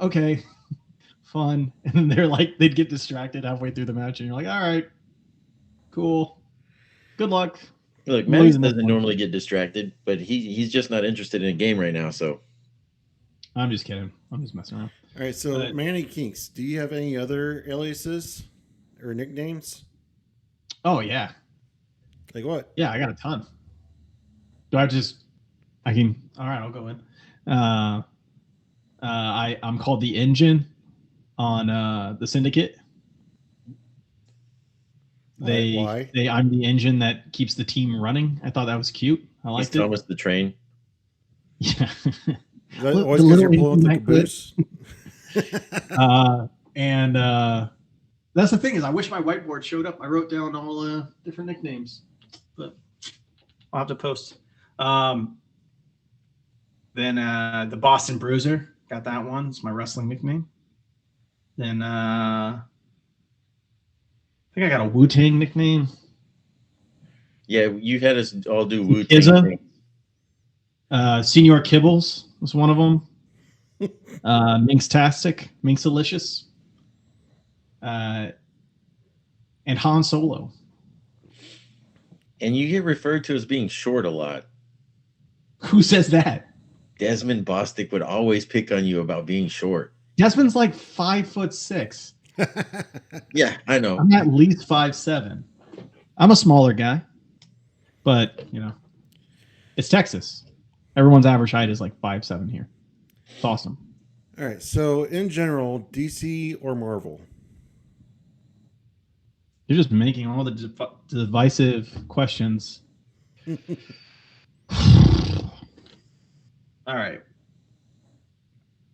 Okay. Fun. And then they're like, they'd get distracted halfway through the match and you're like, all right, cool. Good luck. Look, Manny doesn't normally get distracted, but he's just not interested in a game right now. So I'm just kidding. I'm just messing around. all right, so Manny Kinks, do you have any other aliases or nicknames? Oh, yeah. Like what? Yeah, I got a ton. Do I just? I can. All right, I'll go in. I'm called the Engine on the Syndicate. Why? I'm the engine that keeps the team running. I thought that was cute. I he's liked it. Thomas the Train. Yeah. Is that always because you're pulling the caboose? And that's the thing is, I wish my whiteboard showed up. I wrote down all different nicknames, but I'll have to post. Then the Boston Bruiser, got that one. It's my wrestling nickname. Then I think I got a Wu-Tang nickname. Yeah, you had us all do Wu Tang. Senior Kibbles was one of them. Minx-tastic, Minxalicious. And Han Solo. And you get referred to as being short a lot. Who says that? Desmond Bostic would always pick on you about being short. Desmond's like 5'6". Yeah, I know. I'm at least 5'7". I'm a smaller guy, but it's Texas. Everyone's average height is like 5'7" here. It's awesome. All right. So in general, DC or Marvel? You're just making all the divisive questions. All right.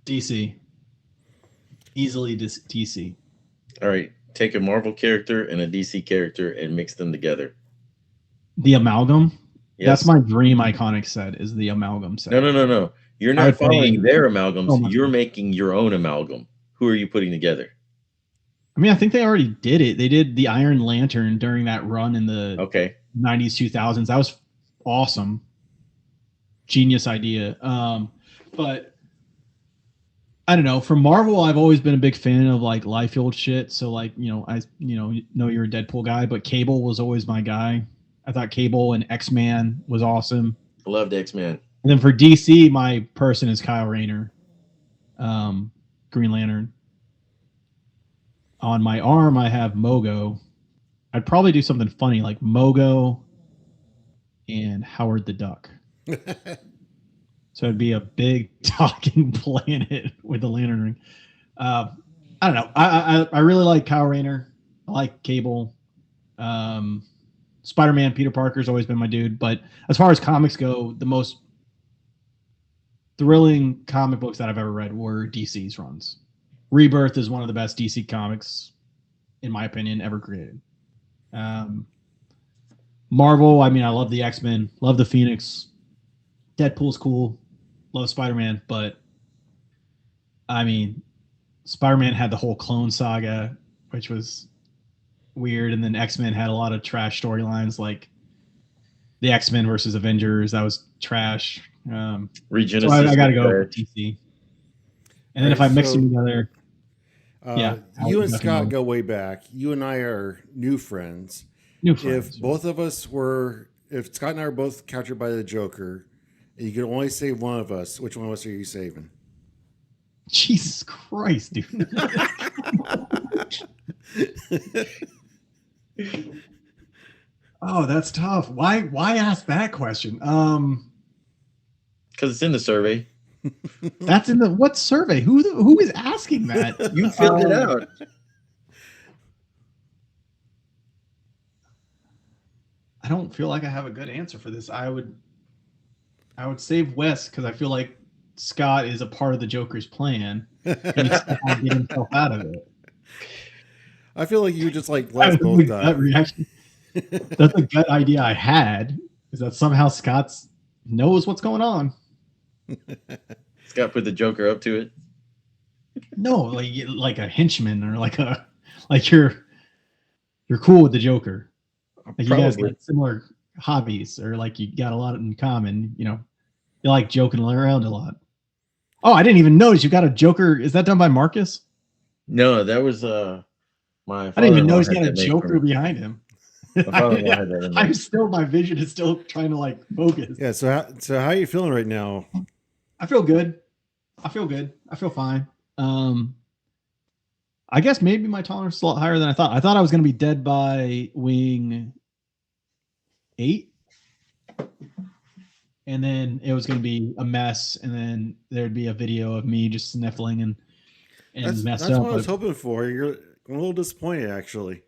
DC. Easily DC. All right. Take a Marvel character and a DC character and mix them together. The amalgam? Yes. That's my dream iconic set is the amalgam set. No. You're not following their amalgams. You're making your own amalgam. Who are you putting together? I mean, I think they already did it. They did the Iron Lantern during that run in the 90s, 2000s. That was awesome. Genius idea. But I don't know. For Marvel, I've always been a big fan of like Liefeld shit. So like, I know you're a Deadpool guy, but Cable was always my guy. I thought Cable and X-Man was awesome. Loved X-Man. And then for DC, my person is Kyle Rayner, Green Lantern. On my arm, I have Mogo. I'd probably do something funny like Mogo and Howard the Duck. So it'd be a big talking planet with a lantern ring. I don't know. I really like Kyle Rayner. I like Cable. Spider-Man, Peter Parker's always been my dude. But as far as comics go, the most thrilling comic books that I've ever read were DC's runs. Rebirth is one of the best DC comics, in my opinion, ever created. Marvel, I mean, I love the X-Men, love the Phoenix. Deadpool's cool, love Spider-Man, but I mean, Spider-Man had the whole clone saga, which was weird. And then X-Men had a lot of trash storylines, like the X-Men versus Avengers. That was trash. Regenesis. So I got to go trash. with DC. And then if I mix them together, you and Scott go way back. You and I are new friends. New friends. If both of us were, if Scott and I are both captured by the Joker, and you could only save one of us, which one of us are you saving? Jesus Christ, dude. Oh, that's tough. Why ask that question? Because it's in the survey. That's in the what survey? Who is asking that? You filled it out. I don't feel like I have a good answer for this. I would save Wes because I feel like Scott is a part of the Joker's plan. And he's trying to get himself out of it. I feel like you just like let both die. Reaction. That's a good idea I had, is that somehow Scott knows what's going on. Scott put the Joker up to it. No, like a henchman or like you're cool with the Joker. Like you guys like similar hobbies, or like you got a lot in common. You know, you like joking around a lot. Oh, I didn't even notice you got a Joker. Is that done by Marcus? No, that was my. I didn't even notice he had a Joker behind him. I'm still, my vision is still trying to like focus. Yeah. So how are you feeling right now? I feel good. I feel fine. I guess maybe my tolerance is a lot higher than I thought. I thought I was going to be dead by wing 8. And then it was going to be a mess. And then there'd be a video of me just sniffling and messed up. That's what I was hoping for. You're a little disappointed, actually.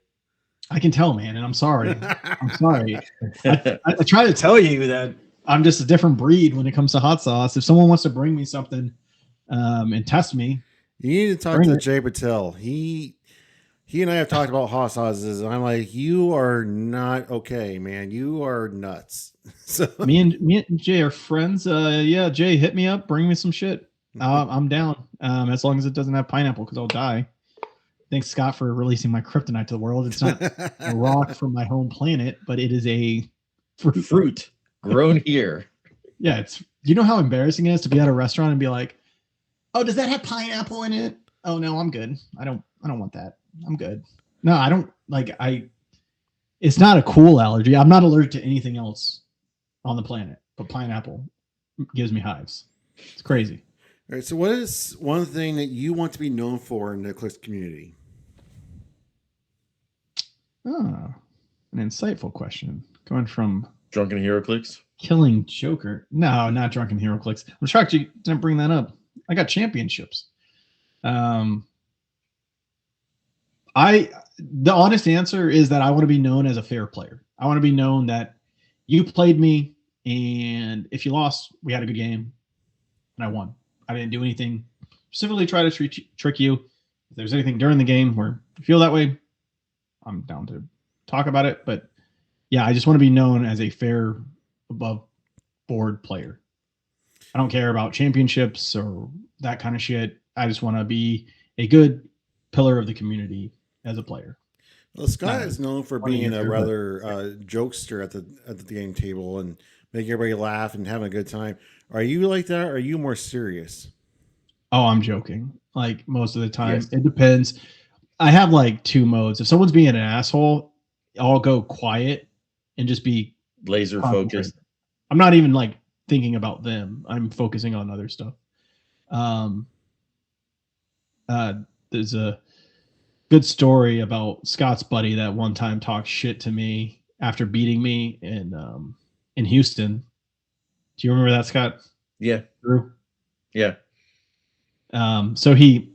I can tell, man. And I'm sorry. I'm sorry. I try to tell you that I'm just a different breed when it comes to hot sauce. If someone wants to bring me something and test me, you need to talk to Jay Patel. He and I have talked about hot sauces, and I'm like, you are not okay, man. You are nuts. So me and Jay are friends. Yeah, Jay, hit me up. Bring me some shit. I'm down. As long as it doesn't have pineapple, because I'll die. Thanks, Scott, for releasing my kryptonite to the world. It's not a rock from my home planet, but it is a fruit grown here. Yeah, you know how embarrassing it is to be at a restaurant and be like, "Oh, does that have pineapple in it?" "Oh no, I'm good. I don't want that. I'm good." No, I don't like it's not a cool allergy. I'm not allergic to anything else on the planet, but pineapple gives me hives. It's crazy. All right, so what is one thing that you want to be known for in the Clix community? Oh, an insightful question. Going from Drunken Heroclix? Killing Joker. No, not Drunken Heroclix. I'm shocked you didn't bring that up. I got championships. The honest answer is that I want to be known as a fair player. I want to be known that you played me, and if you lost, we had a good game, and I won. I didn't do anything specifically try to trick you. If there's anything during the game where you feel that way, I'm down to talk about it. But yeah, I just want to be known as a fair, above board player. I don't care about championships or that kind of shit. I just want to be a good pillar of the community as a player. Well, Scott is known for being a rather jokester at the game table and making everybody laugh and having a good time. Are you like that, or are you more serious? Oh, I'm joking. Like most of the time. Yes. It depends. I have like 2 modes. If someone's being an asshole, I'll go quiet and just be laser focused. I'm not even like thinking about them. I'm focusing on other stuff. There's a good story about Scott's buddy that one time talked shit to me after beating me in Houston. Do you remember that, Scott? Yeah. Drew? Yeah. So he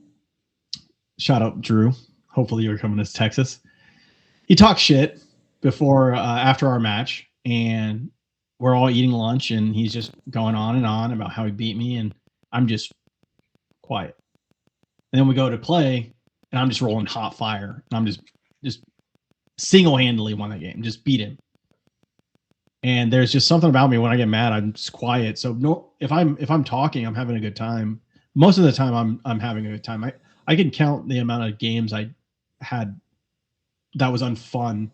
shout out Drew. Hopefully you're coming to Texas. He talked shit before after our match, and we're all eating lunch, and he's just going on and on about how he beat me, and I'm just quiet. And then we go to play, and I'm just rolling hot fire, and I'm just single-handedly won that game, just beat him. And there's just something about me when I get mad, I'm just quiet. So no, if I'm talking, I'm having a good time. Most of the time I'm having a good time. I can count the amount of games I had that was unfun,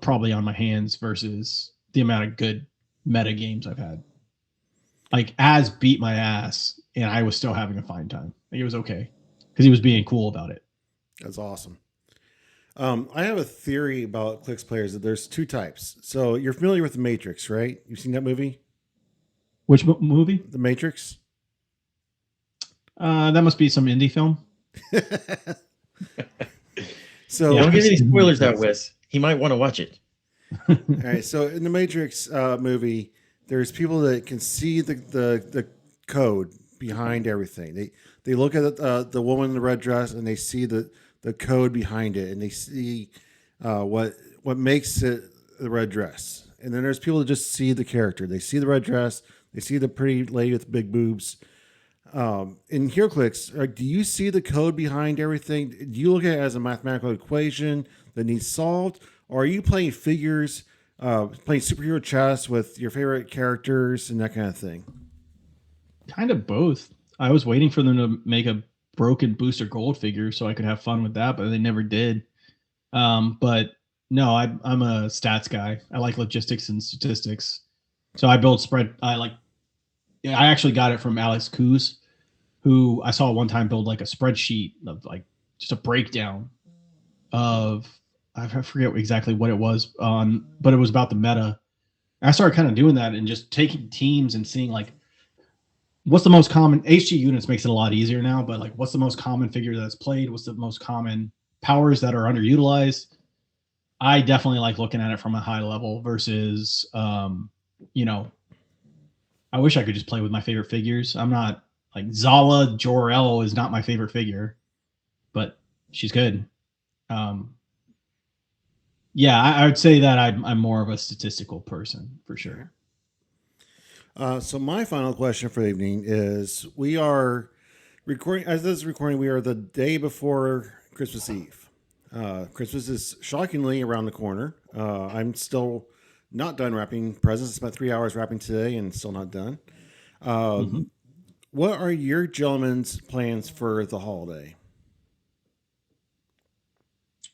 probably on my hands versus the amount of good meta games I've had. Like Az beat my ass, and I was still having a fine time. Like, it was okay because he was being cool about it. That's awesome. I have a theory about Clix players that there's two types. So you're familiar with The Matrix, right? You've seen that movie? Which movie? The Matrix? That must be some indie film. So Yeah. Don't give any spoilers out, Wes. He might want to watch it. all right. So in the Matrix movie, there's people that can see the code behind everything. They look at the woman in the red dress and they see the code behind it, and they see what makes it the red dress. And then there's people that just see the character. They see the red dress. They see the pretty lady with big boobs. In Heroclix, do you see the code behind everything? Do you look at it as a mathematical equation that needs solved? Or are you playing figures, playing superhero chess with your favorite characters and that kind of thing? Kind of both. I was waiting for them to make a broken booster gold figure so I could have fun with that, but they never did. But no, I'm a stats guy. I like logistics and statistics. So I build spread. I actually got it from Alex Coos, who I saw one time build like a spreadsheet of like just a breakdown of, I forget exactly what it was on, but it was about the meta. I started kind of doing that and just taking teams and seeing like what's the most common. HG units makes it a lot easier now, but like what's the most common figure that's played? What's the most common powers that are underutilized? I definitely like looking at it from a high level versus, I wish I could just play with my favorite figures. I'm not like Zala Jor-El is not my favorite figure, but she's good. Yeah, I would say that I'm more of a statistical person for sure. So my final question for the evening is: we are recording. As this is recording, we are the day before Christmas Eve. Christmas is shockingly around the corner. I'm still not done wrapping presents. I spent 3 hours wrapping today and still not done. What are your gentlemen's plans for the holiday?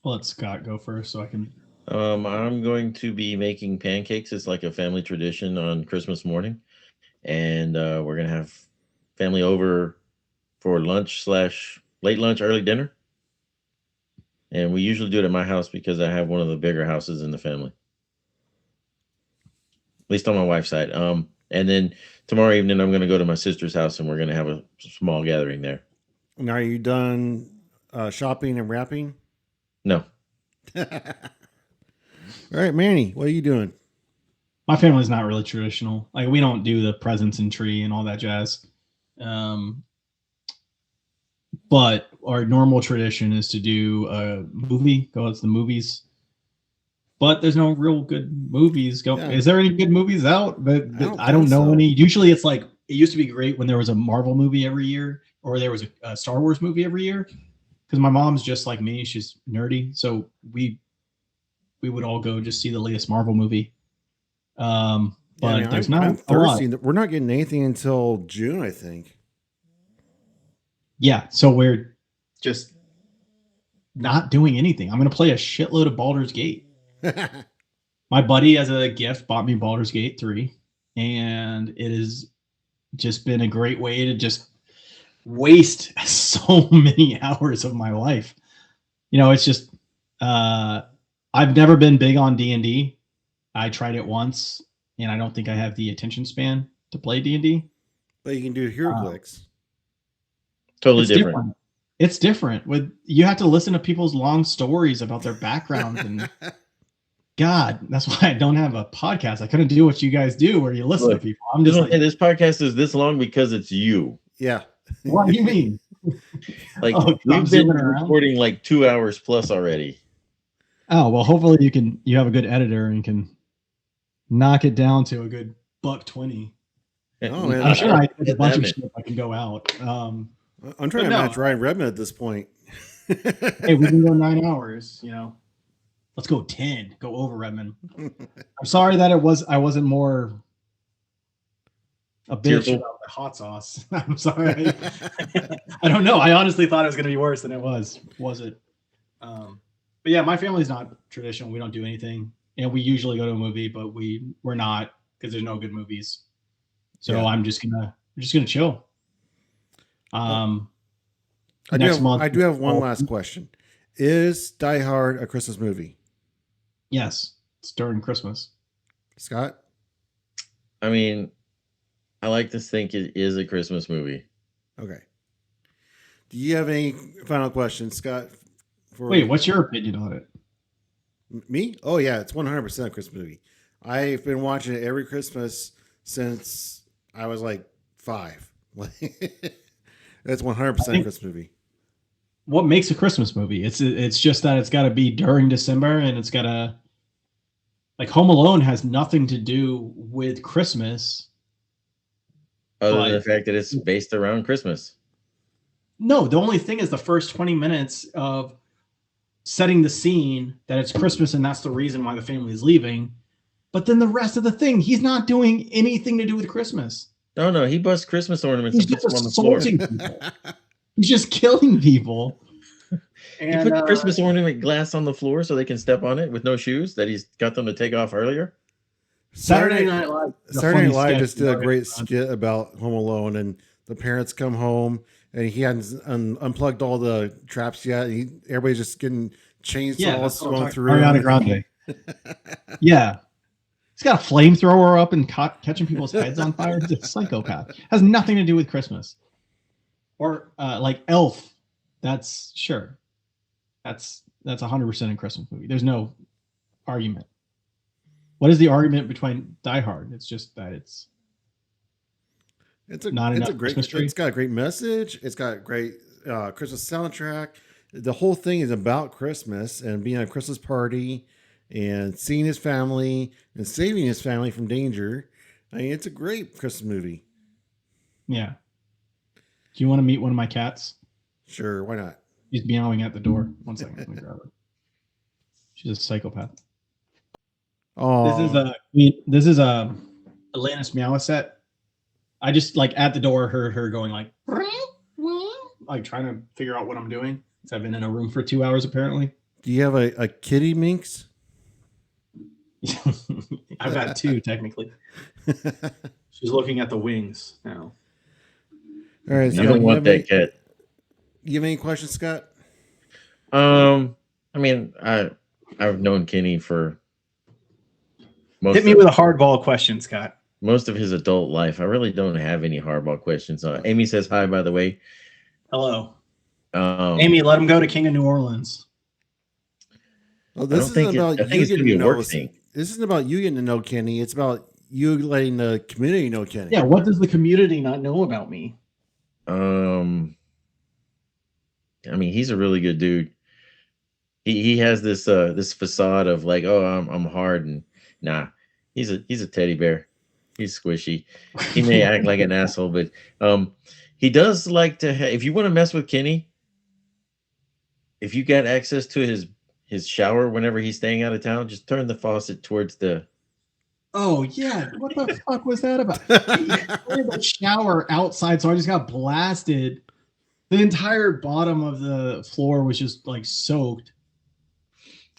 I'll let Scott go first so I can. I'm going to be making pancakes. It's like a family tradition on Christmas morning. And we're going to have family over for lunch / late lunch, early dinner. And we usually do it at my house because I have one of the bigger houses in the family. At least on my wife's side. And then tomorrow evening, I'm going to go to my sister's house and we're going to have a small gathering there. And are you done shopping and wrapping? No. All right, Manny, what are you doing? My family's not really traditional. Like we don't do the presents and tree and all that jazz. But our normal tradition is to do a movie, go out to the movies. But there's no real good movies. Yeah. Is there any good movies out? But I don't know any. Usually it's like, it used to be great when there was a Marvel movie every year or there was a Star Wars movie every year. Because my mom's just like me. She's nerdy. So we would all go just see the latest Marvel movie. But there's not I'm a lot. thirsty. We're not getting anything until June, I think. Yeah, so we're just not doing anything. I'm going to play a shitload of Baldur's Gate. My buddy, as a gift, bought me Baldur's Gate 3, and it has just been a great way to just waste so many hours of my life. It's just I've never been big on D&D. I tried it once, and I don't think I have the attention span to play D&D. But you can do Heroclix. Totally It's different. It's different. You have to listen to people's long stories about their backgrounds, and God, that's why I don't have a podcast. I couldn't do what you guys do, where you listen to people. I'm just like, this podcast is this long because it's you. Yeah. what do you mean? Like I'm we've been zooming around. recording like 2 hours plus already. Oh well, hopefully you have a good editor and can knock it down to a good $1.20. Oh, man. I'm sure I have a bunch of shit I can go out. I'm trying to match Ryan Redmond at this point. Hey, we can go 9 hours. Let's go 10. Go over Redmond. I'm sorry that I wasn't more a bitch Tearful. about the hot sauce. I'm sorry. I don't know. I honestly thought it was going to be worse than it was. Was it? But yeah, my family's not traditional. We don't do anything, and we usually go to a movie, but we're not because there's no good movies. So Yeah. I'm just gonna chill. I Next month. do have one last question. Is Die Hard a Christmas movie? Yes, it's during Christmas. Scott? I mean, I like to think it is a Christmas movie. Okay. Do you have any final questions, Scott? Wait, what's your opinion on it? Me? Oh, yeah, it's 100% a Christmas movie. I've been watching it every Christmas since I was like 5. That's 100% a Christmas movie. What makes a Christmas movie? It's just that it's got to be during December, and it's got to, like, Home Alone has nothing to do with Christmas. Other than the fact that it's based around Christmas. No, the only thing is the first 20 minutes of setting the scene that it's Christmas and that's the reason why the family is leaving. But then the rest of the thing, he's not doing anything to do with Christmas. No, he busts Christmas ornaments He's and puts just them on the floor. assaulting people. He's just killing people. You put the Christmas ornament glass on the floor so they can step on it with no shoes that he's got them to take off earlier. Saturday Night Live. Saturday Night Live just did a great skit about Home Alone, and the parents come home and he hadn't unplugged all the traps yet. Everybody's just getting chainsaws going through. Ariana Grande. Yeah. He's got a flamethrower up and catching people's heads on fire. He's a psychopath. Has nothing to do with Christmas. Or like Elf. That's sure. That's 100% a Christmas movie. There's no argument. What is the argument between Die Hard? It's just that it's not enough Christmas tree. It's got a great message. It's got a great Christmas soundtrack. The whole thing is about Christmas and being at a Christmas party and seeing his family and saving his family from danger. I mean, it's a great Christmas movie. Yeah. Do you want to meet one of my cats? Sure, why not? She's meowing at the door. One second, let me grab her. She's a psychopath. Oh, this is a Atlantis Meowset. I just like at the door heard her going like trying to figure out what I'm doing. So I've been in a room for 2 hours apparently. Do you have a kitty minx? I've got 2 technically. She's looking at the wings now. All right, I don't want that cat. You have any questions, Scott? I mean, I've known Kenny for hit me with a hardball question, Scott. Most of his adult life. I really don't have any hardball questions. Amy says hi, by the way. Hello. Amy, let him go to King of New Orleans. Well, this isn't about you getting to know. This isn't about you getting to know Kenny. It's about you letting the community know Kenny. Yeah, what does the community not know about me? I mean, he's a really good dude. He has this this facade of like, oh, I'm hard, and nah, he's a teddy bear. He's squishy. He may act like an asshole, but he does like to. If you want to mess with Kenny, if you got access to his shower whenever he's staying out of town, just turn the faucet towards the. Oh yeah, what the fuck was that about? He had the shower outside, so I just got blasted. The entire bottom of the floor was just like soaked.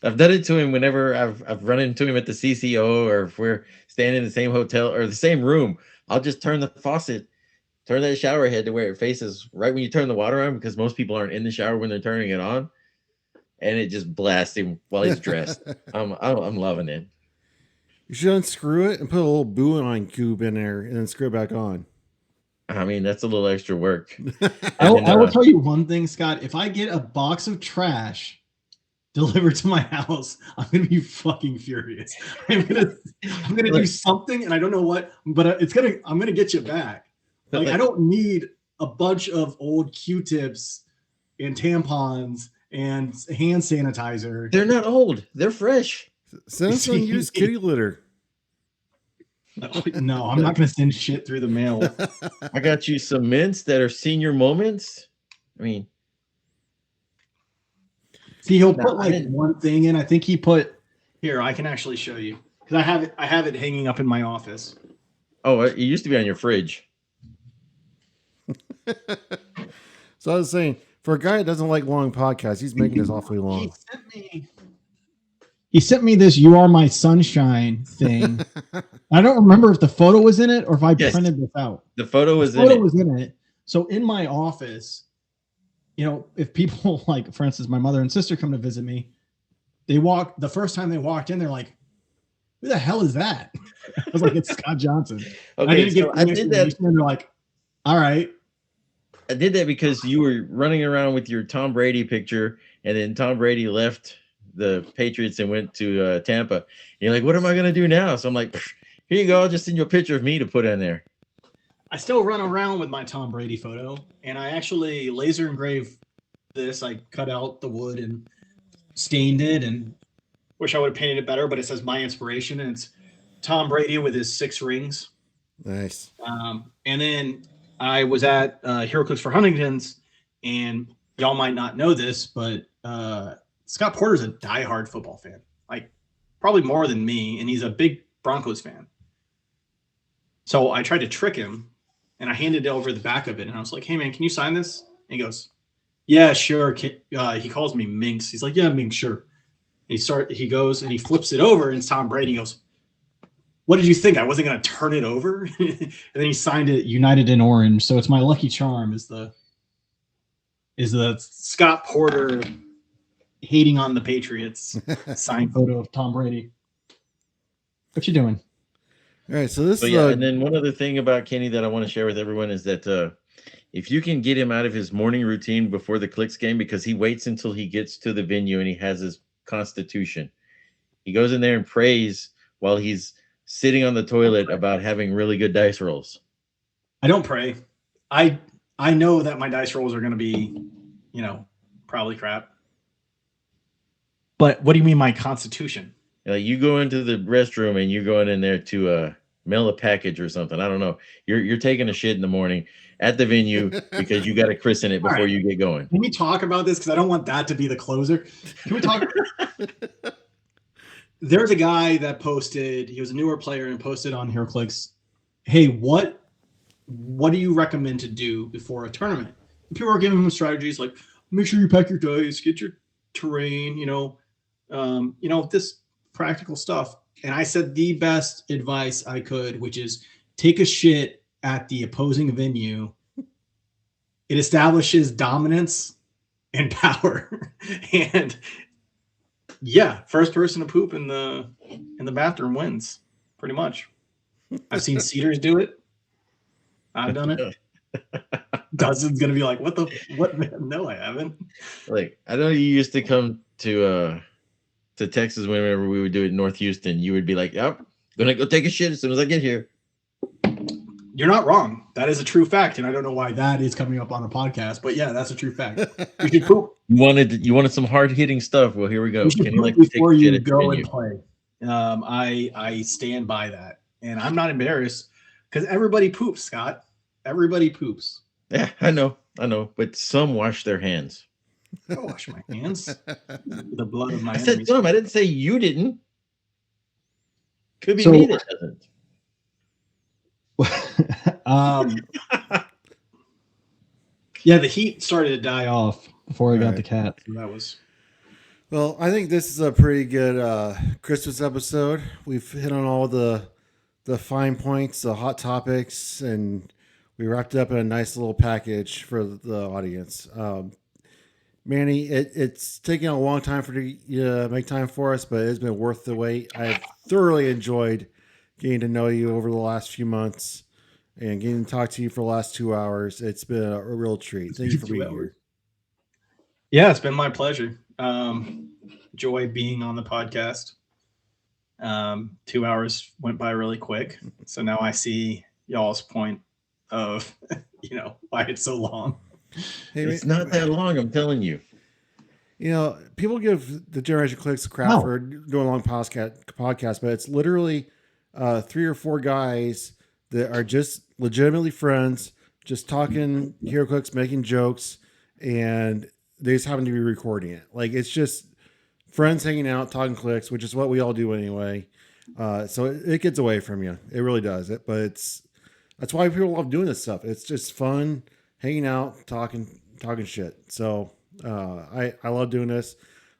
I've done it to him whenever I've run into him at the CCO, or if we're staying in the same hotel or the same room. I'll just turn the faucet, turn that shower head to where it faces right when you turn the water on, because most people aren't in the shower when they're turning it on, and it just blasts him while he's dressed. I'm loving it. You should unscrew it and put a little booing cube in there and then screw it back on. I mean, that's a little extra work. I will tell you one thing, Scott. If I get a box of trash delivered to my house, I'm gonna be fucking furious. I'm gonna do something, and I don't know what, but I'm gonna get you back. Like, I don't need a bunch of old Q-tips and tampons and hand sanitizer. They're not old. They're fresh. Send some used kitty litter. No, I'm not going to send shit through the mail. I got you some mints that are senior moments. I mean, see, he'll put like one thing in. I think he put here. I can actually show you because I have it hanging up in my office. Oh, it used to be on your fridge. So I was saying, for a guy that doesn't like long podcasts, he's making this awfully long. He sent me he sent me this "You Are My Sunshine" thing. I don't remember if the photo was in it or if I printed this out. The photo was in it. So in my office, you know, if people like, for instance, my mother and sister come to visit me, the first time they walked in, they're like, "Who the hell is that?" I was like, "It's Scott Johnson." Okay, I did that. And they're like, "All right." I did that because you were running around with your Tom Brady picture, and then Tom Brady left the Patriots and went to Tampa. And you're like, "What am I gonna do now?" So I'm like, "Here you go. I'll just send you a picture of me to put in there." I still run around with my Tom Brady photo, and I actually laser engraved this. I cut out the wood and stained it, and wish I would have painted it better, but it says my inspiration, and it's Tom Brady with his 6 rings. Nice. And then I was at Heroclix for Huntington's, and y'all might not know this, but Scott Porter's a diehard football fan, like probably more than me, and he's a big Broncos fan. So I tried to trick him, and I handed over the back of it, and I was like, "Hey man, can you sign this?" And he goes, "Yeah, sure." He calls me Minx. He's like, "Yeah, Minx, sure." And he goes and he flips it over, and it's Tom Brady. He goes, "What did you think? I wasn't going to turn it over?" And then he signed it United in orange. So it's my lucky charm is the Scott Porter hating on the Patriots signed photo of Tom Brady. What you doing? All right, so this is and then one other thing about Kenny that I want to share with everyone is that if you can get him out of his morning routine before the Clix game, because he waits until he gets to the venue and he has his constitution, he goes in there and prays while he's sitting on the toilet about having really good dice rolls. I don't pray. I know that my dice rolls are going to be, you know, probably crap. But what do you mean my constitution? Like you go into the restroom and you're going in there to mail a package or something. I don't know. You're taking a shit in the morning at the venue because you got to christen it before you get going. Can we talk about this? Because I don't want that to be the closer. Can we talk? There's a guy that posted. He was a newer player and posted on Heroclix, "Hey, what do you recommend to do before a tournament?" And people are giving him strategies like, "Make sure you pack your dice, get your terrain, this practical stuff." And I said the best advice I could, which is take a shit at the opposing venue. It establishes dominance and power. And yeah, first person to poop in the bathroom wins, pretty much. I've seen Cedars do it. I've done it. Dustin's gonna be like, what? No, I haven't. Like, I know you used to come to Texas whenever we would do it in North Houston. You would be like, "Yep, gonna go take a shit as soon as I get here." You're not wrong. That is a true fact, and I don't know why that is coming up on a podcast, but yeah, that's a true fact. You should poop. You wanted some hard hitting stuff. Well, here we go. You should poop before you go and play. I stand by that, and I'm not embarrassed because everybody poops, Scott. Everybody poops. Yeah, I know, but some wash their hands. I wash my hands. The blood of my I enemies. said some. I didn't say you didn't. Could be me that doesn't. Yeah, the heat started to die off before I got the cat. So that was. Well, I think this is a pretty good Christmas episode. We've hit on all the fine points, the hot topics, and we wrapped it up in a nice little package for the audience. Manny, it's taken a long time for you to make time for us, but it's been worth the wait. I've thoroughly enjoyed getting to know you over the last few months and getting to talk to you for the last 2 hours. It's been a real treat. Thank you for being here. Yeah, it's been my pleasure. Joy being on the podcast. 2 hours went by really quick. So now I see y'all's point of, why it's so long. Hey, it's not that long, I'm telling you. People give the Generation Clix crap for doing a long podcast, but it's literally 3 or 4 guys that are just legitimately friends, just talking Heroclix, making jokes, and they just happen to be recording it. Like, it's just friends hanging out, talking Clix, which is what we all do anyway. So it gets away from you. It really does. That's why people love doing this stuff. It's just fun, hanging out, talking shit. So I love doing this.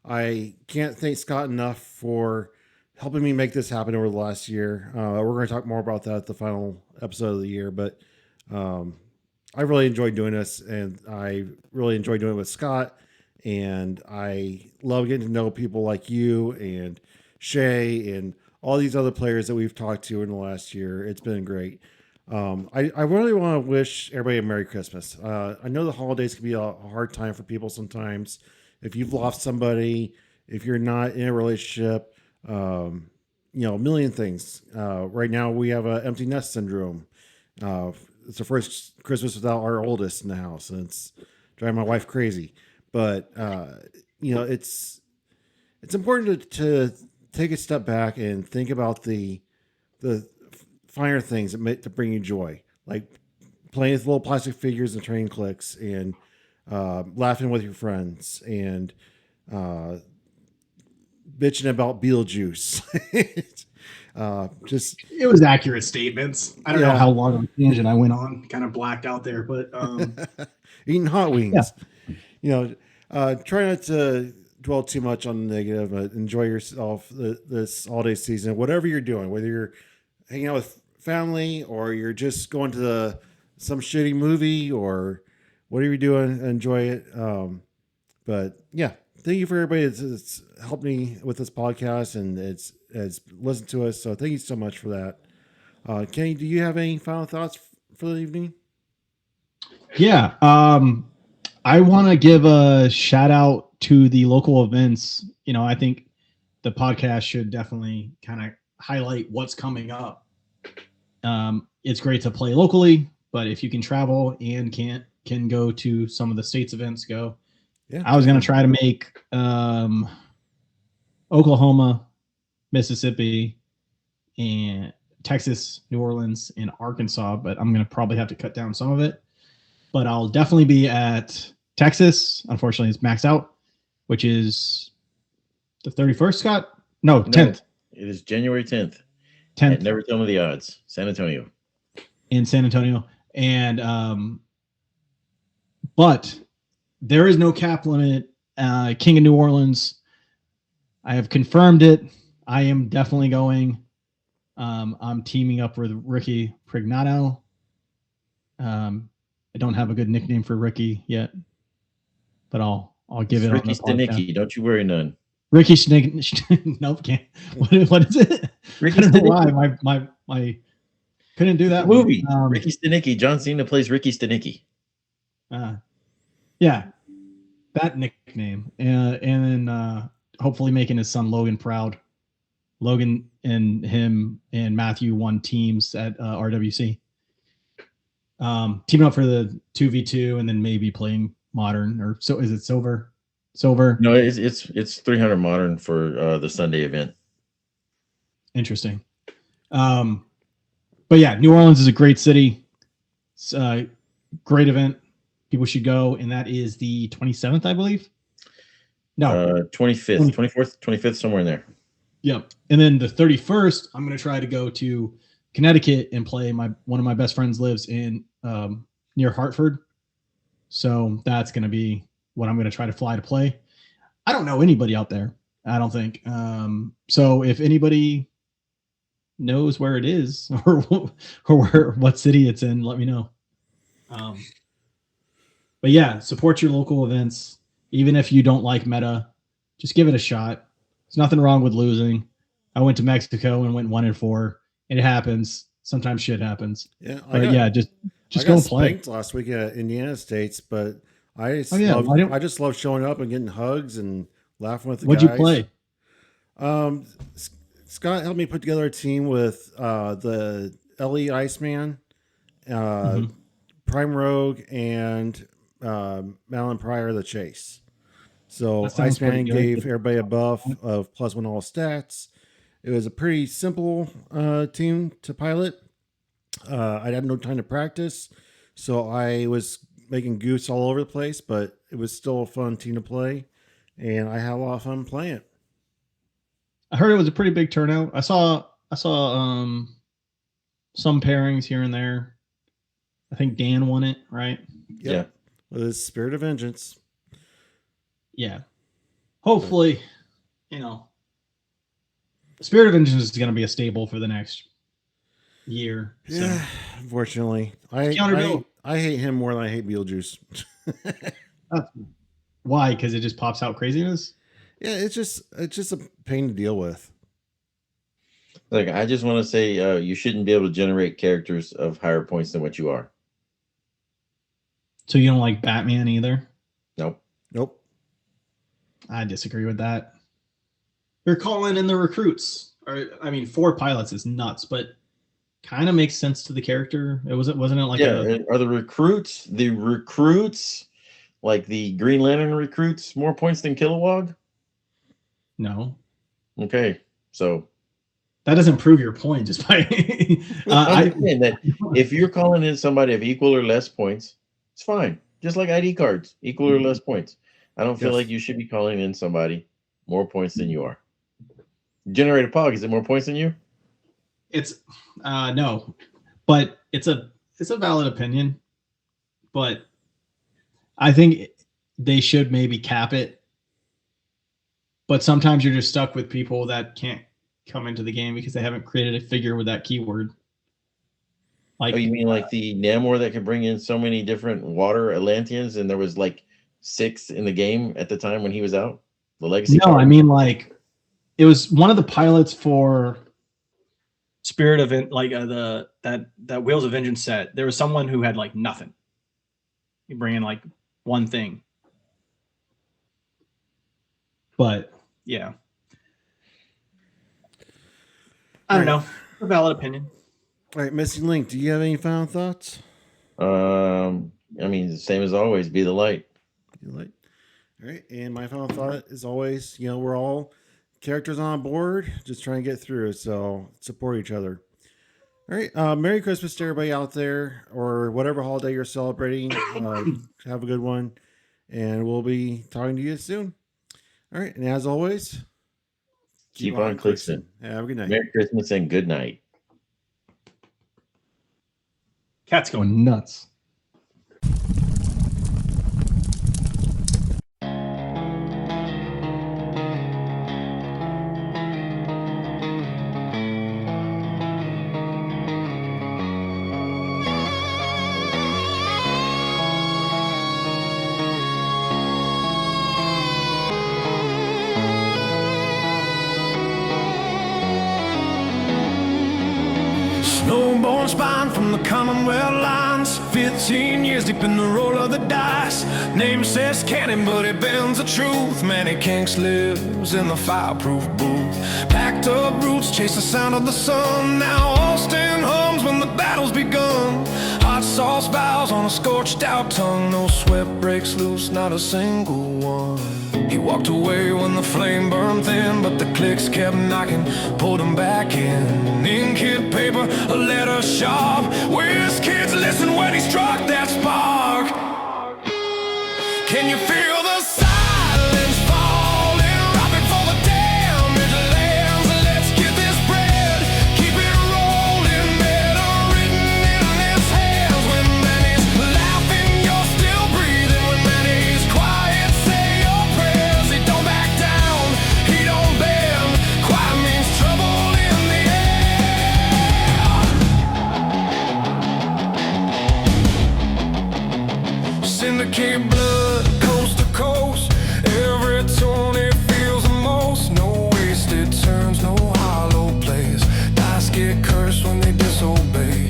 I can't thank Scott enough for helping me make this happen over the last year. We're going to talk more about that at the final episode of the year, but I really enjoyed doing this, and I really enjoyed doing it with Scott. And I love getting to know people like you and Shay and all these other players that we've talked to in the last year. It's been great. I really want to wish everybody a Merry Christmas. I know the holidays can be a hard time for people sometimes. If you've lost somebody, if you're not in a relationship, a million things. Right now we have an empty nest syndrome. It's the first Christmas without our oldest in the house, and it's driving my wife crazy. But it's important to take a step back and think about the finer things that bring you joy, like playing with little plastic figures and trading Clix, and laughing with your friends, and bitching about Beetlejuice. It was accurate statements. I don't know how long of a tangent I went on, kind of blacked out there, but eating hot wings. Try not to dwell too much on the negative, but enjoy yourself this holiday season, whatever you're doing, whether you're hanging out with family or you're just going to some shitty movie or whatever you're doing, enjoy it. But yeah, thank you for everybody that's helped me with this podcast and it's listened to us. So thank you so much for that. Kenny, do you have any final thoughts for the evening? Yeah. I want to give a shout out to the local events. I think the podcast should definitely kind of highlight what's coming up. It's great to play locally, but if you can travel and can go to some of the state's events, go. Yeah, I was going to try to make Oklahoma, Mississippi, and Texas, New Orleans, and Arkansas, but I'm going to probably have to cut down some of it. But I'll definitely be at Texas. Unfortunately, it's maxed out, which is the 31st, Scott? No, 10th. It is January 10th. 10th. Never tell me the odds. San Antonio. In San Antonio. And, but there is no cap limit. King of New Orleans. I have confirmed it. I am definitely going. I'm teaming up with Ricky Prignato. I don't have a good nickname for Ricky yet, but I'll give it Ricky on the podcast. Stanicky. Don't you worry none. Ricky Stanicky. Nope, can't. What is it? Ricky I don't know Stanicky. why my couldn't do that movie. One. Ricky Stanicky. John Cena plays Ricky Stanicky. Yeah, that nickname, and then hopefully making his son Logan proud. Logan and him and Matthew won teams at RWC. Teaming up for the 2v2 and then maybe playing modern, or so is it silver? No, it's 300 modern for the Sunday event. Interesting. But yeah, New Orleans is a great city. It's a great event. People should go, and that is the 27th, I believe. No, 25th, 24th, 25th, somewhere in there. Yep. And then the 31st, I'm going to try to go to Connecticut and play. One of my best friends lives in near Hartford, so that's going to be what I'm going to try to fly to play. I don't know anybody out there. I don't think. So if anybody knows where it is or what city it's in, let me know. But yeah, support your local events. Even if you don't like meta, just give it a shot. There's nothing wrong with losing. I went to Mexico and went 1-4. It happens. Sometimes shit happens. Yeah, just go and play. Last week at Indiana States, but I just love showing up and getting hugs and laughing with the guys. What'd you play? Scott helped me put together a team with the LE Iceman, Prime Rogue, and Madeline Pryor the Chase. So Iceman gave everybody a buff of +1 all stats. It was a pretty simple team to pilot. I had no time to practice, so I was making goose all over the place, but it was still a fun team to play, and I had a lot of fun playing it. I heard it was a pretty big turnout. I saw some pairings here and there. I think Dan won it, right? Yep. Yeah. With his Spirit of Vengeance. Yeah. hopefully, Spirit of Vengeance is going to be a staple for the next year. So. Yeah, unfortunately, I hate him more than I hate Beetlejuice. Why? Because it just pops out craziness. Yeah, it's just a pain to deal with. Like, I just want to say, you shouldn't be able to generate characters of higher points than what you are. So you don't like Batman either? Nope. I disagree with that. They're calling in the recruits. Or, I mean, 4 pilots is nuts, but kind of makes sense to the character. Wasn't it like are the recruits like the Green Lantern recruits more points than Kilowog? No. Okay, so that doesn't prove your point. Just by I'm saying that if you're calling in somebody of equal or less points, it's fine. Just like ID cards, equal or less points. I don't feel like you should be calling in somebody more points than you are. Generate a Pog, is it more points than you? It's no, but it's a valid opinion. But I think they should maybe cap it. But sometimes you're just stuck with people that can't come into the game because they haven't created a figure with that keyword. Like, you mean like the Namor that could bring in so many different water Atlanteans, and there was like 6 in the game at the time when he was out? The legacy. No, I mean like it was one of the pilots for Spirit of that Wheels of Vengeance set. There was someone who had like nothing. You bring in like one thing. But yeah. I don't know. A valid opinion. All right, Missing Link, do you have any final thoughts? I mean, the same as always, be the light. Be the light. All right, and my final thought is always, we're all characters on board, just trying to get through it, so support each other. All right, Merry Christmas to everybody out there, or whatever holiday you're celebrating. Have a good one, and we'll be talking to you soon. All right, and as always, keep on Clixing. Have a good night. Merry Christmas and good night. Cat's going nuts. Snowborn spine from the Commonwealth lines, 15 years deep in the roll of the dice. Name says cannon, but it bends the truth. Manny Kinks lives in the fireproof booth. Packed up roots, chase the sound of the sun. Now Austin hums when the battle's begun. Hot sauce vows on a scorched out tongue. No sweat breaks loose, not a single one. He walked away when the flame burned thin, but the Clix kept knocking, pulled him back in. Ink hit paper, a letter sharp. Wizkids listen when he struck that spark. Can you feel the silence falling right before the damage lands? Let's get this bread, keep it rolling. Better written in his hands. When Manny's laughing, you're still breathing. When Manny's quiet, say your prayers. He don't back down, he don't bend. Quiet means trouble in the air. Syndicate blood, coast to coast. Every tone it feels the most. No wasted turns, no hollow plays. Dice get cursed when they disobey.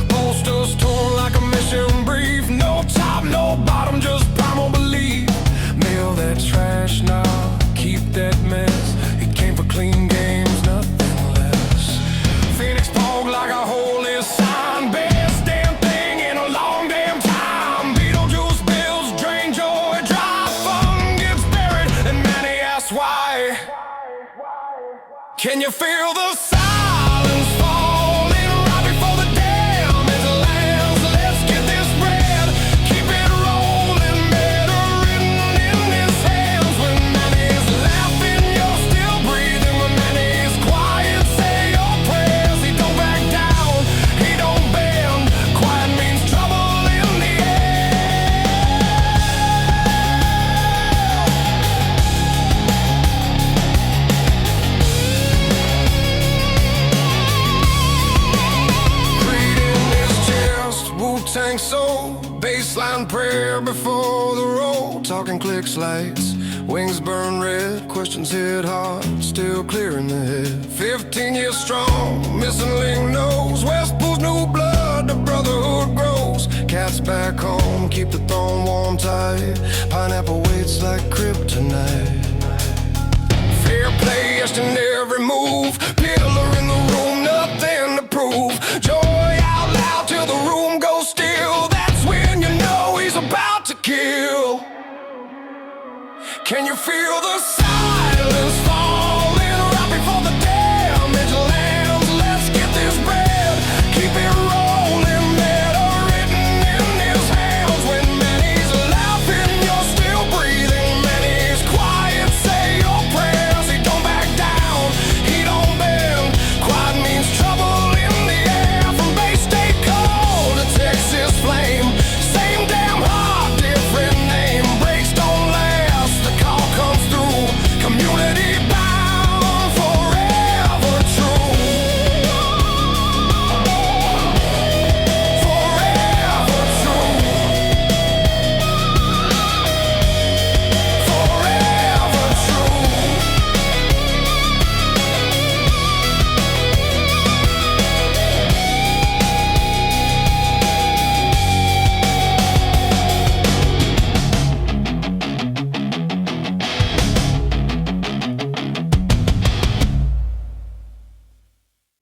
Posters torn like a mission brief. No top, no bottom, just primal belief. Mail that trash now, keep that mess. It came for clean games, nothing less. Phoenix fog like a holy sign. Best damn thing in a long damn time. Beetlejuice bills, drain joy, dry fun gets buried, and Manny asks why. Can you feel the silence falling right before the damage lands? Let's get this bread, keep it rolling. Better written in his hands. When Manny's laughing, you're still breathing. When Manny's quiet, say your prayers. He don't back down, he don't bend. Quiet means trouble in the air. Wu-Tang soul, baseline prayer before the roll. Talking Clix lights, wings burn red, questions hit hard, still clear in the head. 15 years strong, missing link nose, Wespool's new blood, the brotherhood grows. Cats back home, keep the throne warm tight, pineapple waits like kryptonite. Fair play, etched in every move, pillar in the room, nothing to prove. Joy out loud till the room goes still, that's when you know he's about to kill. Can you feel the silence falling right before the damage lands? Let's get this bread, keep it rolling, better written in his hands. When Manny's laughing, you're still breathing. Manny's quiet, say your prayers. He don't back down, he don't bend. Quiet means trouble in the air. From Bay State cold to Texas flame, same damn heart, different name. Breaks don't last, the call comes through. Community bound, forever true. Forever true. Forever true.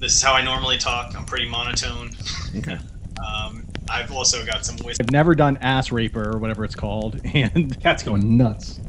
This is how I normally talk. I'm pretty monotone. Okay. I've also got some I've never done Ass Raper or whatever it's called, and that's going nuts.